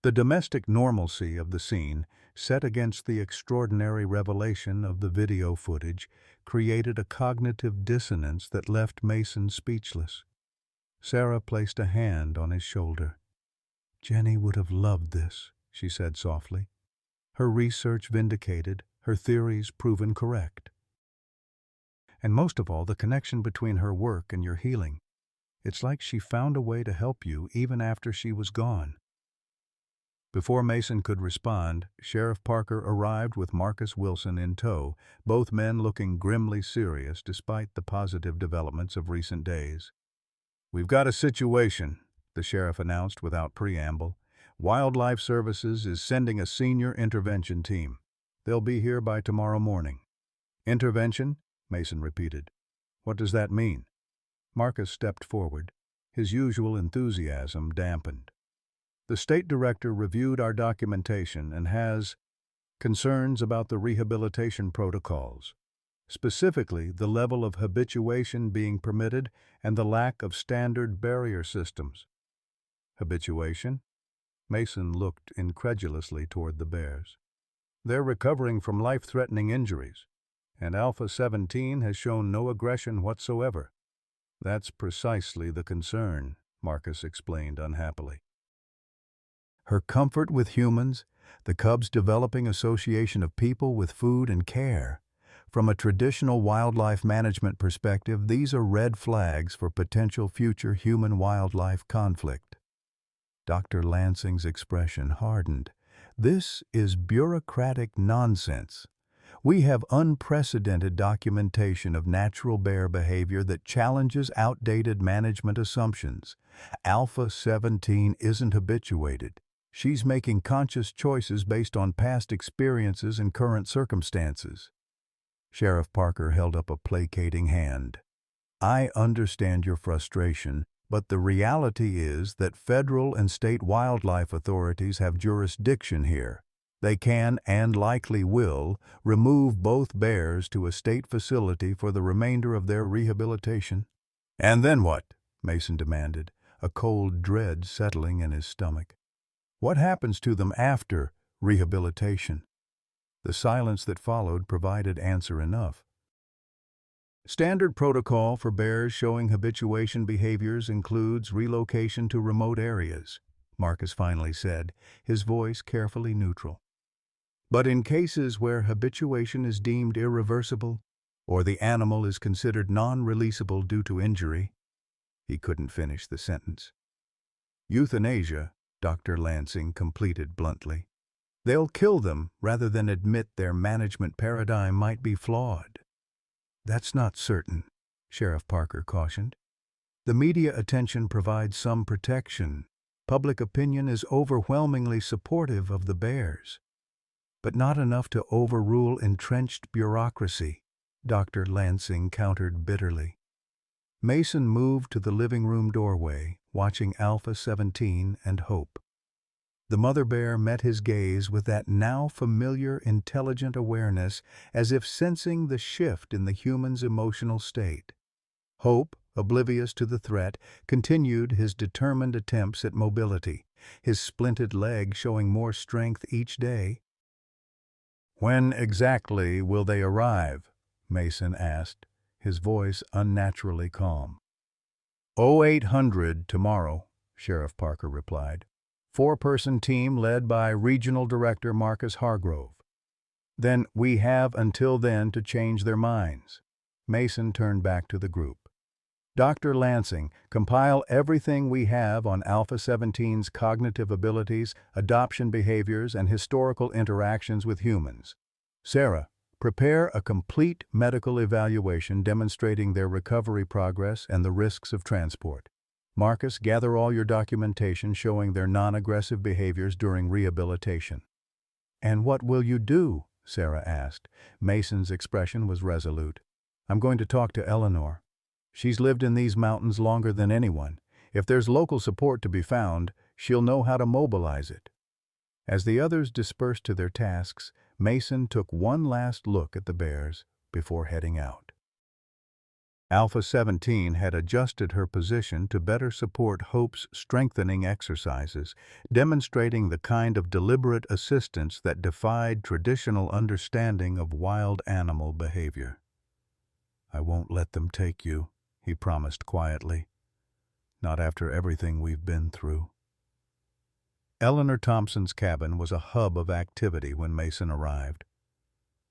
The domestic normalcy of the scene, set against the extraordinary revelation of the video footage, created a cognitive dissonance that left Mason speechless. Sarah placed a hand on his shoulder. Jenny would have loved this, she said softly. Her research vindicated, her theories proven correct. And most of all, the connection between her work and your healing. It's like she found a way to help you even after she was gone. Before Mason could respond, Sheriff Parker arrived with Marcus Wilson in tow, both men looking grimly serious despite the positive developments of recent days. We've got a situation, the sheriff announced without preamble. Wildlife Services is sending a senior intervention team. They'll be here by tomorrow morning. Intervention? Mason repeated. What does that mean? Marcus stepped forward, his usual enthusiasm dampened. The state director reviewed our documentation and has concerns about the rehabilitation protocols, specifically the level of habituation being permitted and the lack of standard barrier systems. Habituation? Mason looked incredulously toward the bears. They're recovering from life-threatening injuries, and Alpha 17 has shown no aggression whatsoever. That's precisely the concern, Marcus explained unhappily. Her comfort with humans, the cub's developing association of people with food and care. From a traditional wildlife management perspective, these are red flags for potential future human-wildlife conflict. Dr. Lansing's expression hardened. This is bureaucratic nonsense. We have unprecedented documentation of natural bear behavior that challenges outdated management assumptions. Alpha 17 isn't habituated. She's making conscious choices based on past experiences and current circumstances. Sheriff Parker held up a placating hand. I understand your frustration, but the reality is that federal and state wildlife authorities have jurisdiction here. They can, and likely will, remove both bears to a state facility for the remainder of their rehabilitation. And then what? Mason demanded, a cold dread settling in his stomach. What happens to them after rehabilitation? The silence that followed provided answer enough. Standard protocol for bears showing habituation behaviors includes relocation to remote areas, Marcus finally said, his voice carefully neutral. But in cases where habituation is deemed irreversible, or the animal is considered non-releasable due to injury, he couldn't finish the sentence. Euthanasia, Dr. Lansing completed bluntly. They'll kill them rather than admit their management paradigm might be flawed. That's not certain, Sheriff Parker cautioned. The media attention provides some protection. Public opinion is overwhelmingly supportive of the bears, but not enough to overrule entrenched bureaucracy, Dr. Lansing countered bitterly. Mason moved to the living room doorway, watching Alpha 17 and Hope. The mother bear met his gaze with that now familiar intelligent awareness, as if sensing the shift in the human's emotional state. Hope, oblivious to the threat, continued his determined attempts at mobility, his splinted leg showing more strength each day. "When exactly will they arrive?" Mason asked, his voice unnaturally calm. 0800 tomorrow, Sheriff Parker replied. 4-person team led by Regional Director Marcus Hargrove. Then we have until then to change their minds. Mason turned back to the group. Dr. Lansing, compile everything we have on Alpha 17's cognitive abilities, adoption behaviors, and historical interactions with humans. Sarah, prepare a complete medical evaluation demonstrating their recovery progress and the risks of transport. Marcus, gather all your documentation showing their non-aggressive behaviors during rehabilitation. "And what will you do?" Sarah asked. Mason's expression was resolute. "I'm going to talk to Eleanor. She's lived in these mountains longer than anyone. If there's local support to be found, she'll know how to mobilize it." As the others dispersed to their tasks, Mason took one last look at the bears before heading out. Alpha 17 had adjusted her position to better support Hope's strengthening exercises, demonstrating the kind of deliberate assistance that defied traditional understanding of wild animal behavior. "I won't let them take you," he promised quietly. "Not after everything we've been through." Eleanor Thompson's cabin was a hub of activity when Mason arrived.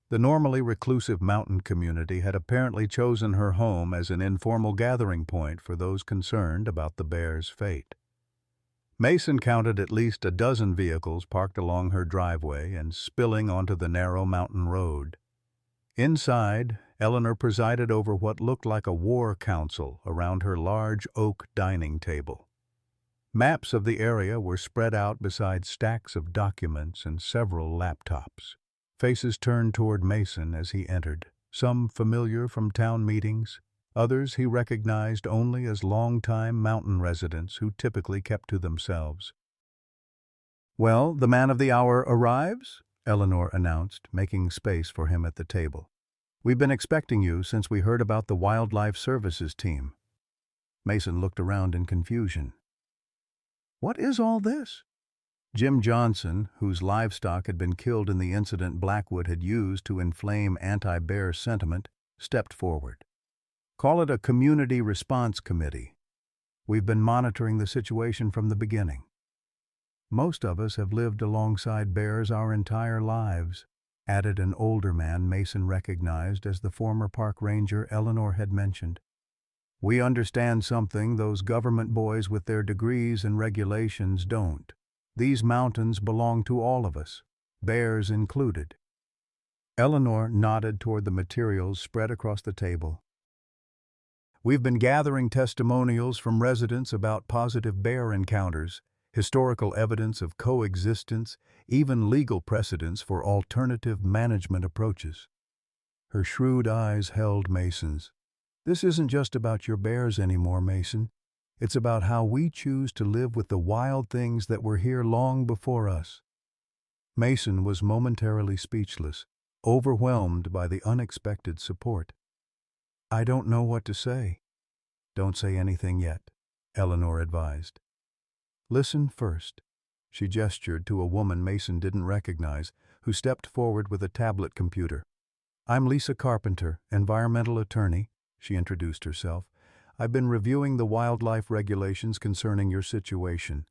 The normally reclusive mountain community had apparently chosen her home as an informal gathering point for those concerned about the bear's fate. Mason counted at least a dozen vehicles parked along her driveway and spilling onto the narrow mountain road. Inside, Eleanor presided over what looked like a war council around her large oak dining table. Maps of the area were spread out beside stacks of documents and several laptops. Faces turned toward Mason as he entered, some familiar from town meetings, others he recognized only as long-time mountain residents who typically kept to themselves. "Well, the man of the hour arrives," Eleanor announced, making space for him at the table. "We've been expecting you since we heard about the Wildlife Services team." Mason looked around in confusion. "What is all this?" Jim Johnson, whose livestock had been killed in the incident Blackwood had used to inflame anti-bear sentiment, stepped forward. "Call it a community response committee. We've been monitoring the situation from the beginning. Most of us have lived alongside bears our entire lives," added an older man Mason recognized as the former park ranger Eleanor had mentioned. "We understand something those government boys with their degrees and regulations don't. These mountains belong to all of us, bears included." Eleanor nodded toward the materials spread across the table. "We've been gathering testimonials from residents about positive bear encounters, historical evidence of coexistence, even legal precedents for alternative management approaches." Her shrewd eyes held Mason's. "This isn't just about your bears anymore, Mason. It's about how we choose to live with the wild things that were here long before us." Mason was momentarily speechless, overwhelmed by the unexpected support. "I don't know what to say." "Don't say anything yet," Eleanor advised. "Listen first." She gestured to a woman Mason didn't recognize, who stepped forward with a tablet computer. "I'm Lisa Carpenter, environmental attorney. she introduced herself. "I've been reviewing the wildlife regulations concerning your situation.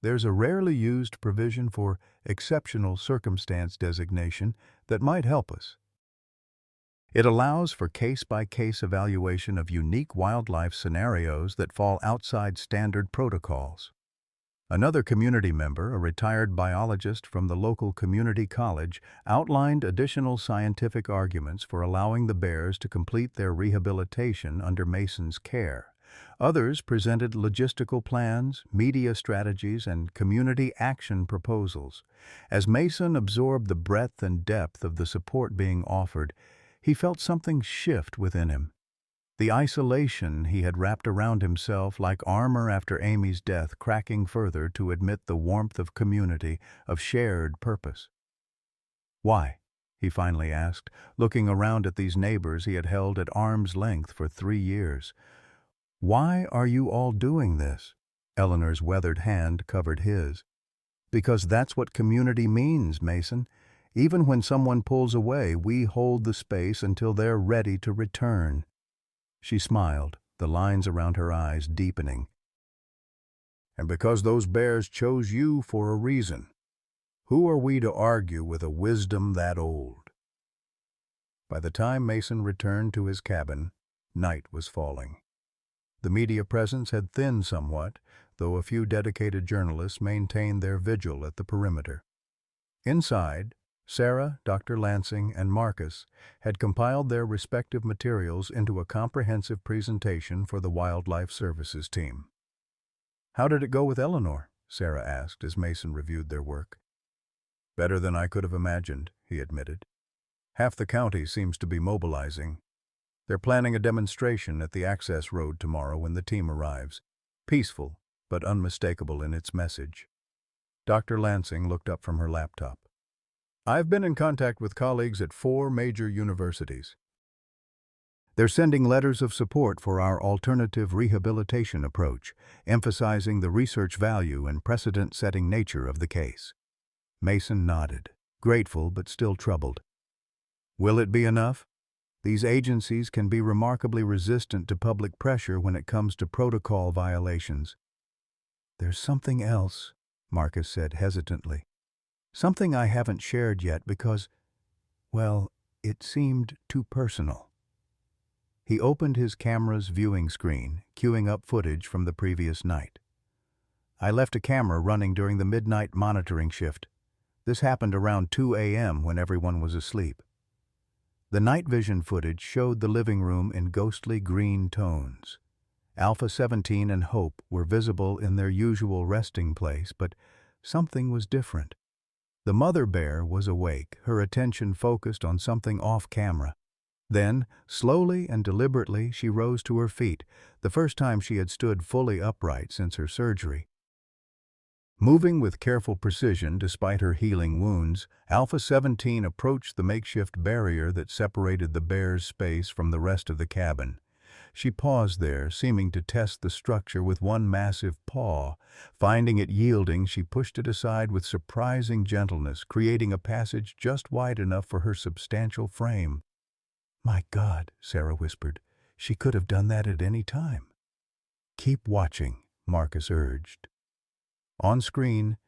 There's a rarely used provision for exceptional circumstance designation that might help us. It allows for case-by-case evaluation of unique wildlife scenarios that fall outside standard protocols." Another community member, a retired biologist from the local community college, outlined additional scientific arguments for allowing the bears to complete their rehabilitation under Mason's care. Others presented logistical plans, media strategies, and community action proposals. As Mason absorbed the breadth and depth of the support being offered, he felt something shift within him. The isolation he had wrapped around himself like armor after Amy's death cracking further to admit the warmth of community, of shared purpose. "Why?" he finally asked, looking around at these neighbors he had held at arm's length for 3 years. "Why are you all doing this?" Eleanor's weathered hand covered his. "Because that's what community means, Mason. Even when someone pulls away, we hold the space until they're ready to return." She smiled, the lines around her eyes deepening. "And because those bears chose you for a reason, who are we to argue with a wisdom that old?" By the time Mason returned to his cabin, night was falling. The media presence had thinned somewhat, though a few dedicated journalists maintained their vigil at the perimeter. Inside, Sarah, Dr. Lansing, and Marcus had compiled their respective materials into a comprehensive presentation for the Wildlife Services team. "How did it go with Eleanor?" Sarah asked as Mason reviewed their work. "Better than I could have imagined," he admitted. "Half the county seems to be mobilizing. They're planning a demonstration at the access road tomorrow when the team arrives. Peaceful, but unmistakable in its message." Dr. Lansing looked up from her laptop. "I've been in contact with colleagues at 4 major universities. They're sending letters of support for our alternative rehabilitation approach, emphasizing the research value and precedent-setting nature of the case." Mason nodded, grateful but still troubled. "Will it be enough? These agencies can be remarkably resistant to public pressure when it comes to protocol violations." "There's something else," Marcus said hesitantly. "Something I haven't shared yet because, well, it seemed too personal." He opened his camera's viewing screen, queuing up footage from the previous night. "I left a camera running during the midnight monitoring shift. This happened around 2 a.m. when everyone was asleep." The night vision footage showed the living room in ghostly green tones. Alpha 17 and Hope were visible in their usual resting place, but something was different. The mother bear was awake, her attention focused on something off-camera. Then, slowly and deliberately, she rose to her feet, the first time she had stood fully upright since her surgery. Moving with careful precision despite her healing wounds, Alpha 17 approached the makeshift barrier that separated the bear's space from the rest of the cabin. She paused there, seeming to test the structure with one massive paw. Finding it yielding, she pushed it aside with surprising gentleness, creating a passage just wide enough for her substantial frame. "My God," Sarah whispered, "she could have done that at any time." "Keep watching," Marcus urged. On screen,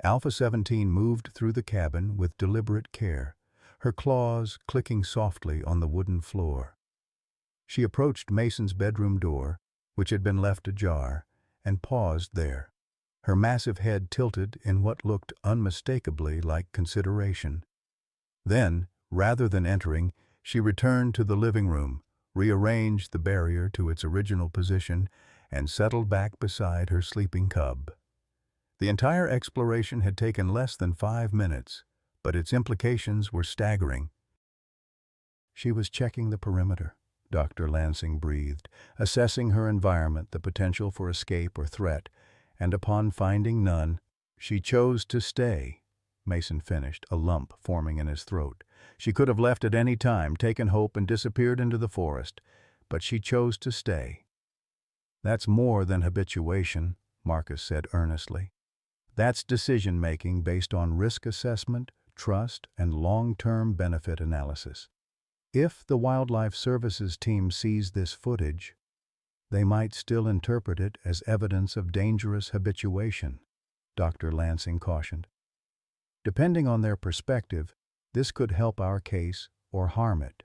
Alpha 17 moved through the cabin with deliberate care, her claws clicking softly on the wooden floor. She approached Mason's bedroom door, which had been left ajar, and paused there, her massive head tilted in what looked unmistakably like consideration. Then, rather than entering, she returned to the living room, rearranged the barrier to its original position, and settled back beside her sleeping cub. The entire exploration had taken less than 5 minutes, but its implications were staggering. She was checking the perimeter, Dr. Lansing breathed, assessing her environment, the potential for escape or threat, and upon finding none, she chose to stay. Mason finished, a lump forming in his throat. She could have left at any time, taken Hope and disappeared into the forest, but she chose to stay. "That's more than habituation," Marcus said earnestly. "That's decision-making based on risk assessment, trust, and long-term benefit analysis." If the Wildlife Services team sees this footage, they might still interpret it as evidence of dangerous habituation, Dr. Lansing cautioned. Depending on their perspective, this could help our case or harm it.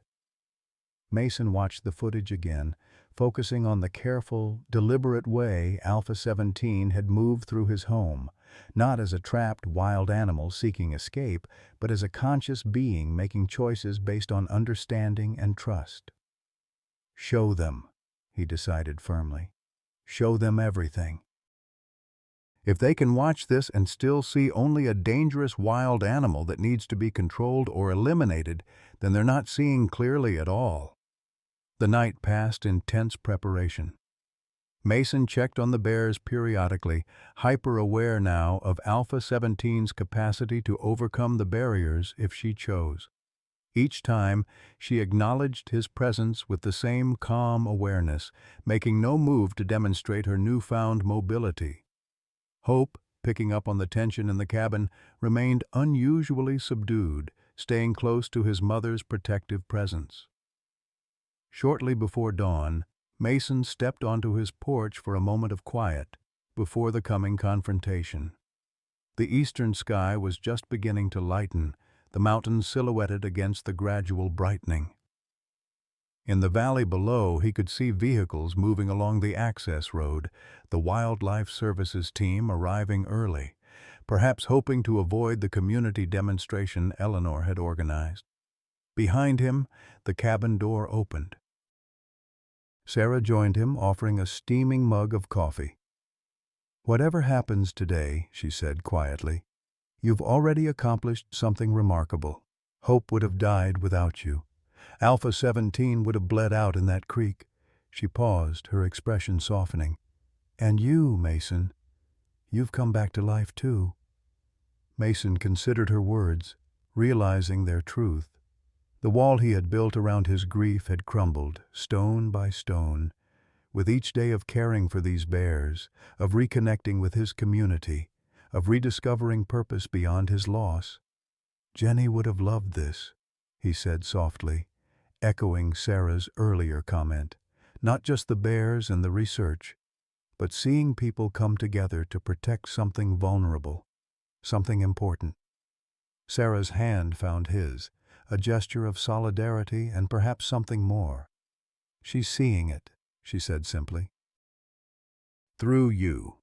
Mason watched the footage again, focusing on the careful, deliberate way Alpha 17 had moved through his home, not as a trapped wild animal seeking escape, but as a conscious being making choices based on understanding and trust. Show them, he decided firmly. Show them everything. If they can watch this and still see only a dangerous wild animal that needs to be controlled or eliminated, then they're not seeing clearly at all. The night passed in tense preparation. Mason checked on the bears periodically, hyper-aware now of Alpha 17's capacity to overcome the barriers if she chose. Each time, she acknowledged his presence with the same calm awareness, making no move to demonstrate her newfound mobility. Hope, picking up on the tension in the cabin, remained unusually subdued, staying close to his mother's protective presence. Shortly before dawn, Mason stepped onto his porch for a moment of quiet before the coming confrontation. The eastern sky was just beginning to lighten, the mountains silhouetted against the gradual brightening. In the valley below, he could see vehicles moving along the access road, the Wildlife Services team arriving early, perhaps hoping to avoid the community demonstration Eleanor had organized. Behind him, the cabin door opened. Sarah joined him, offering a steaming mug of coffee. "Whatever happens today," she said quietly, "you've already accomplished something remarkable. Hope would have died without you. Alpha 17 would have bled out in that creek." She paused, her expression softening. "And you, Mason, you've come back to life too." Mason considered her words, realizing their truth. The wall he had built around his grief had crumbled, stone by stone. With each day of caring for these bears, of reconnecting with his community, of rediscovering purpose beyond his loss. "Jenny would have loved this," he said softly, echoing Sarah's earlier comment. Not just the bears and the research, but seeing people come together to protect something vulnerable, something important. Sarah's hand found his, a gesture of solidarity and perhaps something more. "She's seeing it," she said simply. "Through you."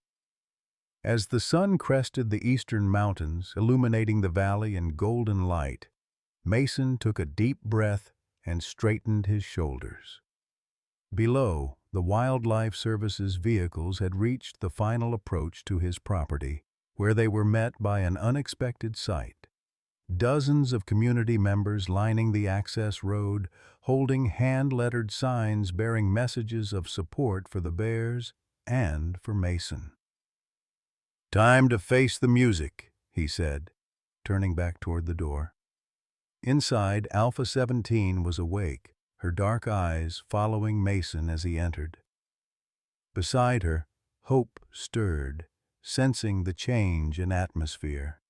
As the sun crested the eastern mountains, illuminating the valley in golden light, Mason took a deep breath and straightened his shoulders. Below, the Wildlife Services vehicles had reached the final approach to his property, where they were met by an unexpected sight. Dozens of community members lining the access road, holding hand-lettered signs bearing messages of support for the bears and for Mason. "Time to face the music," he said, turning back toward the door. Inside, Alpha 17 was awake, her dark eyes following Mason as he entered. Beside her, Hope stirred, sensing the change in atmosphere.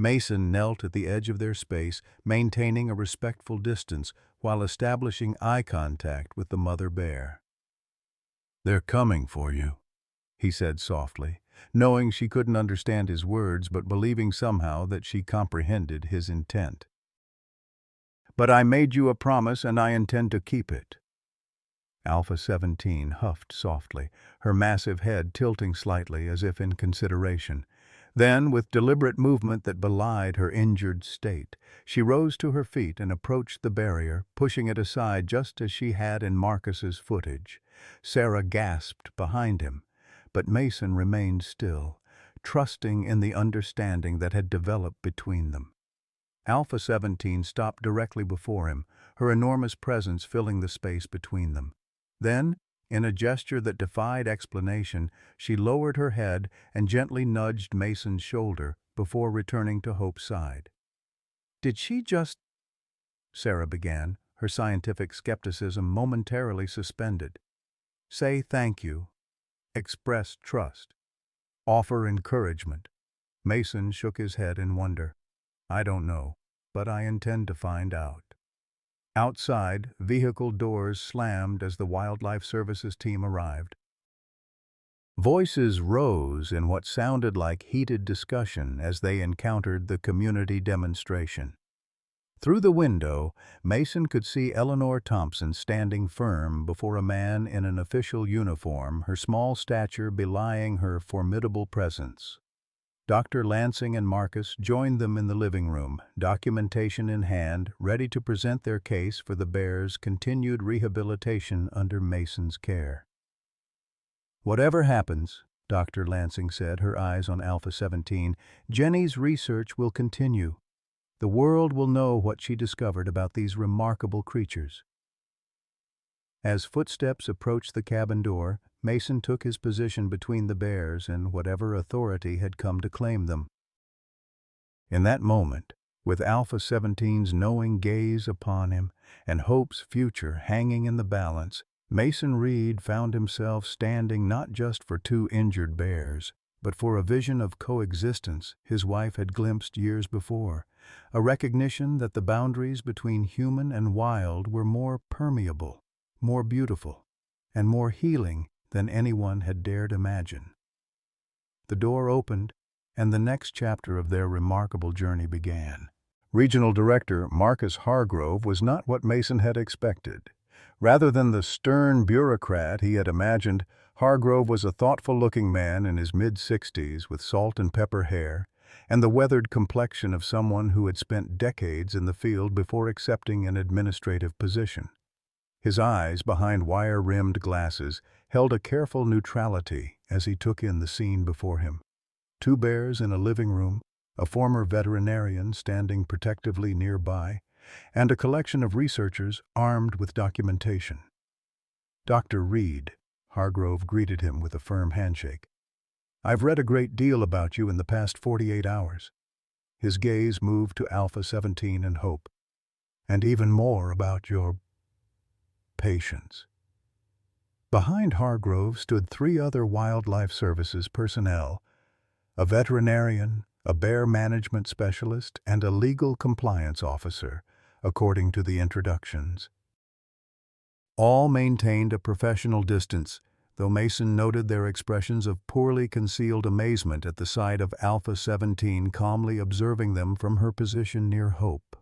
Mason knelt at the edge of their space, maintaining a respectful distance while establishing eye contact with the mother bear. "They're coming for you," he said softly, knowing she couldn't understand his words but believing somehow that she comprehended his intent. "But I made you a promise and I intend to keep it." Alpha 17 huffed softly, her massive head tilting slightly as if in consideration. Then, with deliberate movement that belied her injured state, she rose to her feet and approached the barrier, pushing it aside just as she had in Marcus's footage. Sarah gasped behind him, but Mason remained still, trusting in the understanding that had developed between them. Alpha 17 stopped directly before him, her enormous presence filling the space between them. Then, in a gesture that defied explanation, she lowered her head and gently nudged Mason's shoulder before returning to Hope's side. "Did she just—" Sarah began, her scientific skepticism momentarily suspended. "Say thank you, express trust, offer encouragement." Mason shook his head in wonder. "I don't know, but I intend to find out." Outside, vehicle doors slammed as the Wildlife Services team arrived. Voices rose in what sounded like heated discussion as they encountered the community demonstration. Through the window, Mason could see Eleanor Thompson standing firm before a man in an official uniform, her small stature belying her formidable presence. Dr. Lansing and Marcus joined them in the living room, documentation in hand, ready to present their case for the bear's continued rehabilitation under Mason's care. "Whatever happens," Dr. Lansing said, her eyes on Alpha 17, "Jenny's research will continue. The world will know what she discovered about these remarkable creatures." As footsteps approached the cabin door, Mason took his position between the bears and whatever authority had come to claim them. In that moment, with Alpha 17's knowing gaze upon him and Hope's future hanging in the balance, Mason Reed found himself standing not just for two injured bears, but for a vision of coexistence his wife had glimpsed years before, a recognition that the boundaries between human and wild were more permeable, more beautiful, and more healing than anyone had dared imagine. The door opened, and the next chapter of their remarkable journey began. Regional Director Marcus Hargrove was not what Mason had expected. Rather than the stern bureaucrat he had imagined, Hargrove was a thoughtful-looking man in his mid-60s with salt and pepper hair, and the weathered complexion of someone who had spent decades in the field before accepting an administrative position. His eyes, behind wire-rimmed glasses, held a careful neutrality as he took in the scene before him. Two bears in a living room, a former veterinarian standing protectively nearby, and a collection of researchers armed with documentation. "Dr. Reed," Hargrove greeted him with a firm handshake. "I've read a great deal about you in the past 48 hours. His gaze moved to Alpha 17 and Hope. "And even more about your patients." Behind Hargrove stood three other Wildlife Services personnel, a veterinarian, a bear management specialist, and a legal compliance officer, according to the introductions. All maintained a professional distance, though Mason noted their expressions of poorly concealed amazement at the sight of Alpha 17 calmly observing them from her position near Hope.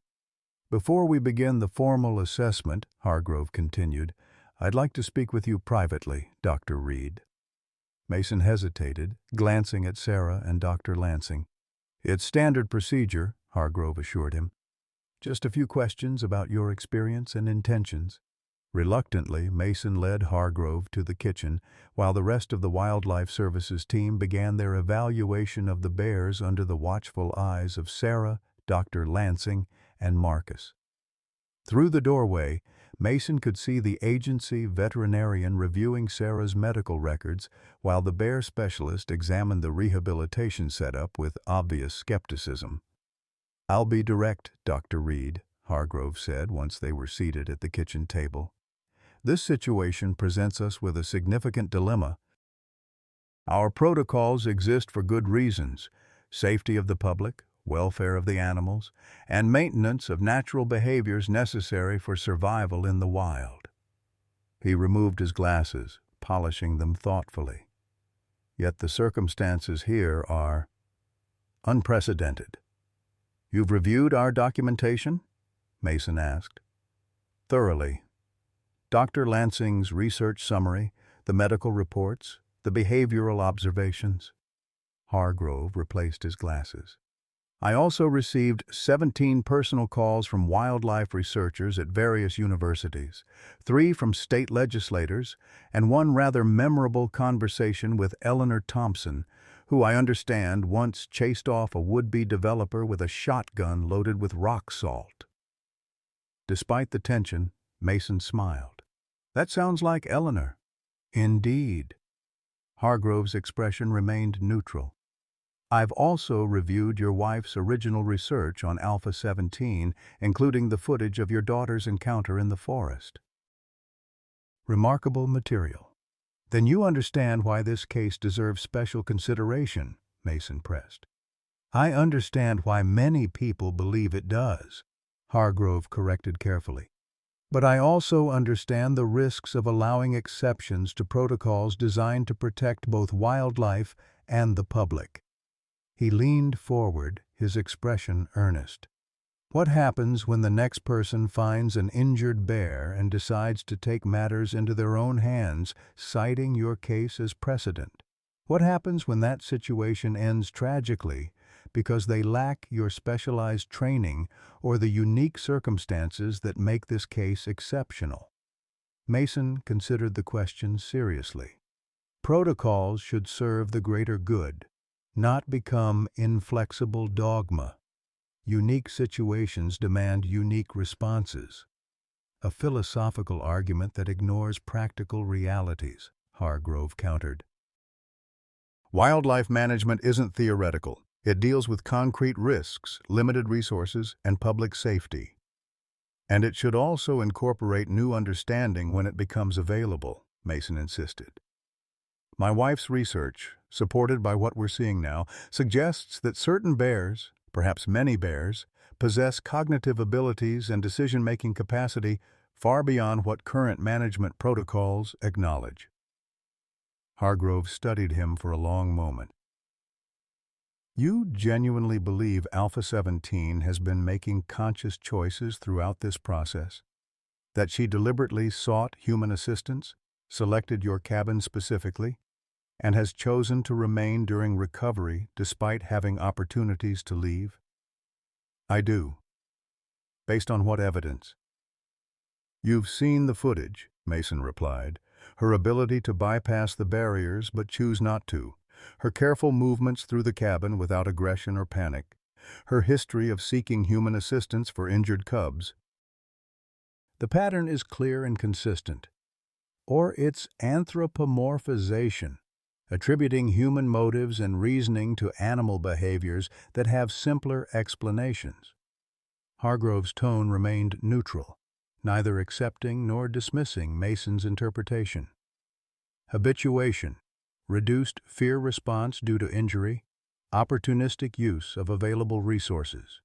"Before we begin the formal assessment," Hargrove continued, "I'd like to speak with you privately, Dr. Reed." Mason hesitated, glancing at Sarah and Dr. Lansing. "It's standard procedure," Hargrove assured him. "Just a few questions about your experience and intentions." Reluctantly, Mason led Hargrove to the kitchen, while the rest of the Wildlife Services team began their evaluation of the bears under the watchful eyes of Sarah, Dr. Lansing, and Marcus. Through the doorway, Mason could see the agency veterinarian reviewing Sarah's medical records, while the bear specialist examined the rehabilitation setup with obvious skepticism. "I'll be direct, Dr. Reed," Hargrove said once they were seated at the kitchen table. "This situation presents us with a significant dilemma. Our protocols exist for good reasons: safety of the public, welfare of the animals, and maintenance of natural behaviors necessary for survival in the wild." He removed his glasses, polishing them thoughtfully. "Yet the circumstances here are unprecedented." "You've reviewed our documentation?" Mason asked. "Thoroughly. Dr. Lansing's research summary, the medical reports, the behavioral observations." Hargrove replaced his glasses. "I also received 17 personal calls from wildlife researchers at various universities, 3 from state legislators, and one rather memorable conversation with Eleanor Thompson, who I understand once chased off a would-be developer with a shotgun loaded with rock salt." Despite the tension, Mason smiled. "That sounds like Eleanor." "Indeed." Hargrove's expression remained neutral. "I've also reviewed your wife's original research on Alpha 17, including the footage of your daughter's encounter in the forest." "Remarkable material. Then you understand why this case deserves special consideration," Mason pressed. "I understand why many people believe it does," Hargrove corrected carefully. But I also understand the risks of allowing exceptions to protocols designed to protect both wildlife and the public." He leaned forward, his expression earnest. "What happens when the next person finds an injured bear and decides to take matters into their own hands, citing your case as precedent? What happens when that situation ends tragically because they lack your specialized training or the unique circumstances that make this case exceptional?" Mason considered the question seriously. Protocols should serve the greater good, not become inflexible dogma. Unique situations demand unique responses. A philosophical argument that ignores practical realities, Hargrove countered. Wildlife management isn't theoretical. It deals with concrete risks, limited resources, and public safety. And it should also incorporate new understanding when it becomes available, Mason insisted. My wife's research, supported by what we're seeing now, suggests that certain bears, perhaps many bears, possess cognitive abilities and decision-making capacity far beyond what current management protocols acknowledge. Hargrove studied him for a long moment. "You genuinely believe Alpha 17 has been making conscious choices throughout this process? That she deliberately sought human assistance, selected your cabin specifically, and has chosen to remain during recovery despite having opportunities to leave?" "I do." "Based on what evidence?" "You've seen the footage," Mason replied. "Her ability to bypass the barriers but choose not to. Her careful movements through the cabin without aggression or panic. Her history of seeking human assistance for injured cubs. The pattern is clear and consistent. Or its anthropomorphization, attributing human motives and reasoning to animal behaviors that have simpler explanations." Hargrove's tone remained neutral, neither accepting nor dismissing Mason's interpretation. Habituation, reduced fear response due to injury, opportunistic use of available resources.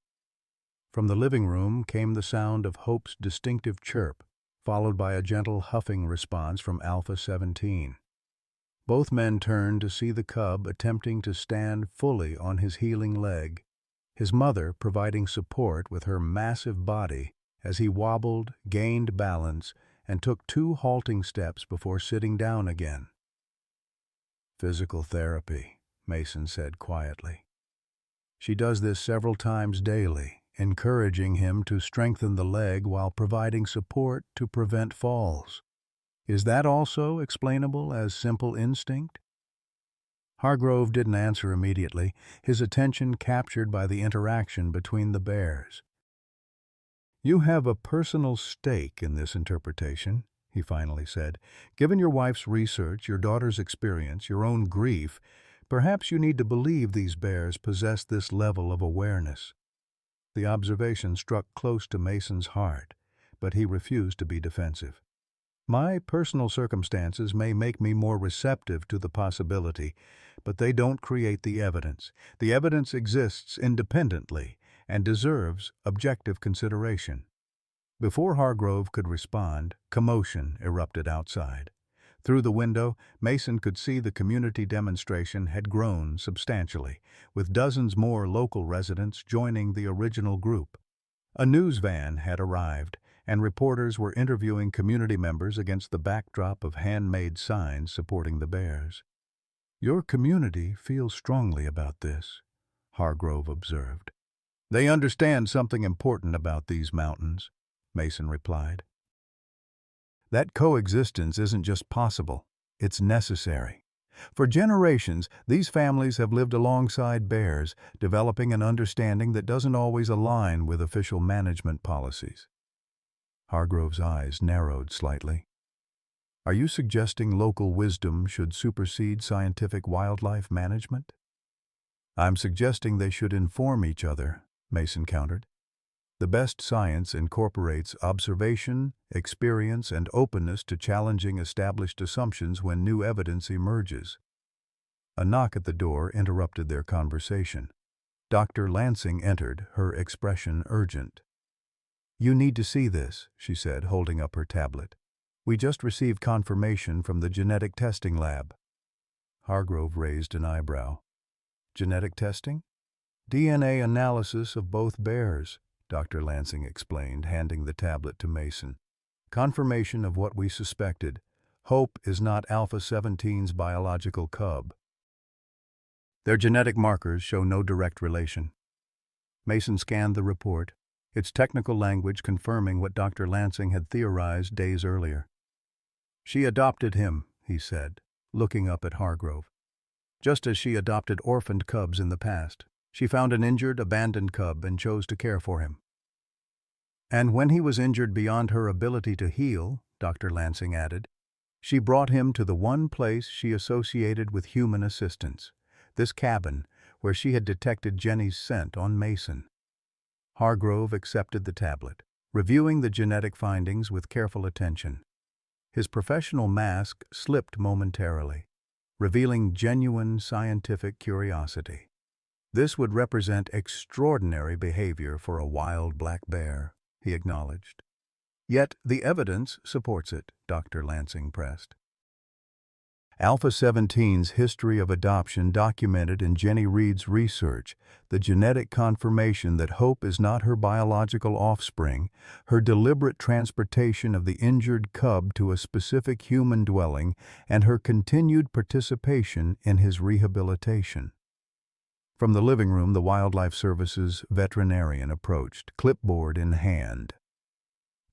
From the living room came the sound of Hope's distinctive chirp, followed by a gentle huffing response from Alpha 17. Both men turned to see the cub attempting to stand fully on his healing leg, his mother providing support with her massive body as he wobbled, gained balance, and took 2 halting steps before sitting down again. "Physical therapy," Mason said quietly. "She does this several times daily, encouraging him to strengthen the leg while providing support to prevent falls. Is that also explainable as simple instinct?" Hargrove didn't answer immediately, his attention captured by the interaction between the bears. "You have a personal stake in this interpretation," he finally said. "Given your wife's research, your daughter's experience, your own grief, perhaps you need to believe these bears possess this level of awareness." The observation struck close to Mason's heart, but he refused to be defensive. "My personal circumstances may make me more receptive to the possibility, but they don't create the evidence. The evidence exists independently and deserves objective consideration." Before Hargrove could respond, commotion erupted outside. Through the window, Mason could see the community demonstration had grown substantially, with dozens more local residents joining the original group. A news van had arrived, and reporters were interviewing community members against the backdrop of handmade signs supporting the bears. "Your community feels strongly about this," Hargrove observed. "They understand something important about these mountains," Mason replied. "That coexistence isn't just possible, it's necessary. For generations, these families have lived alongside bears, developing an understanding that doesn't always align with official management policies." Hargrove's eyes narrowed slightly. "Are you suggesting local wisdom should supersede scientific wildlife management?" "I'm suggesting they should inform each other," Mason countered. "The best science incorporates observation, experience, and openness to challenging established assumptions when new evidence emerges." A knock at the door interrupted their conversation. Dr. Lansing entered, her expression urgent. "You need to see this," she said, holding up her tablet. "We just received confirmation from the genetic testing lab." Hargrove raised an eyebrow. "Genetic testing?" "DNA analysis of both bears," Dr. Lansing explained, handing the tablet to Mason. "Confirmation of what we suspected. Hope is not Alpha 17's biological cub. Their genetic markers show no direct relation." Mason scanned the report, its technical language confirming what Dr. Lansing had theorized days earlier. "She adopted him," he said, looking up at Hargrove. "Just as she adopted orphaned cubs in the past. She found an injured, abandoned cub and chose to care for him. And when he was injured beyond her ability to heal," Dr. Lansing added, "she brought him to the one place she associated with human assistance, this cabin where she had detected Jenny's scent on Mason." Hargrove accepted the tablet, reviewing the genetic findings with careful attention. His professional mask slipped momentarily, revealing genuine scientific curiosity. "This would represent extraordinary behavior for a wild black bear," he acknowledged. "Yet the evidence supports it," Dr. Lansing pressed. Alpha 17's history of adoption documented in Jenny Reed's research, the genetic confirmation that Hope is not her biological offspring, her deliberate transportation of the injured cub to a specific human dwelling, and her continued participation in his rehabilitation. From the living room, the Wildlife Service's veterinarian approached, clipboard in hand.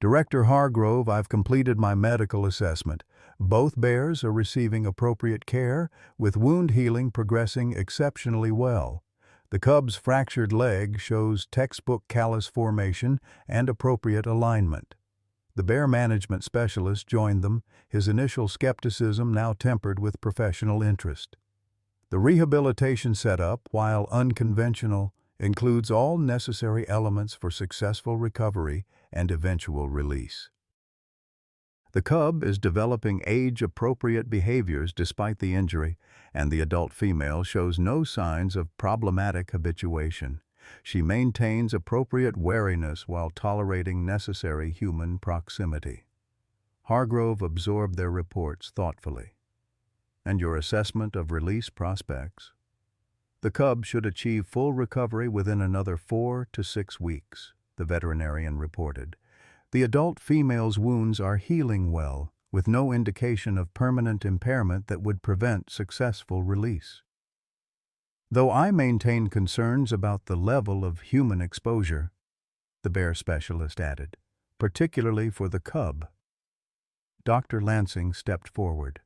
"Director Hargrove, I've completed my medical assessment. Both bears are receiving appropriate care, with wound healing progressing exceptionally well. The cub's fractured leg shows textbook callus formation and appropriate alignment." The bear management specialist joined them, his initial skepticism now tempered with professional interest. "The rehabilitation setup, while unconventional, includes all necessary elements for successful recovery and eventual release. The cub is developing age-appropriate behaviors despite the injury, and the adult female shows no signs of problematic habituation. She maintains appropriate wariness while tolerating necessary human proximity." Hargrove absorbed their reports thoughtfully. "And your assessment of release prospects?" "The cub should achieve full recovery within another 4 to 6 weeks, the veterinarian reported. "The adult female's wounds are healing well, with no indication of permanent impairment that would prevent successful release. Though I maintain concerns about the level of human exposure," the bear specialist added, "particularly for the cub." Dr. Lansing stepped forward.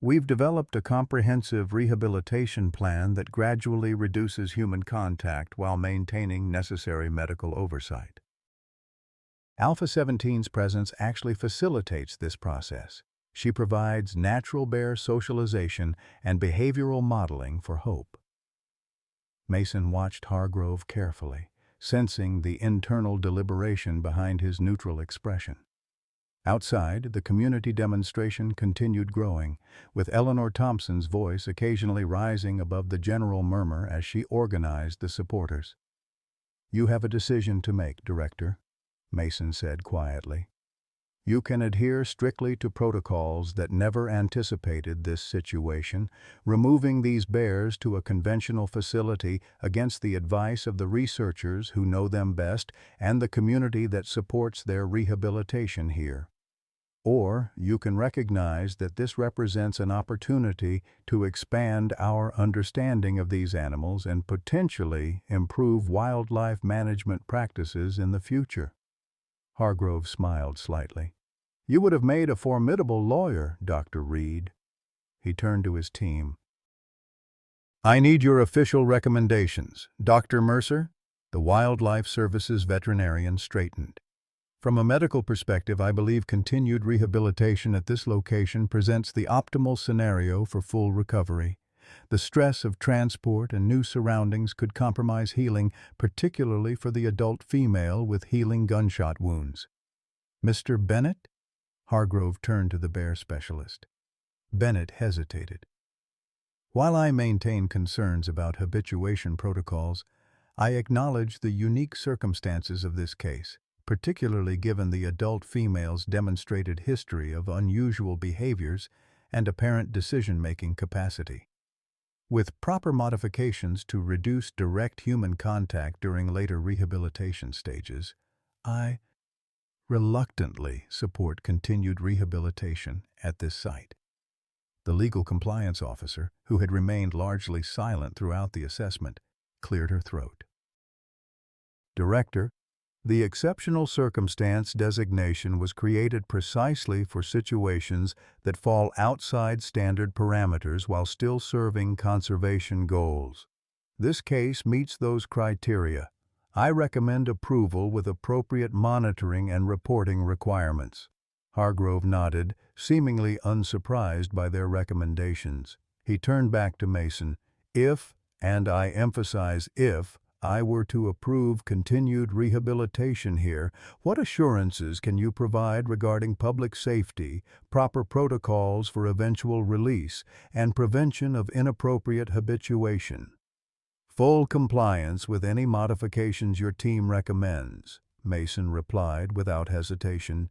"We've developed a comprehensive rehabilitation plan that gradually reduces human contact while maintaining necessary medical oversight. Alpha 17's presence actually facilitates this process. She provides natural bear socialization and behavioral modeling for Hope." Mason watched Hargrove carefully, sensing the internal deliberation behind his neutral expression. Outside, the community demonstration continued growing, with Eleanor Thompson's voice occasionally rising above the general murmur as she organized the supporters. "You have a decision to make, Director," Mason said quietly. "You can adhere strictly to protocols that never anticipated this situation, removing these bears to a conventional facility against the advice of the researchers who know them best and the community that supports their rehabilitation here. Or you can recognize that this represents an opportunity to expand our understanding of these animals and potentially improve wildlife management practices in the future." Hargrove smiled slightly. "You would have made a formidable lawyer, Dr. Reed." He turned to his team. "I need your official recommendations. Dr. Mercer?" The Wildlife Service's veterinarian straightened. "From a medical perspective, I believe continued rehabilitation at this location presents the optimal scenario for full recovery. The stress of transport and new surroundings could compromise healing, particularly for the adult female with healing gunshot wounds." "Mr. Bennett?" Hargrove turned to the bear specialist. Bennett hesitated. "While I maintain concerns about habituation protocols, I acknowledge the unique circumstances of this case, particularly given the adult female's demonstrated history of unusual behaviors and apparent decision-making capacity. With proper modifications to reduce direct human contact during later rehabilitation stages, I reluctantly support continued rehabilitation at this site. The legal compliance officer, who had remained largely silent throughout the assessment, cleared her throat. Director, the exceptional circumstance designation was created precisely for situations that fall outside standard parameters while still serving conservation goals. This case meets those criteria. I recommend approval with appropriate monitoring and reporting requirements. Hargrove nodded, seemingly unsurprised by their recommendations. He turned back to Mason. If, and I emphasize if, I were to approve continued rehabilitation here, what assurances can you provide regarding public safety, proper protocols for eventual release, and prevention of inappropriate habituation? Full compliance with any modifications your team recommends, Mason replied without hesitation.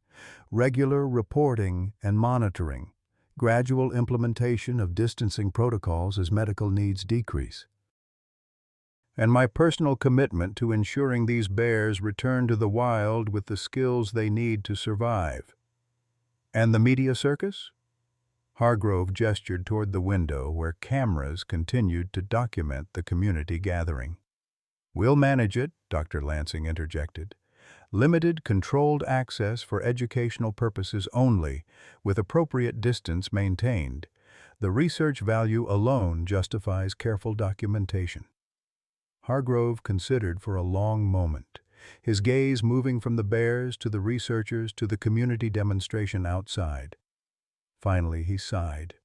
Regular reporting and monitoring, gradual implementation of distancing protocols as medical needs decrease, and my personal commitment to ensuring these bears return to the wild with the skills they need to survive. And the media circus? Hargrove gestured toward the window where cameras continued to document the community gathering. We'll manage it, Dr. Lansing interjected. Limited, controlled access for educational purposes only, with appropriate distance maintained. The research value alone justifies careful documentation. Hargrove considered for a long moment, his gaze moving from the bears to the researchers to the community demonstration outside. Finally, he sighed.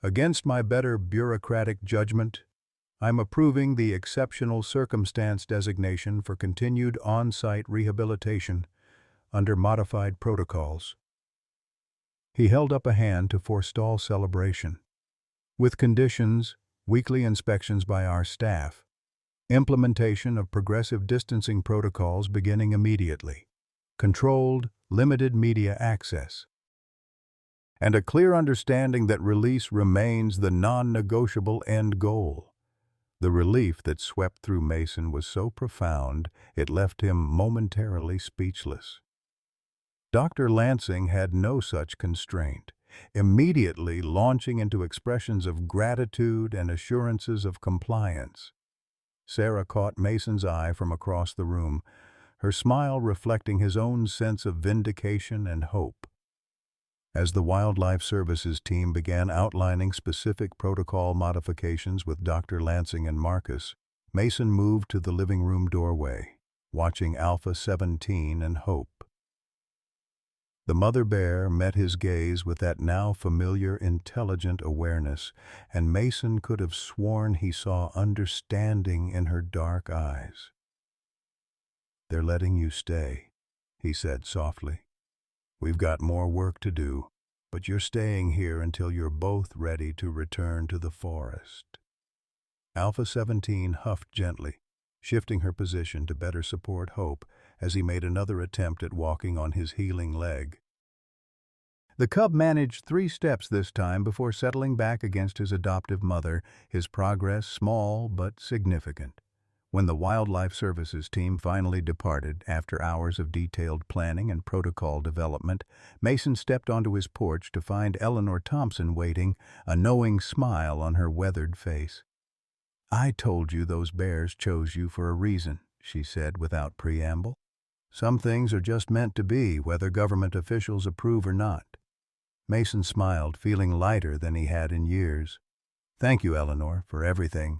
Against my better bureaucratic judgment, I'm approving the exceptional circumstance designation for continued on-site rehabilitation under modified protocols. He held up a hand to forestall celebration. With conditions, weekly inspections by our staff, implementation of progressive distancing protocols beginning immediately, controlled, limited media access, and a clear understanding that release remains the non-negotiable end goal. The relief that swept through Mason was so profound it left him momentarily speechless. Dr. Lansing had no such constraint, immediately launching into expressions of gratitude and assurances of compliance. Sarah caught Mason's eye from across the room, her smile reflecting his own sense of vindication and hope. As the Wildlife Services team began outlining specific protocol modifications with Dr. Lansing and Marcus, Mason moved to the living room doorway, watching Alpha 17 and Hope. The mother bear met his gaze with that now familiar, intelligent awareness, and Mason could have sworn he saw understanding in her dark eyes. "They're letting you stay," he said softly. "We've got more work to do, but you're staying here until you're both ready to return to the forest." Alpha 17 huffed gently, shifting her position to better support Hope as he made another attempt at walking on his healing leg. The cub managed 3 steps this time before settling back against his adoptive mother, his progress small but significant. When the Wildlife Services team finally departed, after hours of detailed planning and protocol development, Mason stepped onto his porch to find Eleanor Thompson waiting, a knowing smile on her weathered face. "I told you those bears chose you for a reason," she said without preamble. "Some things are just meant to be, whether government officials approve or not." Mason smiled, feeling lighter than he had in years. "Thank you, Eleanor, for everything.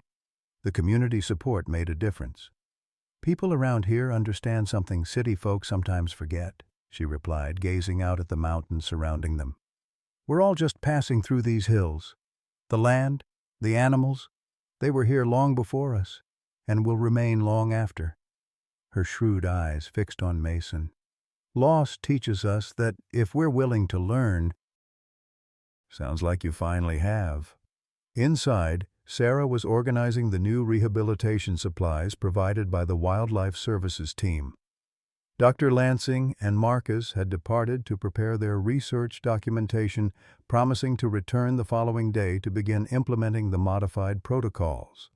The community support made a difference." "People around here understand something city folk sometimes forget," she replied, gazing out at the mountains surrounding them. "We're all just passing through these hills. The land, the animals, they were here long before us, and will remain long after." Her shrewd eyes fixed on Mason. "Loss teaches us that if we're willing to learn—" "Sounds like you finally have." Inside, Sarah was organizing the new rehabilitation supplies provided by the Wildlife Services team. Dr. Lansing and Marcus had departed to prepare their research documentation, promising to return the following day to begin implementing the modified protocols.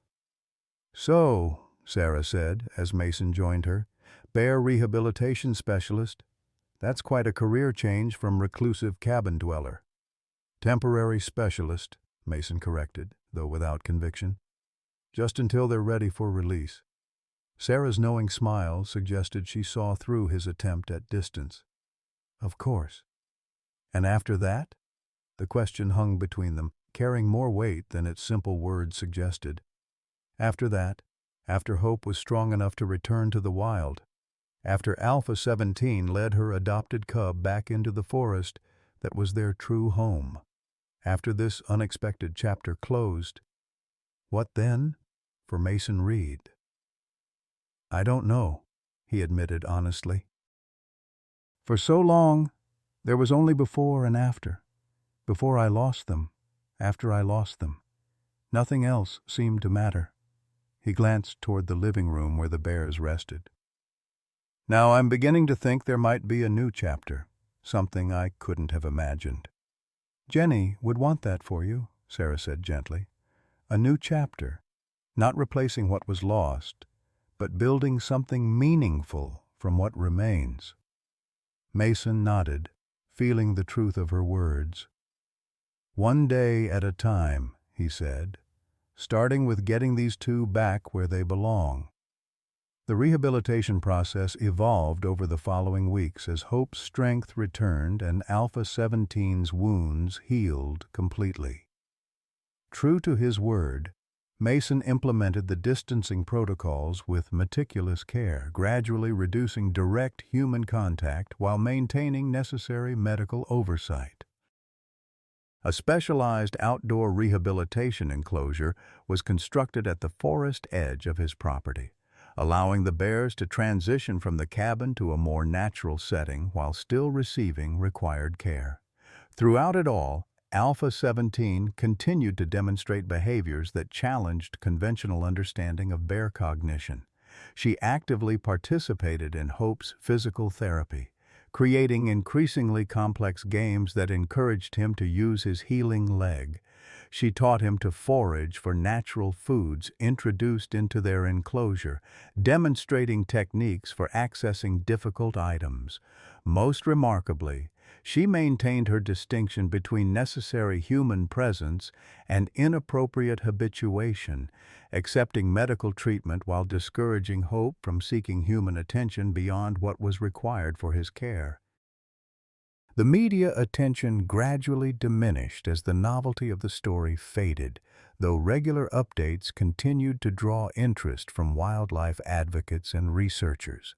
"So," Sarah said, as Mason joined her, "bear rehabilitation specialist. That's quite a career change from reclusive cabin dweller." "Temporary specialist," Mason corrected, though without conviction. "Just until they're ready for release." Sarah's knowing smile suggested she saw through his attempt at distance. "Of course." "And after that?" The question hung between them, carrying more weight than its simple words suggested. "After that, after Hope was strong enough to return to the wild, after Alpha 17 led her adopted cub back into the forest that was their true home, after this unexpected chapter closed, what then for Mason Reed?" "I don't know," he admitted honestly. "For so long, there was only before and after. Before I lost them, after I lost them. Nothing else seemed to matter." He glanced toward the living room where the bears rested. "Now I'm beginning to think there might be a new chapter, something I couldn't have imagined." "Jenny would want that for you," Sarah said gently. "A new chapter, not replacing what was lost, but building something meaningful from what remains." Mason nodded, feeling the truth of her words. "One day at a time," he said, "starting with getting these two back where they belong." The rehabilitation process evolved over the following weeks as Hope's strength returned and Alpha 17's wounds healed completely. True to his word, Mason implemented the distancing protocols with meticulous care, gradually reducing direct human contact while maintaining necessary medical oversight. A specialized outdoor rehabilitation enclosure was constructed at the forest edge of his property, allowing the bears to transition from the cabin to a more natural setting while still receiving required care. Throughout it all, Alpha 17 continued to demonstrate behaviors that challenged conventional understanding of bear cognition. She actively participated in Hope's physical therapy, creating increasingly complex games that encouraged him to use his healing leg. She taught him to forage for natural foods introduced into their enclosure, demonstrating techniques for accessing difficult items. Most remarkably, she maintained her distinction between necessary human presence and inappropriate habituation, accepting medical treatment while discouraging Hope from seeking human attention beyond what was required for his care. The media attention gradually diminished as the novelty of the story faded, though regular updates continued to draw interest from wildlife advocates and researchers.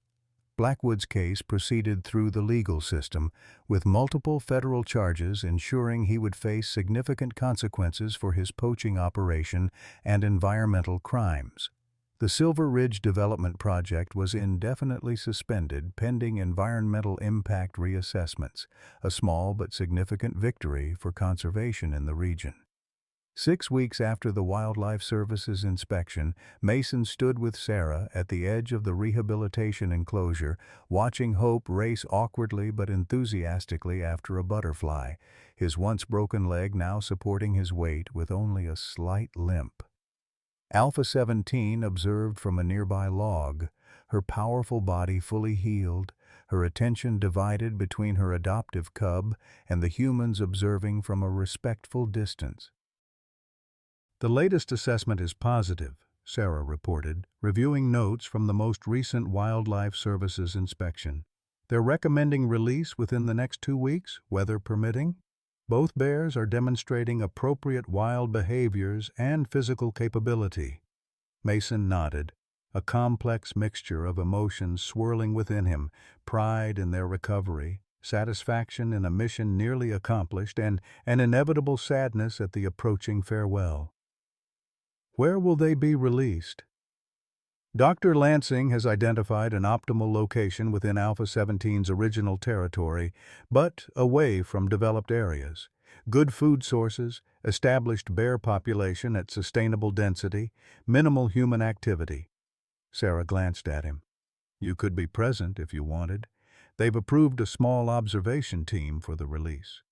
Blackwood's case proceeded through the legal system, with multiple federal charges ensuring he would face significant consequences for his poaching operation and environmental crimes. The Silver Ridge Development Project was indefinitely suspended pending environmental impact reassessments, a small but significant victory for conservation in the region. 6 weeks after the Wildlife Service's inspection, Mason stood with Sarah at the edge of the rehabilitation enclosure, watching Hope race awkwardly but enthusiastically after a butterfly, his once broken leg now supporting his weight with only a slight limp. Alpha 17 observed from a nearby log, her powerful body fully healed, her attention divided between her adoptive cub and the humans observing from a respectful distance. "The latest assessment is positive," Sarah reported, reviewing notes from the most recent Wildlife Services inspection. "They're recommending release within the next 2 weeks, weather permitting. Both bears are demonstrating appropriate wild behaviors and physical capability." Mason nodded, a complex mixture of emotions swirling within him, pride in their recovery, satisfaction in a mission nearly accomplished, and an inevitable sadness at the approaching farewell. "Where will they be released?" "Dr. Lansing has identified an optimal location within Alpha 17's original territory, but away from developed areas. Good food sources, established bear population at sustainable density, minimal human activity." Sarah glanced at him. You could be present if you wanted. They've approved a small observation team for the release.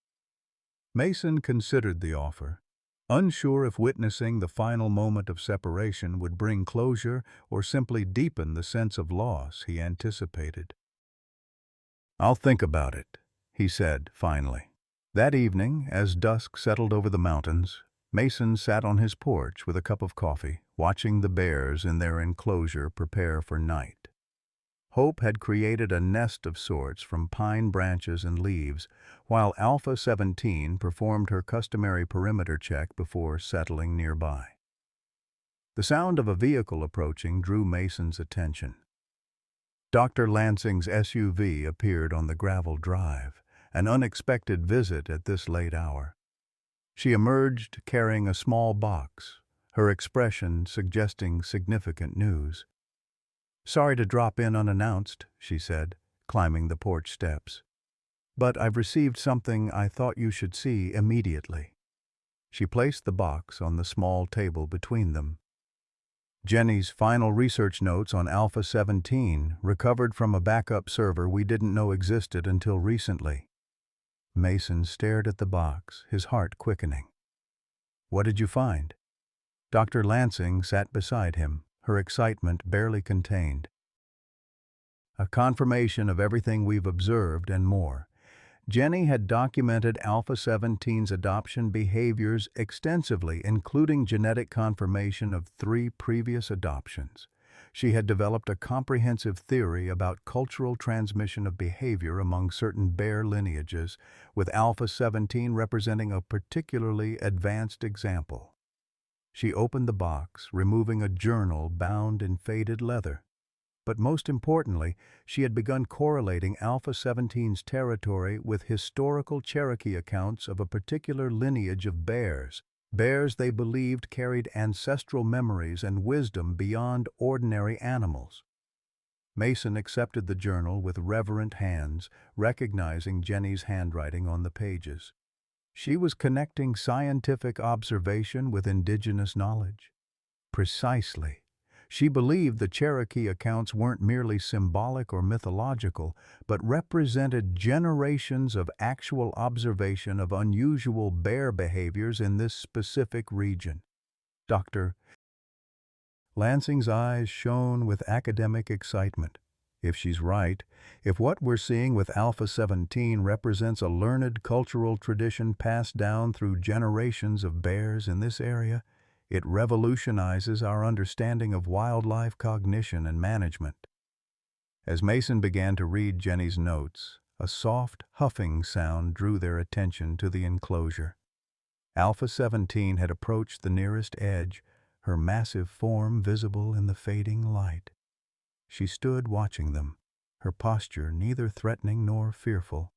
Mason considered the offer, unsure if witnessing the final moment of separation would bring closure or simply deepen the sense of loss he anticipated. "I'll think about it," he said finally. That evening, as dusk settled over the mountains, Mason sat on his porch with a cup of coffee, watching the bears in their enclosure prepare for night. Hope had created a nest of sorts from pine branches and leaves, while Alpha 17 performed her customary perimeter check before settling nearby. The sound of a vehicle approaching drew Mason's attention. Dr. Lansing's SUV appeared on the gravel drive, an unexpected visit at this late hour. She emerged carrying a small box, her expression suggesting significant news. "Sorry to drop in unannounced," she said, climbing the porch steps. "But I've received something I thought you should see immediately." She placed the box on the small table between them. "Jenny's final research notes on Alpha 17, recovered from a backup server we didn't know existed until recently." Mason stared at the box, his heart quickening. "What did you find?" Dr. Lansing sat beside him, her excitement barely contained. "A confirmation of everything we've observed and more. Jenny had documented Alpha 17's adoption behaviors extensively, including genetic confirmation of 3 previous adoptions. She had developed a comprehensive theory about cultural transmission of behavior among certain bear lineages, with Alpha 17 representing a particularly advanced example." She opened the box, removing a journal bound in faded leather. But most importantly, she had begun correlating Alpha 17's territory with historical Cherokee accounts of a particular lineage of bears they believed carried ancestral memories and wisdom beyond ordinary animals. Mason accepted the journal with reverent hands, recognizing Jenny's handwriting on the pages. She was connecting scientific observation with indigenous knowledge. Precisely. She believed the Cherokee accounts weren't merely symbolic or mythological, but represented generations of actual observation of unusual bear behaviors in this specific region. Dr. Lansing's eyes shone with academic excitement. If she's right, if what we're seeing with Alpha 17 represents a learned cultural tradition passed down through generations of bears in this area, it revolutionizes our understanding of wildlife cognition and management. As Mason began to read Jenny's notes, a soft, huffing sound drew their attention to the enclosure. Alpha 17 had approached the nearest edge, her massive form visible in the fading light. She stood watching them, her posture neither threatening nor fearful,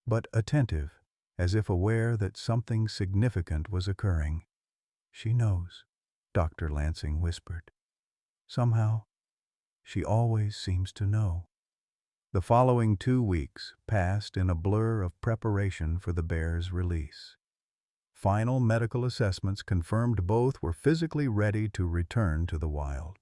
but attentive, as if aware that something significant was occurring. "She knows," Dr. Lansing whispered. "Somehow, she always seems to know." The following 2 weeks passed in a blur of preparation for the bear's release. Final medical assessments confirmed both were physically ready to return to the wild.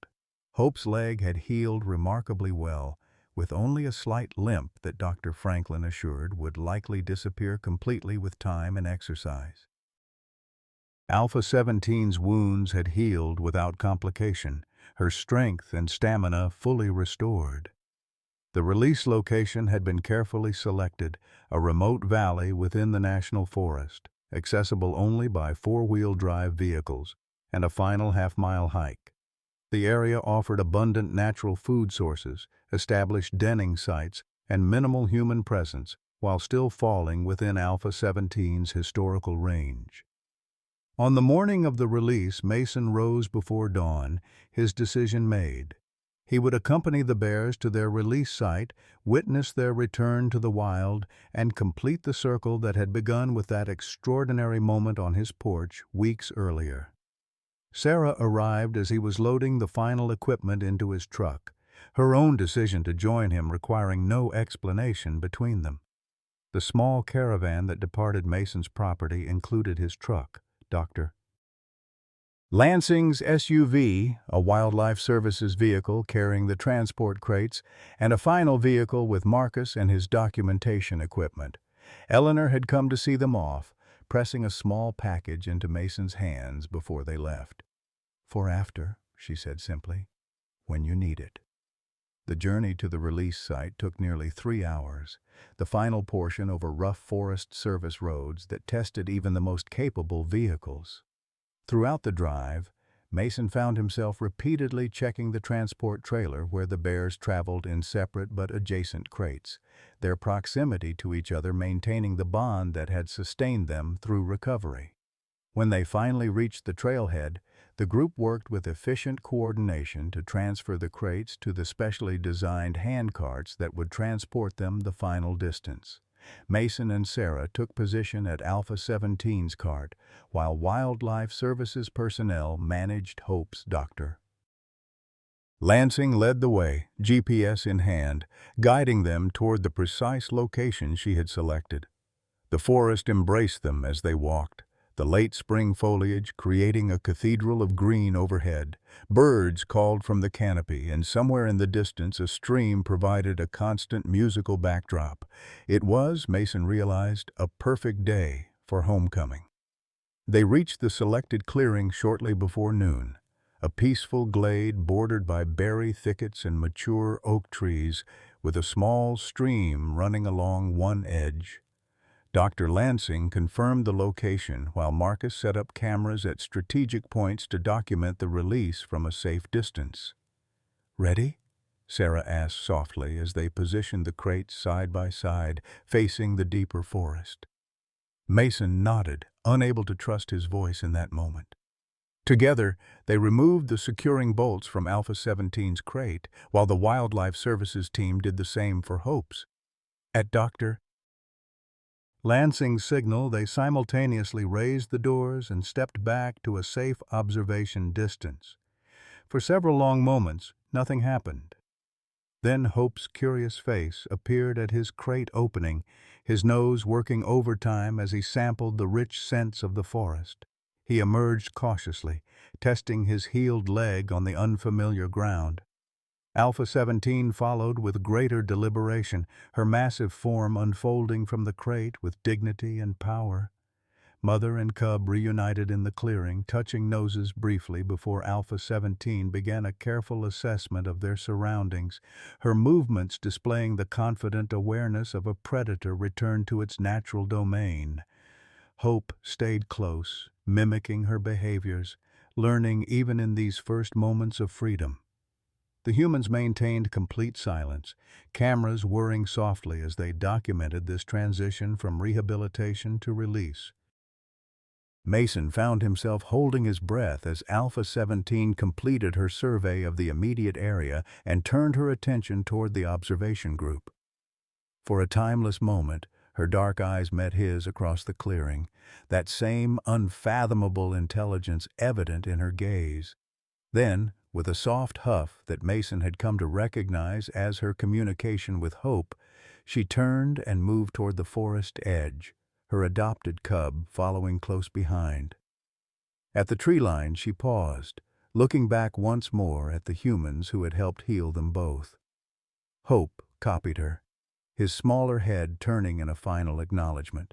Hope's leg had healed remarkably well, with only a slight limp that Dr. Franklin assured would likely disappear completely with time and exercise. Alpha 17's wounds had healed without complication, her strength and stamina fully restored. The release location had been carefully selected, a remote valley within the national forest, accessible only by 4-wheel drive vehicles, and a final half-mile hike. The area offered abundant natural food sources, established denning sites, and minimal human presence, while still falling within Alpha 17's historical range. On the morning of the release, Mason rose before dawn, his decision made. He would accompany the bears to their release site, witness their return to the wild, and complete the circle that had begun with that extraordinary moment on his porch weeks earlier. Sarah arrived as he was loading the final equipment into his truck, her own decision to join him requiring no explanation between them. The small caravan that departed Mason's property included his truck, Dr. Lansing's SUV, a wildlife services vehicle carrying the transport crates, and a final vehicle with Marcus and his documentation equipment. Eleanor had come to see them off, pressing a small package into Mason's hands before they left. "For after," she said simply, "when you need it." The journey to the release site took nearly 3 hours, the final portion over rough Forest Service roads that tested even the most capable vehicles. Throughout the drive, Mason found himself repeatedly checking the transport trailer where the bears traveled in separate but adjacent crates, their proximity to each other maintaining the bond that had sustained them through recovery. When they finally reached the trailhead, the group worked with efficient coordination to transfer the crates to the specially designed handcarts that would transport them the final distance. Mason and Sarah took position at Alpha 17's cart, while Wildlife Services personnel managed Hope's doctor. Lansing led the way, GPS in hand, guiding them toward the precise location she had selected. The forest embraced them as they walked, the late spring foliage creating a cathedral of green overhead. Birds called from the canopy, and somewhere in the distance a stream provided a constant musical backdrop. It was, Mason realized, a perfect day for homecoming. They reached the selected clearing shortly before noon, a peaceful glade bordered by berry thickets and mature oak trees, with a small stream running along one edge. Dr. Lansing confirmed the location while Marcus set up cameras at strategic points to document the release from a safe distance. "Ready?" Sarah asked softly as they positioned the crates side by side, facing the deeper forest. Mason nodded, unable to trust his voice in that moment. Together, they removed the securing bolts from Alpha 17's crate, while the Wildlife Services team did the same for Hope's. At Dr. Lansing's signal, they simultaneously raised the doors and stepped back to a safe observation distance. For several long moments, nothing happened. Then Hope's curious face appeared at his crate opening, his nose working overtime as he sampled the rich scents of the forest. He emerged cautiously, testing his healed leg on the unfamiliar ground. Alpha 17 followed with greater deliberation, her massive form unfolding from the crate with dignity and power. Mother and cub reunited in the clearing, touching noses briefly before Alpha 17 began a careful assessment of their surroundings, her movements displaying the confident awareness of a predator returned to its natural domain. Hope stayed close, mimicking her behaviors, learning even in these first moments of freedom. The humans maintained complete silence, cameras whirring softly as they documented this transition from rehabilitation to release. Mason found himself holding his breath as Alpha 17 completed her survey of the immediate area and turned her attention toward the observation group. For a timeless moment, her dark eyes met his across the clearing, that same unfathomable intelligence evident in her gaze. Then, with a soft huff that Mason had come to recognize as her communication with Hope, she turned and moved toward the forest edge, her adopted cub following close behind. At the tree line she paused, looking back once more at the humans who had helped heal them both. Hope copied her, his smaller head turning in a final acknowledgement.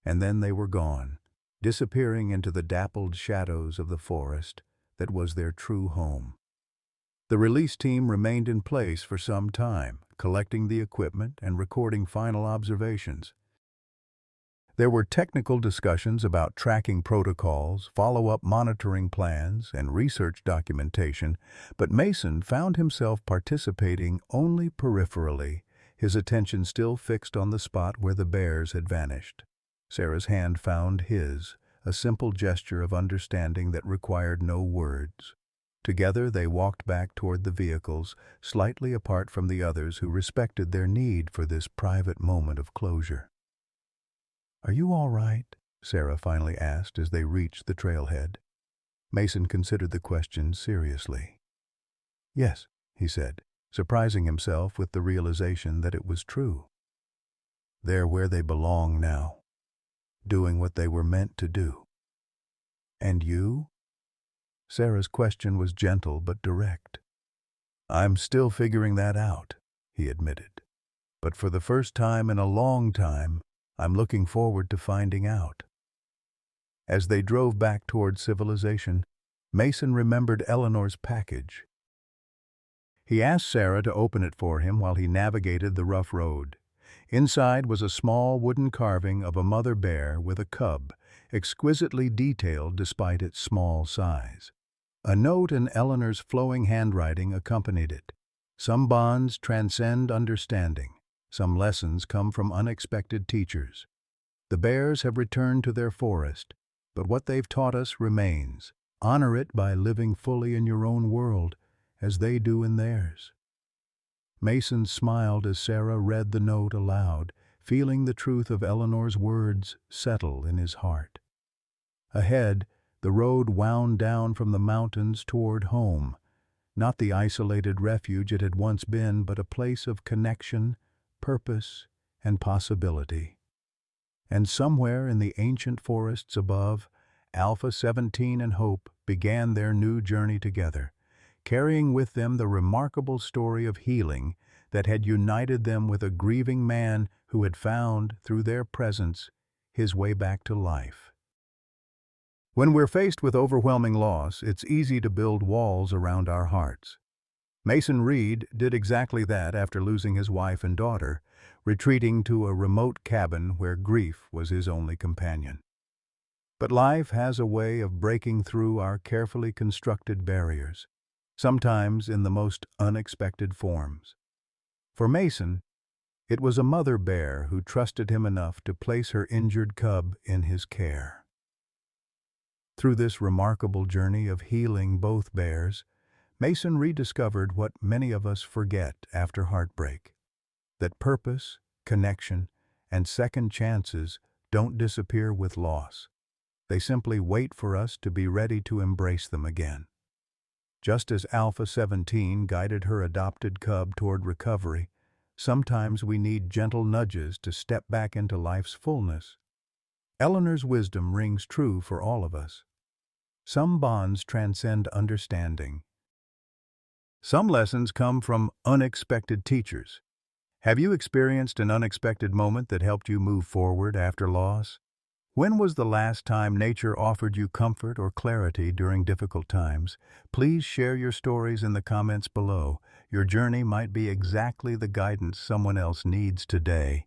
And then they were gone, disappearing into the dappled shadows of the forest that was their true home. The release team remained in place for some time, collecting the equipment and recording final observations. There were technical discussions about tracking protocols, follow-up monitoring plans, and research documentation, but Mason found himself participating only peripherally, his attention still fixed on the spot where the bears had vanished. Sarah's hand found his, a simple gesture of understanding that required no words. Together they walked back toward the vehicles, slightly apart from the others who respected their need for this private moment of closure. "Are you all right?" Sarah finally asked as they reached the trailhead. Mason considered the question seriously. "Yes," he said, surprising himself with the realization that it was true. They're where they belong now, doing what they were meant to do. "And you?" Sarah's question was gentle but direct. "I'm still figuring that out," he admitted. "But for the first time in a long time, I'm looking forward to finding out." As they drove back toward civilization, Mason remembered Eleanor's package. He asked Sarah to open it for him while he navigated the rough road. Inside was a small wooden carving of a mother bear with a cub, exquisitely detailed despite its small size. A note in Eleanor's flowing handwriting accompanied it. "Some bonds transcend understanding. Some lessons come from unexpected teachers. The bears have returned to their forest, but what they've taught us remains. Honor it by living fully in your own world, as they do in theirs." Mason smiled as Sarah read the note aloud, feeling the truth of Eleanor's words settle in his heart. Ahead, the road wound down from the mountains toward home, not the isolated refuge it had once been, but a place of connection, purpose, and possibility. And somewhere in the ancient forests above, Alpha 17 and Hope began their new journey together, carrying with them the remarkable story of healing that had united them with a grieving man who had found, through their presence, his way back to life. When we're faced with overwhelming loss, it's easy to build walls around our hearts. Mason Reed did exactly that after losing his wife and daughter, retreating to a remote cabin where grief was his only companion. But life has a way of breaking through our carefully constructed barriers, sometimes in the most unexpected forms. For Mason, it was a mother bear who trusted him enough to place her injured cub in his care. Through this remarkable journey of healing both bears, Mason rediscovered what many of us forget after heartbreak: that purpose, connection, and second chances don't disappear with loss. They simply wait for us to be ready to embrace them again. Just as Alpha 17 guided her adopted cub toward recovery, sometimes we need gentle nudges to step back into life's fullness. Eleanor's wisdom rings true for all of us. Some bonds transcend understanding. Some lessons come from unexpected teachers. Have you experienced an unexpected moment that helped you move forward after loss? When was the last time nature offered you comfort or clarity during difficult times? Please share your stories in the comments below. Your journey might be exactly the guidance someone else needs today.